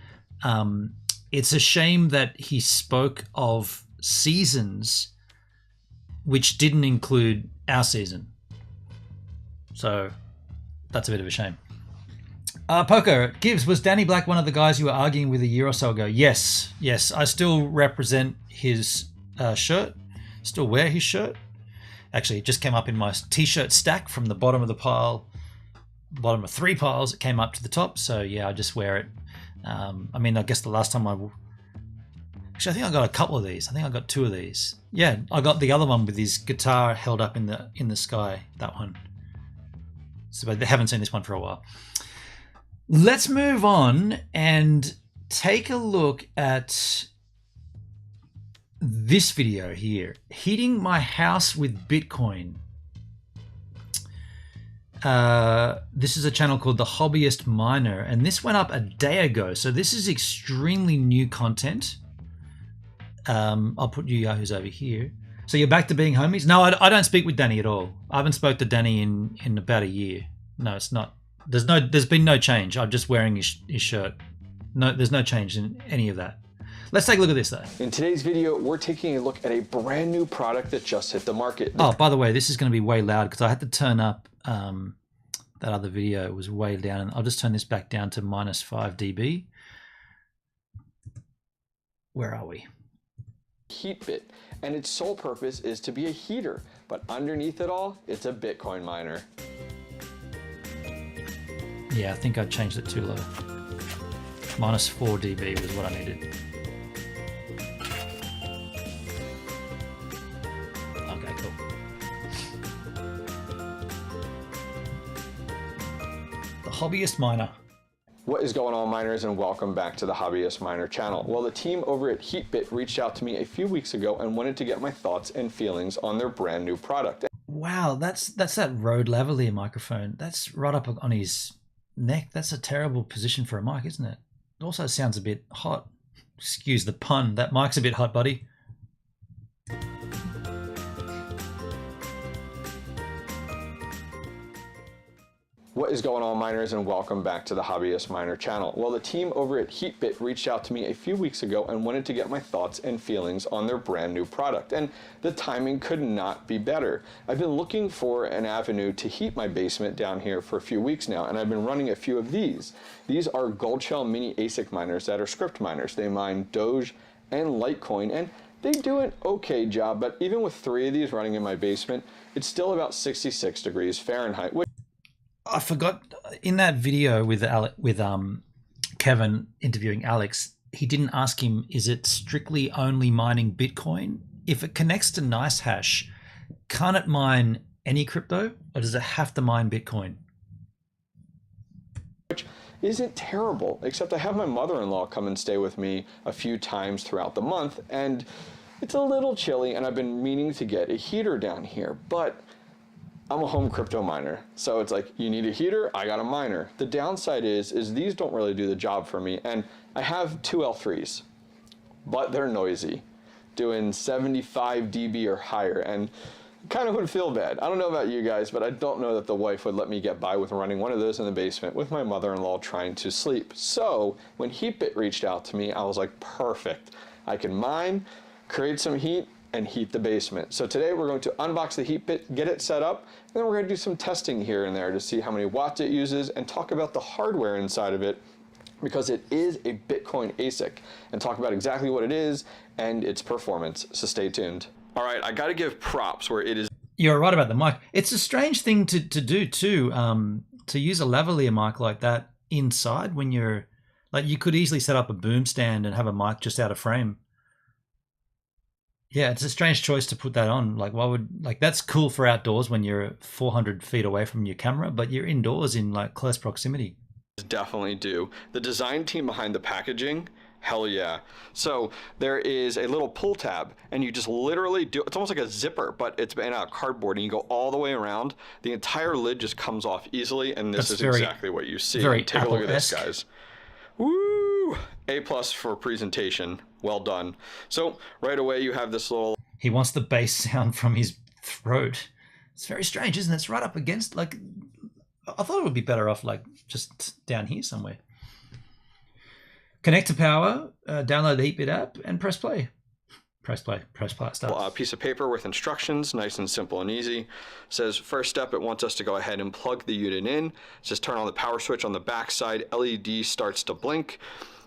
it's a shame that he spoke of seasons which didn't include our season. So that's a bit of a shame. Poker, Gibbs, was Danny Black one of the guys you were arguing with a year or so ago? Yes. I still represent his shirt, still wear his shirt. Actually, it just came up in my t-shirt stack from the bottom of the pile, bottom of 3 piles. It came up to the top, so yeah, I just wear it. I mean, I guess the last time actually, I think I got a couple of these. I think I got 2 of these. Yeah, I got the other one with his guitar held up in the sky. That one. So, but they haven't seen this one for a while. Let's move on and take a look at this video here. Heating my house with Bitcoin. This is a channel called The Hobbyist Miner, and this went up a day ago. So this is extremely new content. I'll put you yahoos over here. So you're back to being homies? No, I don't speak with Danny at all. I haven't spoke to Danny in about a year. No, it's not. There's been no change. I'm just wearing his shirt. No, there's no change in any of that. Let's take a look at this though. In today's video, we're taking a look at a brand new product that just hit the market. Oh, by the way, this is going to be way loud because I had to turn up that other video. It was way down. I'll just turn this back down to -5 dB. Where are we? Heatbit, and its sole purpose is to be a heater, but underneath it all, it's a Bitcoin miner. Yeah, I think I changed it too low. -4 dB was what I needed. Okay, cool. The Hobbyist Miner. What is going on, miners, and welcome back to the Hobbyist Miner channel. Well, the team over at Heatbit reached out to me a few weeks ago and wanted to get my thoughts and feelings on their brand new product. Wow, that's that Rode lavalier microphone. That's right up on his neck. That's a terrible position for a mic, isn't it? It also sounds a bit hot. Excuse the pun. That mic's a bit hot, buddy. What is going on, miners, and welcome back to the Hobbyist Miner channel. Well, the team over at Heatbit reached out to me a few weeks ago and wanted to get my thoughts and feelings on their brand new product, and the timing could not be better. I've been looking for an avenue to heat my basement down here for a few weeks now, and I've been running a few of these. These are Goldshell mini ASIC miners that are script miners. They mine Doge and Litecoin, and they do an okay job, but even with 3 of these running in my basement, it's still about 66 degrees Fahrenheit. I forgot in that video with Kevin interviewing Alex, he didn't ask him, is it strictly only mining Bitcoin? If it connects to NiceHash, can't it mine any crypto, or does it have to mine Bitcoin? Which isn't terrible, except I have my mother-in-law come and stay with me a few times throughout the month, and it's a little chilly and I've been meaning to get a heater down here, but I'm a home crypto miner. So it's like, you need a heater, I got a miner. The downside is these don't really do the job for me. And I have two L3s, but they're noisy, doing 75 dB or higher, and kind of would feel bad. I don't know about you guys, but I don't know that the wife would let me get by with running one of those in the basement with my mother-in-law trying to sleep. So when Heatbit reached out to me, I was like, perfect. I can mine, create some heat, and heat the basement. So today we're going to unbox the Heatbit, get it set up, and then we're going to do some testing here and there to see how many watts it uses and talk about the hardware inside of it, because it is a BitCoin ASIC, and talk about exactly what it is and its performance. So stay tuned. All right, I got to give props where it is. You're right about the mic. It's a strange thing to do too, to use a lavalier mic like that inside when you're, like, you could easily set up a boom stand and have a mic just out of frame. Yeah, it's a strange choice to put that on. Like, why would, like, that's cool for outdoors when you're 400 feet away from your camera, but you're indoors in like close proximity. Definitely do. The design team behind the packaging, hell yeah. So there is a little pull tab, and you just literally do, it's almost like a zipper, but it's made out of cardboard, and you go all the way around. The entire lid just comes off easily, and this is exactly what you see. Take a look at this, guys. Woo! A+ for presentation. Well done. So right away you have this little... He wants the bass sound from his throat. It's very strange, isn't it? It's right up against, like, I thought it would be better off like just down here somewhere. Connect to power, download the Heatbit app, and press play. Press play, start. A piece of paper with instructions, nice and simple and easy. It says, first step, it wants us to go ahead and plug the unit in. It says turn on the power switch on the back side, LED starts to blink.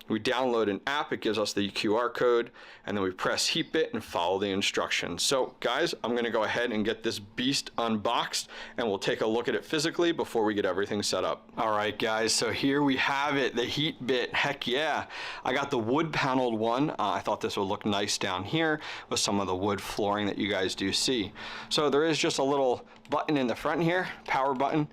We download an app, it gives us the QR code, and then we press Heatbit and follow the instructions. So guys, I'm gonna go ahead and get this beast unboxed, and we'll take a look at it physically before we get everything set up. All right guys, so here we have it, the Heatbit. Heck yeah. I got the wood paneled one. I thought this would look nice down here with some of the wood flooring that you guys do see. So there is just a little button in the front here, power button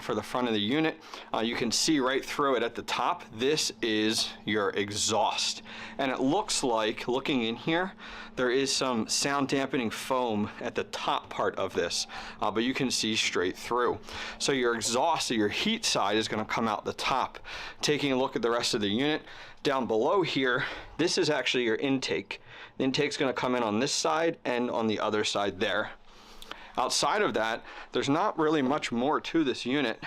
for the front of the unit. You can see right through it at the top. This is your exhaust, and it looks like, looking in here, there is some sound dampening foam at the top part of this, but you can see straight through. So your exhaust, so your heat side, is going to come out the top. Taking a look at the rest of the unit, down below here, this is actually your intake. The intake's going to come in on this side and on the other side there. Outside of that, there's not really much more to this unit.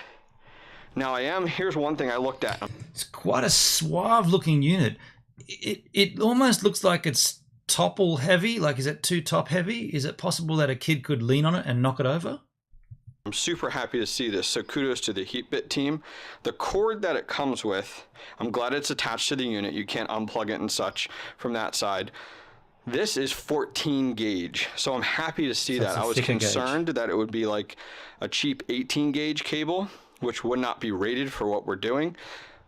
Now here's one thing I looked at. It's quite a suave looking unit. It almost looks like it's topple heavy. Like, is it too top heavy? Is it possible that a kid could lean on it and knock it over? I'm super happy to see this, so kudos to the Heatbit team. The cord that it comes with, I'm glad it's attached to the unit. You can't unplug it and such from that side. This is 14 gauge, so I'm happy to see that. I was concerned that it would be like a cheap 18 gauge cable, which would not be rated for what we're doing.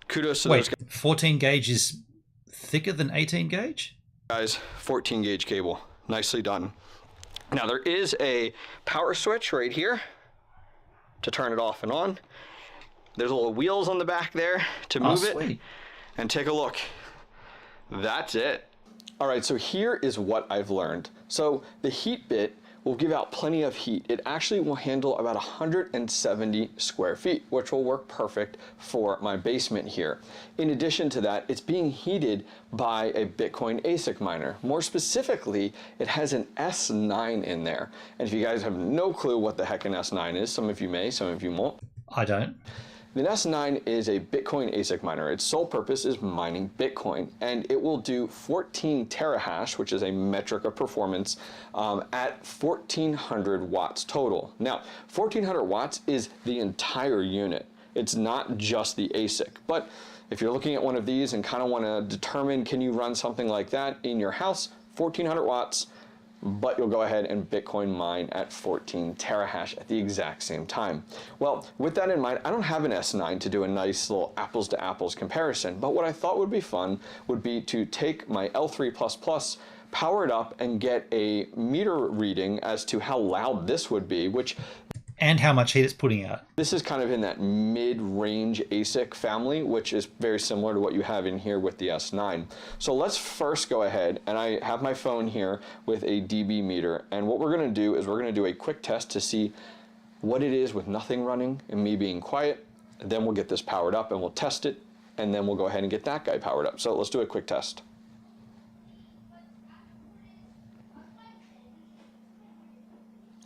Kudos to those guys. 14 gauge is thicker than 18 gauge? Guys, 14 gauge cable. Nicely done. Now there is a power switch right here to turn it off and on. There's little wheels on the back there to move it. And take a look. That's it. All right, so here is what I've learned. So the Heatbit will give out plenty of heat. It actually will handle about 170 square feet, which will work perfect for my basement here. In addition to that, it's being heated by a BitCoin ASIC miner. More specifically, it has an S9 in there. And if you guys have no clue what the heck an S9 is, some of you may, some of you won't. I don't. The S9 is a BitCoin ASIC miner. Its sole purpose is mining Bitcoin, and it will do 14 terahash, which is a metric of performance, at 1400 watts total. Now, 1400 watts is the entire unit. It's not just the ASIC, but if you're looking at one of these and kind of want to determine, can you run something like that in your house, 1400 watts, but you'll go ahead and Bitcoin mine at 14 terahash at the exact same time. Well, with that in mind, I don't have an S9 to do a nice little apples to apples comparison, but what I thought would be fun would be to take my L3++, power it up, and get a meter reading as to how loud this would be, which... And how much heat it's putting out. This is kind of in that mid-range ASIC family, which is very similar to what you have in here with the S9. So let's first go ahead, and I have my phone here with a dB meter, and what we're going to do is we're going to do a quick test to see what it is with nothing running and me being quiet. Then we'll get this powered up and we'll test it, and then we'll go ahead and get that guy powered up. So let's do a quick test.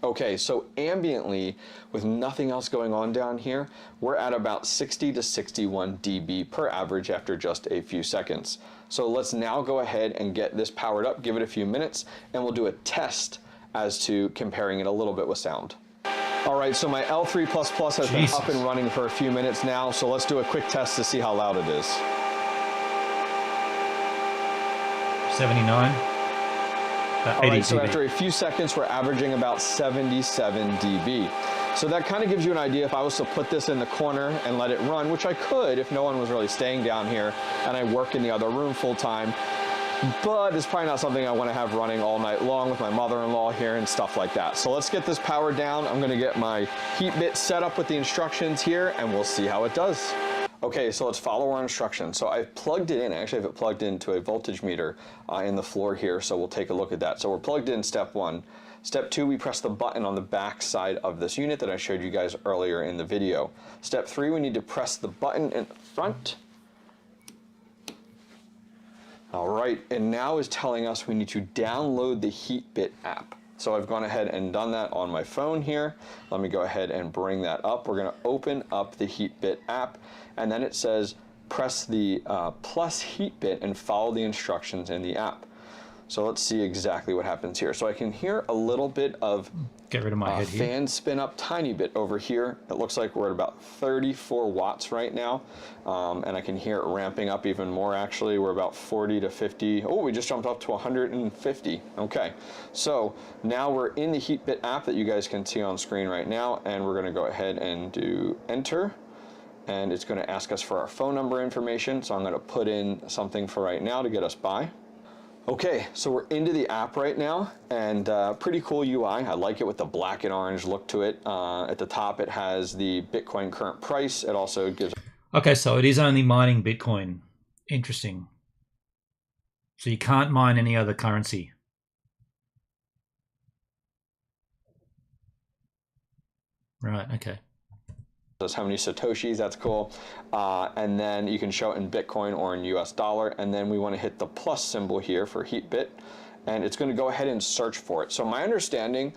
Okay, so ambiently, with nothing else going on down here, we're at about 60 to 61 dB per average after just a few seconds. So let's now go ahead and get this powered up, give it a few minutes, and we'll do a test as to comparing it a little bit with sound. All right, so my L3++ has been up and running for a few minutes now, so let's do a quick test to see how loud it is. 79. All right, so after a few seconds, we're averaging about 77 dB. So that kind of gives you an idea if I was to put this in the corner and let it run, which I could if no one was really staying down here and I work in the other room full time. But it's probably not something I want to have running all night long with my mother-in-law here and stuff like that. So let's get this powered down. I'm going to get my Heatbit set up with the instructions here and we'll see how it does. Okay, so let's follow our instructions. So I've plugged it in. I actually have it plugged into a voltage meter in the floor here, so we'll take a look at that. So we're plugged in step 1. Step 2, we press the button on the back side of this unit that I showed you guys earlier in the video. Step 3, we need to press the button in the front. All right, and now is telling us we need to download the Heatbit app. So I've gone ahead and done that on my phone here. Let me go ahead and bring that up. We're going to open up the Heatbit app, and then it says press the plus Heatbit and follow the instructions in the app. So let's see exactly what happens here. So I can hear a little bit of get rid of my head here. Fan spin up tiny bit over here. It looks like we're at about 34 watts right now. And I can hear it ramping up even more actually. We're about 40 to 50. Oh, we just jumped up to 150. Okay, so now we're in the Heatbit app that you guys can see on screen right now. And we're gonna go ahead and do enter. And it's gonna ask us for our phone number information. So I'm gonna put in something for right now to get us by. Okay, so we're into the app right now, and pretty cool UI. I like it with the black and orange look to it. At the top, it has the Bitcoin current price. It also gives... Okay, so it is only mining Bitcoin. Interesting. So you can't mine any other currency. Right, okay. How many Satoshis, that's cool. And then you can show it in Bitcoin or in US dollar. And then we want to hit the plus symbol here for Heatbit. And it's going to go ahead and search for it. So my understanding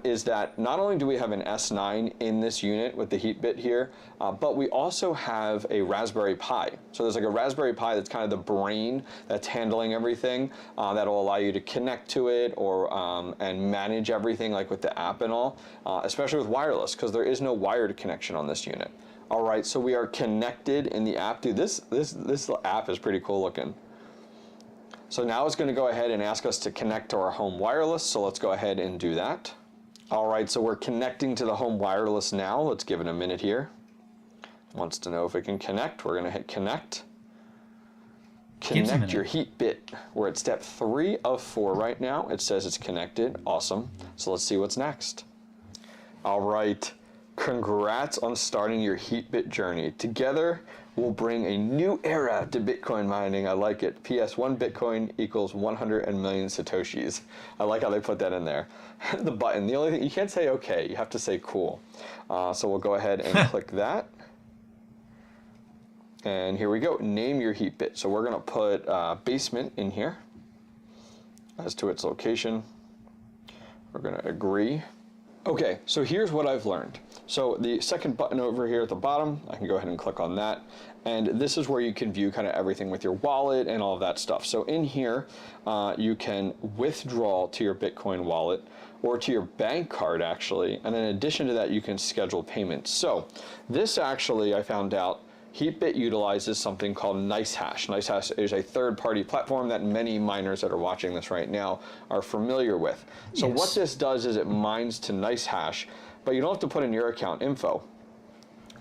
is that not only do we have an S9 in this unit with the Heatbit here, but we also have a Raspberry Pi. So there's like a Raspberry Pi that's kind of the brain that's handling everything that'll allow you to connect to it or and manage everything like with the app and all, especially with wireless because there is no wired connection on this unit. All right, so we are connected in the app. Dude, this app is pretty cool looking. So now it's going to go ahead and ask us to connect to our home wireless. So let's go ahead and do that. All right, so we're connecting to the home wireless now. Let's give it a minute here. Wants to know if it can connect. We're going to hit connect. Connect your Heatbit. We're at step 3 of 4 right now. It says it's connected. Awesome. So let's see what's next. All right. Congrats on starting your Heatbit journey. Together, we'll bring a new era to Bitcoin mining. I like it. PS 1 Bitcoin equals 100 million Satoshis. I like how they put that in there. The button, the only thing, you can't say okay, you have to say cool. So we'll go ahead and click that. And here we go, name your Heatbit. So we're gonna put basement in here as to its location. We're gonna agree. Okay, so here's what I've learned. So the second button over here at the bottom, I can go ahead and click on that. And this is where you can view kind of everything with your wallet and all of that stuff. So in here, you can withdraw to your Bitcoin wallet or to your bank card actually. And in addition to that, you can schedule payments. So this actually, I found out, Heatbit utilizes something called NiceHash. NiceHash is a third-party platform that many miners that are watching this right now are familiar with. So what this does is it mines to NiceHash, but you don't have to put in your account info.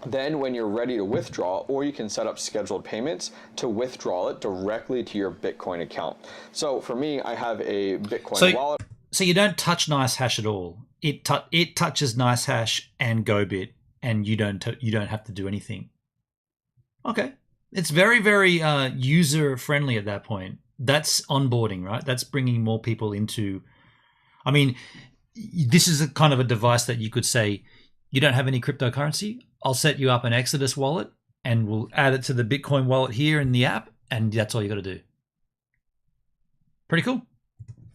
Then when you're ready to withdraw, or you can set up scheduled payments to withdraw it directly to your Bitcoin account. So for me, I have a Bitcoin wallet. So you don't touch NiceHash at all. it touches NiceHash and GoBit, and you don't have to do anything. Okay, it's very, very user friendly at that point. That's onboarding, right? That's bringing more people into. I mean, this is a kind of a device that you could say, you don't have any cryptocurrency, I'll set you up an Exodus wallet, and we'll add it to the Bitcoin wallet here in the app, and that's all you got to do. Pretty cool.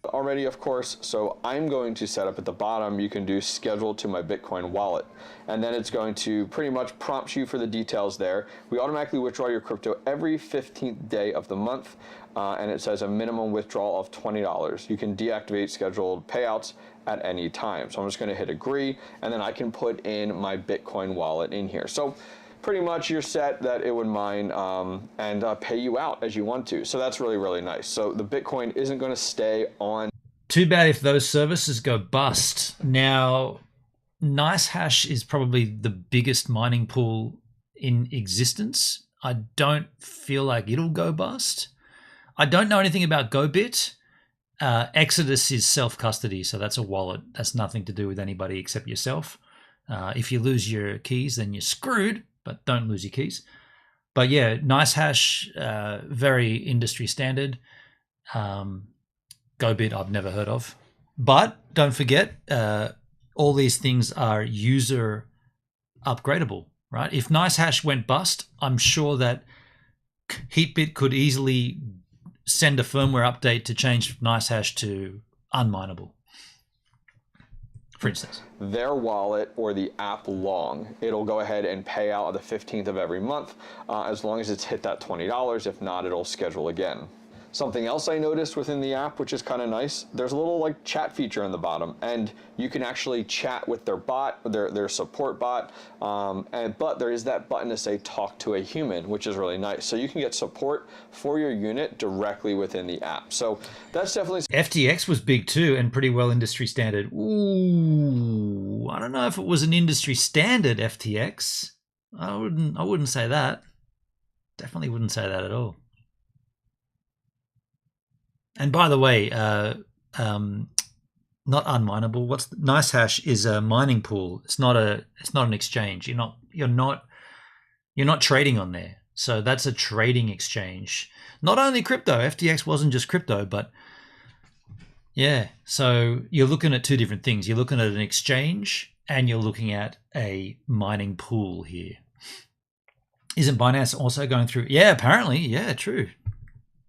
Already, of course, so I'm going to set up at the bottom, you can do schedule to my Bitcoin wallet, and then it's going to pretty much prompt you for the details there. We automatically withdraw your crypto every 15th day of the month, and it says a minimum withdrawal of $20. You can deactivate scheduled payouts at any time. So I'm just going to hit agree, and then I can put in my Bitcoin wallet in here. So pretty much you're set that it would mine and pay you out as you want to. So that's really, really nice. So the Bitcoin isn't going to stay on. Too bad if those services go bust. Now, NiceHash is probably the biggest mining pool in existence. I don't feel like it'll go bust. I don't know anything about GoBit. Exodus is self-custody, so that's a wallet. That's nothing to do with anybody except yourself. If you lose your keys, then you're screwed, but don't lose your keys. But yeah, NiceHash, very industry standard. GoBit I've never heard of. But don't forget, all these things are user upgradable, right? If NiceHash went bust, I'm sure that Heatbit could easily send a firmware update to change NiceHash to unmineable, for instance. Their wallet or the app long, it'll go ahead and pay out on the 15th of every month as long as it's hit that $20. If not, it'll schedule again. Something else I noticed within the app, which is kind of nice, there's a little like chat feature on the bottom, and you can actually chat with their bot, their support bot, but there is that button to say talk to a human, which is really nice. So you can get support for your unit directly within the app. So that's definitely... FTX was big too, and pretty well industry standard. Ooh, I don't know if it was an industry standard FTX. I wouldn't say that. Definitely wouldn't say that at all. And by the way, not unmineable. NiceHash is a mining pool. It's not an exchange. You're not trading on there. So that's a trading exchange. Not only crypto. FTX wasn't just crypto, but yeah. So you're looking at two different things. You're looking at an exchange and you're looking at a mining pool here. Isn't Binance also going through? Yeah, apparently. Yeah, true.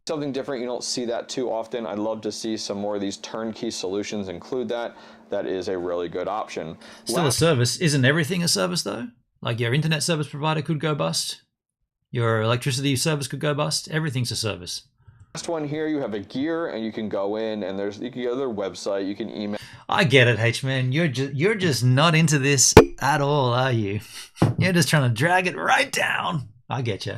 Something different. You don't see that too often. I'd love to see some more of these turnkey solutions include that. That is a really good option. Still a service. Isn't everything a service though? Like your internet service provider could go bust. Your electricity service could go bust. Everything's a service. Last one here, you have a gear and you can go in and you can go to their website, you can email. I get it, H-Man. You're just not into this at all, are you? You're just trying to drag it right down. I get you.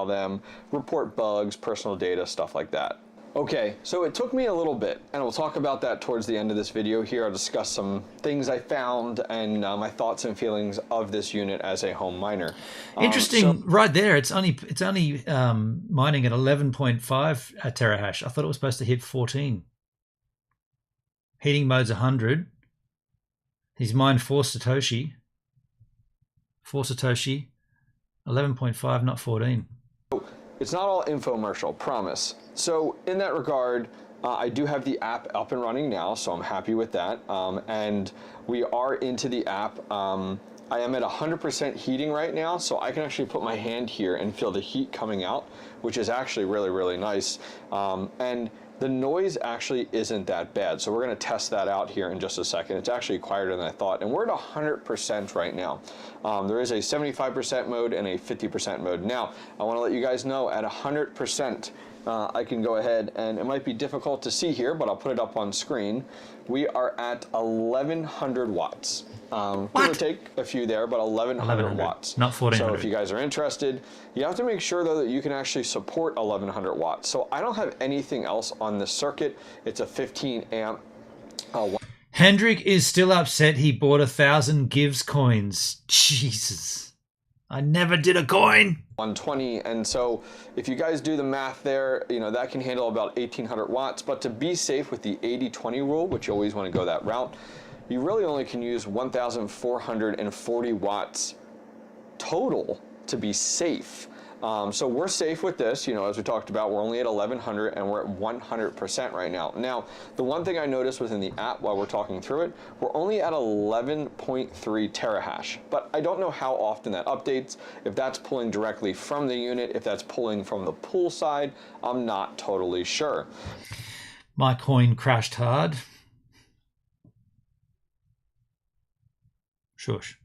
Them, report bugs, personal data, stuff like that. Okay, so it took me a little bit, and we'll talk about that towards the end of this video here. I'll discuss some things I found and my thoughts and feelings of this unit as a home miner. Interesting, right there. It's only mining at 11.5 terahash. I thought it was supposed to hit 14. Heating mode's 100. He's mined 4 Satoshi. 4 Satoshi. 11.5, not 14. It's not all infomercial, promise. So in that regard, I do have the app up and running now, so I'm happy with that. And we are into the app. I am at 100% heating right now, so I can actually put my hand here and feel the heat coming out, which is actually really, really nice. And the noise actually isn't that bad. So we're gonna test that out here in just a second. It's actually quieter than I thought. And we're at 100% right now. There is a 75% mode and a 50% mode. Now, I wanna let you guys know at 100%, I can go ahead, and it might be difficult to see here, but I'll put it up on screen. We are at 1100 watts. Give or take a few there, but 1100 watts. Not 1400. So if you guys are interested, you have to make sure though that you can actually support 1100 watts. So I don't have anything else on this circuit. It's a 15 amp. Hendrik is still upset he bought 1,000 Gives coins. Jesus. I never did a coin. 120, and so if you guys do the math there, you know, that can handle about 1800 watts, but to be safe with the 80-20 rule, which you always want to go that route, you really only can use 1,440 watts total to be safe. So we're safe with this, you know, as we talked about, we're only at 1100 and we're at 100% right now. Now, the one thing I noticed within the app while we're talking through it, we're only at 11.3 terahash, but I don't know how often that updates, if that's pulling directly from the unit, if that's pulling from the pool side, I'm not totally sure. My coin crashed hard. Shush.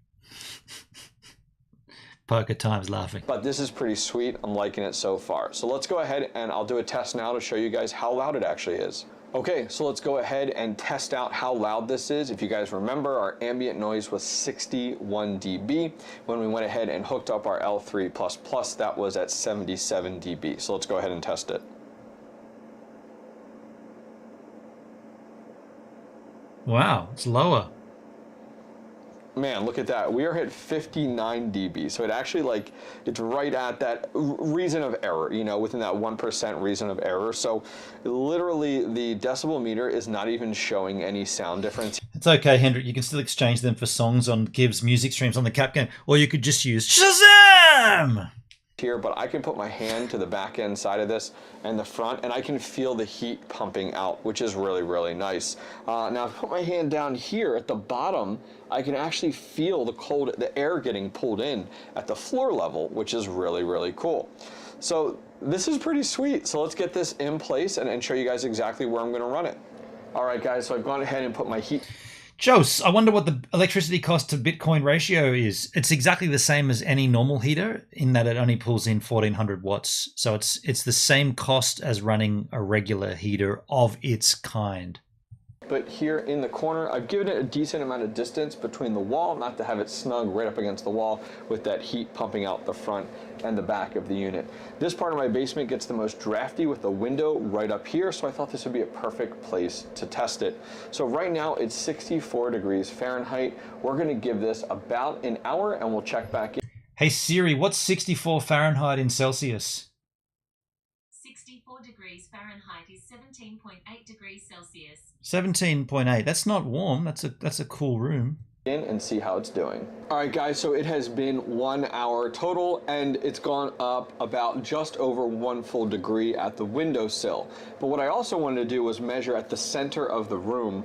Poker time's laughing. But this is pretty sweet. I'm liking it so far. So let's go ahead and I'll do a test now to show you guys how loud it actually is. Okay, so let's go ahead and test out how loud this is. If you guys remember, our ambient noise was 61 dB. When we went ahead and hooked up our L3++, that was at 77 dB. So let's go ahead and test it. Wow, it's lower. Man, look at that. We are at 59 dB. So it actually, like, it's right at that reason of error, you know, within that 1% reason of error. So literally the decibel meter is not even showing any sound difference. It's okay, Hendrik. You can still exchange them for songs on Gibbs music streams on the Cap game, or you could just use Shazam! Here, but I can put my hand to the back end side of this and the front, and I can feel the heat pumping out, which is really, really nice. Now, if I put my hand down here at the bottom, I can actually feel the air getting pulled in at the floor level, which is really, really cool. So this is pretty sweet. So let's get this in place and show you guys exactly where I'm going to run it. All right, guys, so I've gone ahead and put my heat. Jos, I wonder what the electricity cost to Bitcoin ratio is. It's exactly the same as any normal heater in that it only pulls in 1400 watts. So it's the same cost as running a regular heater of its kind. But here in the corner, I've given it a decent amount of distance between the wall, not to have it snug right up against the wall with that heat pumping out the front and the back of the unit. This part of my basement gets the most drafty with the window right up here, so I thought this would be a perfect place to test it. So right now it's 64 degrees Fahrenheit. We're gonna give this about an hour and we'll check back in. Hey Siri, what's 64 Fahrenheit in Celsius? 64 degrees Fahrenheit is 17.8 degrees Celsius. 17.8. That's not warm. That's a cool room. In and see how it's doing. All right, guys, so it has been 1 hour total and it's gone up about just over 1 full degree at the windowsill. But what I also wanted to do was measure at the center of the room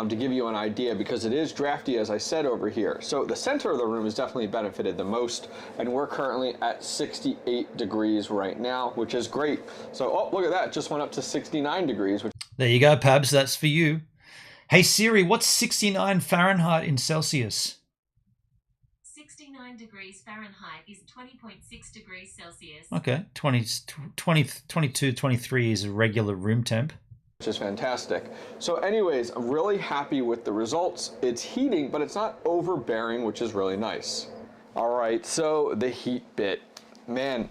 to give you an idea, because it is drafty, as I said, over here. So the center of the room has definitely benefited the most, and we're currently at 68 degrees right now, which is great. So, oh, look at that, just went up to 69 degrees. There you go, Pabs, that's for you. Hey Siri, what's 69 Fahrenheit in Celsius? 69 degrees Fahrenheit is 20.6 degrees Celsius. Okay, 22, 23 is a regular room temp. Which is fantastic. So anyways, I'm really happy with the results. It's heating, but it's not overbearing, which is really nice. All right, so the Heatbit, man,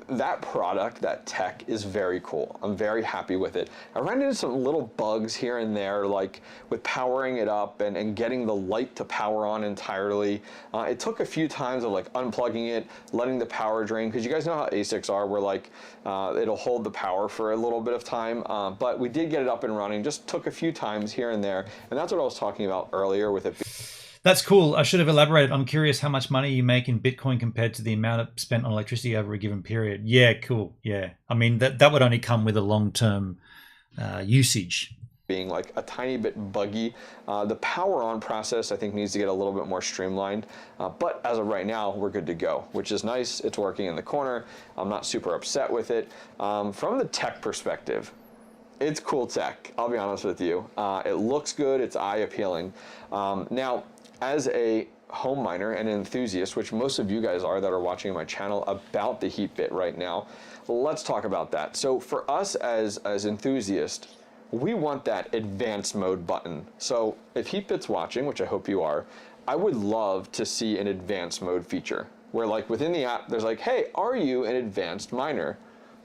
that product, that tech is very cool. I'm very happy with it. I ran into some little bugs here and there, like with powering it up and getting the light to power on entirely. It took a few times of like unplugging it, letting the power drain, because you guys know how ASICs are, where like it'll hold the power for a little bit of time. But we did get it up and running, just took a few times here and there. And that's what I was talking about earlier with it. That's cool. I should have elaborated. I'm curious how much money you make in Bitcoin compared to the amount spent on electricity over a given period. Yeah, cool. Yeah. I mean, that would only come with a long-term usage. Being like a tiny bit buggy. The power on process, I think, needs to get a little bit more streamlined. But as of right now, we're good to go, which is nice. It's working in the corner. I'm not super upset with it. From the tech perspective, it's cool tech, I'll be honest with you. It looks good, it's eye appealing. Now, as a home miner and enthusiast, which most of you guys are that are watching my channel about the Heatbit right now, let's talk about that. So for us as enthusiasts, we want that advanced mode button. So if Heatbit's watching, which I hope you are, I would love to see an advanced mode feature where like within the app, there's like, hey, are you an advanced miner?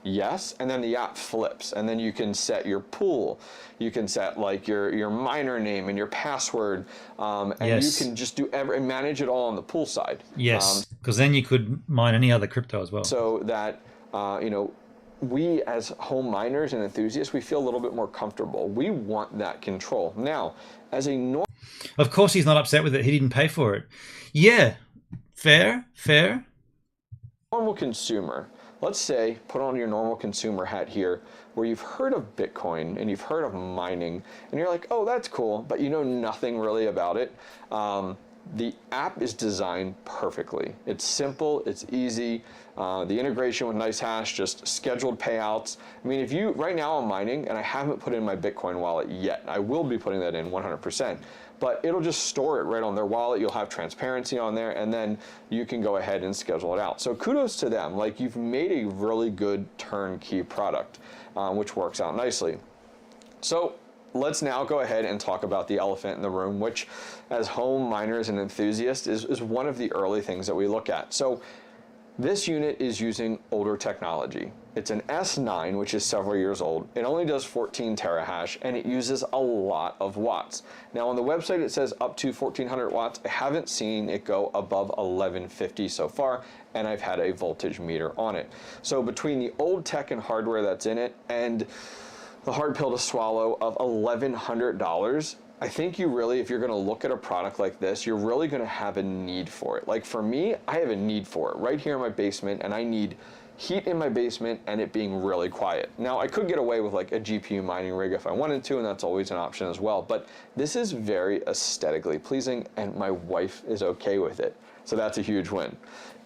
Yes, and then the app flips, and then you can set your pool, you can set like your miner name and your password, and yes, you can just do and manage it all on the pool side. Yes, because then you could mine any other crypto as well. So that you know, we as home miners and enthusiasts, we feel a little bit more comfortable. We want that control. Now, as a Of course he's not upset with it. He didn't pay for it. Yeah, fair. Normal consumer, let's say, put on your normal consumer hat here, where you've heard of Bitcoin and you've heard of mining, and you're like, oh, that's cool, but you know nothing really about it. The app is designed perfectly. It's simple, it's easy. The integration with NiceHash, just scheduled payouts. I mean, if you, right now I'm mining and I haven't put in my Bitcoin wallet yet. I will be putting that in 100%, but it'll just store it right on their wallet. You'll have transparency on there, and then you can go ahead and schedule it out. So kudos to them. Like, you've made a really good turnkey product, which works out nicely. So let's now go ahead and talk about the elephant in the room, which as home miners and enthusiasts is one of the early things that we look at. So this unit is using older technology. It's an S9, which is several years old. It only does 14 terahash, and it uses a lot of watts. Now on the website it says up to 1400 watts. I haven't seen it go above 1150 so far, and I've had a voltage meter on it. So between the old tech and hardware that's in it and the hard pill to swallow of $1,100, I think you really, if you're going to look at a product like this, you're really going to have a need for it. Like for me, I have a need for it right here in my basement, and I need heat in my basement and it being really quiet. Now I could get away with like a GPU mining rig if I wanted to, and that's always an option as well, but this is very aesthetically pleasing and my wife is okay with it. So that's a huge win.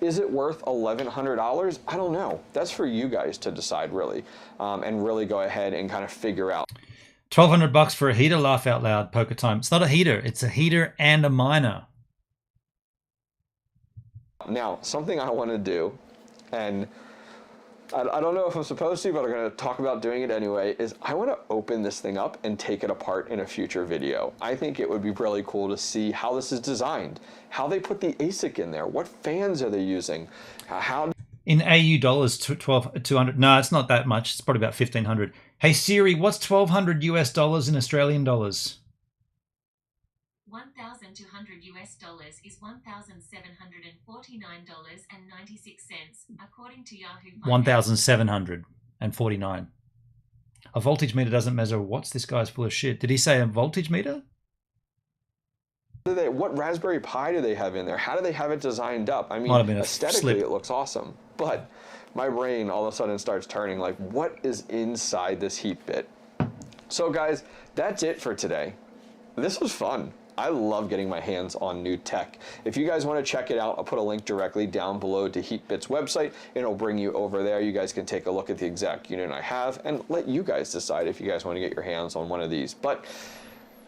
Is it worth $1,100? I don't know. That's for you guys to decide really, and really go ahead and kind of figure out. $1,200 for a heater, laugh out loud, poker time. It's not a heater, it's a heater and a miner. Now, something I want to do, and I don't know if I'm supposed to, but I'm going to talk about doing it anyway, is I want to open this thing up and take it apart in a future video. I think it would be really cool to see how this is designed, how they put the ASIC in there, what fans are they using, how... In AU dollars, 200. No, it's not that much. It's probably about 1,500. Hey Siri, what's 1,200 US dollars in Australian dollars? 1,200 US dollars is $1,749.96 according to Yahoo Finance. 1,749. A voltage meter doesn't measure watts. This guy's full of shit. Did he say a voltage meter? What Raspberry Pi do they have in there? How do they have it designed up? I mean, aesthetically it looks awesome, but my brain all of a sudden starts turning like, what is inside this Heatbit? So guys, that's it for today. This was fun. I love getting my hands on new tech. If you guys want to check it out, I'll put a link directly down below to Heatbit's website. It'll bring you over there. You guys can take a look at the exact unit I have and let you guys decide if you guys want to get your hands on one of these. But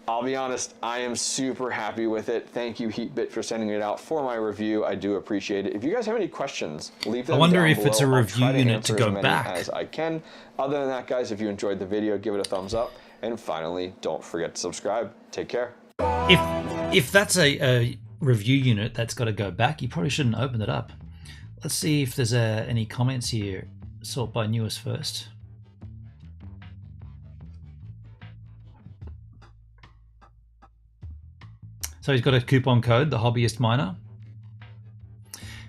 I'll be honest, I am super happy with it. Thank you, Heatbit, for sending it out for my review. I do appreciate it. If you guys have any questions, leave them down below. I wonder if it's a review unit to go back. As I can. Other than that, guys, if you enjoyed the video, give it a thumbs up. And finally, don't forget to subscribe. Take care. If that's a review unit that's got to go back, you probably shouldn't open it up. Let's see if there's any comments here. Sort by newest first. So he's got a coupon code, the hobbyist miner.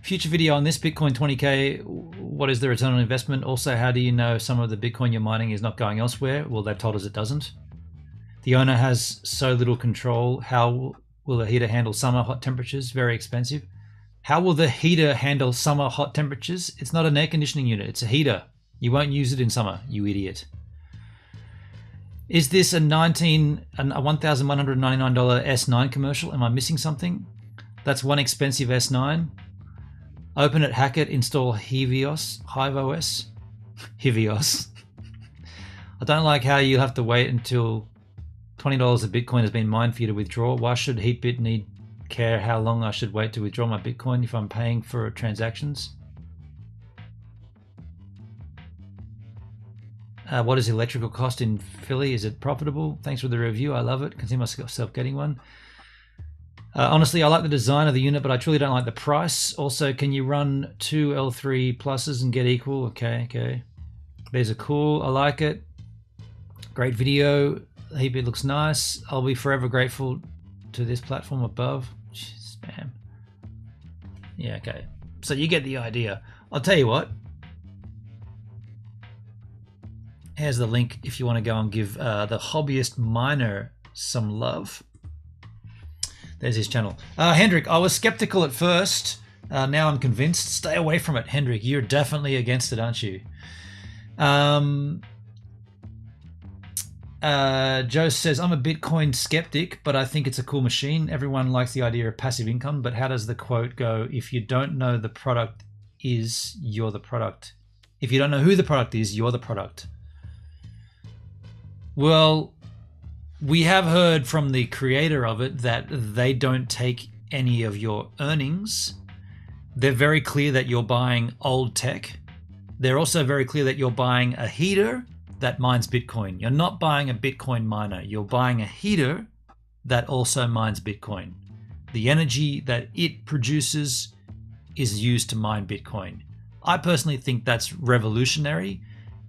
Future video on this, Bitcoin 20K, what is the return on investment? Also, how do you know some of the Bitcoin you're mining is not going elsewhere? Well, they've told us it doesn't. The owner has so little control. How will the heater handle summer hot temperatures? Very expensive. How will the heater handle summer hot temperatures? It's not an air conditioning unit, it's a heater. You won't use it in summer, you idiot. Is this a $1,199 S9 commercial? Am I missing something? That's one expensive S9. Open it, hack it, install HivOS. HivOS. I don't like how you have to wait until $20 of Bitcoin has been mined for you to withdraw. Why should Heatbit care how long I should wait to withdraw my Bitcoin if I'm paying for transactions? What is the electrical cost in Philly? Is it profitable? Thanks for the review. I love it. Can see myself getting one. Honestly, I like the design of the unit, but I truly don't like the price. Also, can you run two L3 pluses and get equal? Okay. These are cool. I like it. Great video. Heatbit looks nice. I'll be forever grateful to this platform above. Spam. Yeah, okay. So you get the idea. I'll tell you what. Here's the link if you want to go and give the hobbyist miner some love. There's his channel. Hendrik, I was skeptical at first. Now I'm convinced. Stay away from it, Hendrik. You're definitely against it, aren't you? Joe says, I'm a Bitcoin skeptic, but I think it's a cool machine. Everyone likes the idea of passive income, but how does the quote go? If you don't know the product is, you're the product. If you don't know who the product is, you're the product. Well, we have heard from the creator of it that they don't take any of your earnings. They're very clear that you're buying old tech. They're also very clear that you're buying a heater that mines Bitcoin. You're not buying a Bitcoin miner. You're buying a heater that also mines Bitcoin. The energy that it produces is used to mine Bitcoin. I personally think that's revolutionary.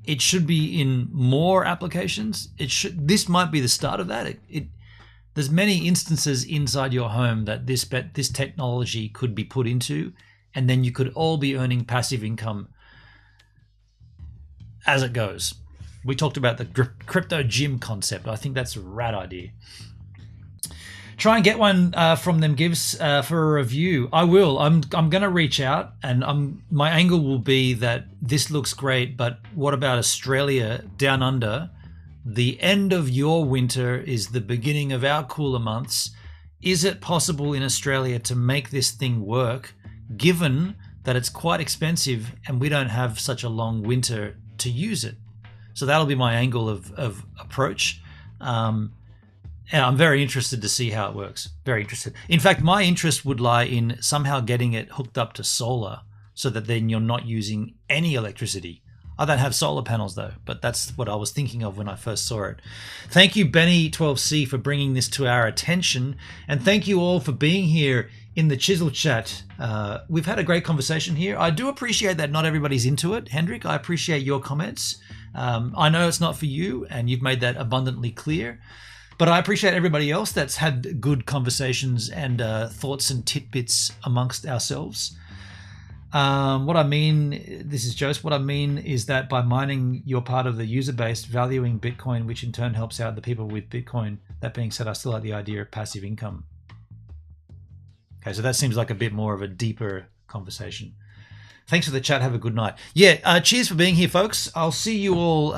It should be in more applications. This might be the start of that. There's many instances inside your home that this technology could be put into, and then you could all be earning passive income as it goes. We talked about the crypto gym concept. I think that's a rad idea. Try and get one from them gives for a review. I will. I'm going to reach out, and my angle will be that this looks great, but what about Australia down under? The end of your winter is the beginning of our cooler months. Is it possible in Australia to make this thing work, given that it's quite expensive and we don't have such a long winter to use it? So that'll be my angle of approach. And I'm very interested to see how it works. Very interested. In fact, my interest would lie in somehow getting it hooked up to solar so that then you're not using any electricity. I don't have solar panels though, but that's what I was thinking of when I first saw it. Thank you, Benny12C, for bringing this to our attention. And thank you all for being here in the Chisel Chat. We've had a great conversation here. I do appreciate that not everybody's into it. Hendrik, I appreciate your comments. I know it's not for you, and you've made that abundantly clear. But I appreciate everybody else that's had good conversations and thoughts and tidbits amongst ourselves. What I mean, this is Joseph, what I mean is that by mining, you're part of the user base, valuing Bitcoin, which in turn helps out the people with Bitcoin. That being said, I still like the idea of passive income. Okay, so that seems like a bit more of a deeper conversation. Thanks for the chat. Have a good night. Yeah, cheers for being here, folks. I'll see you all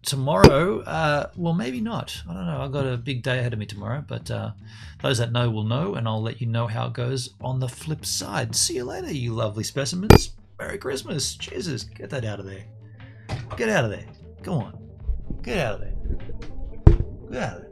tomorrow. Well, maybe not. I don't know. I've got a big day ahead of me tomorrow, but those that know will know, and I'll let you know how it goes on the flip side. See you later, you lovely specimens. Merry Christmas. Cheers. Get that out of there. Get out of there. Go on. Get out of there. Get out of there.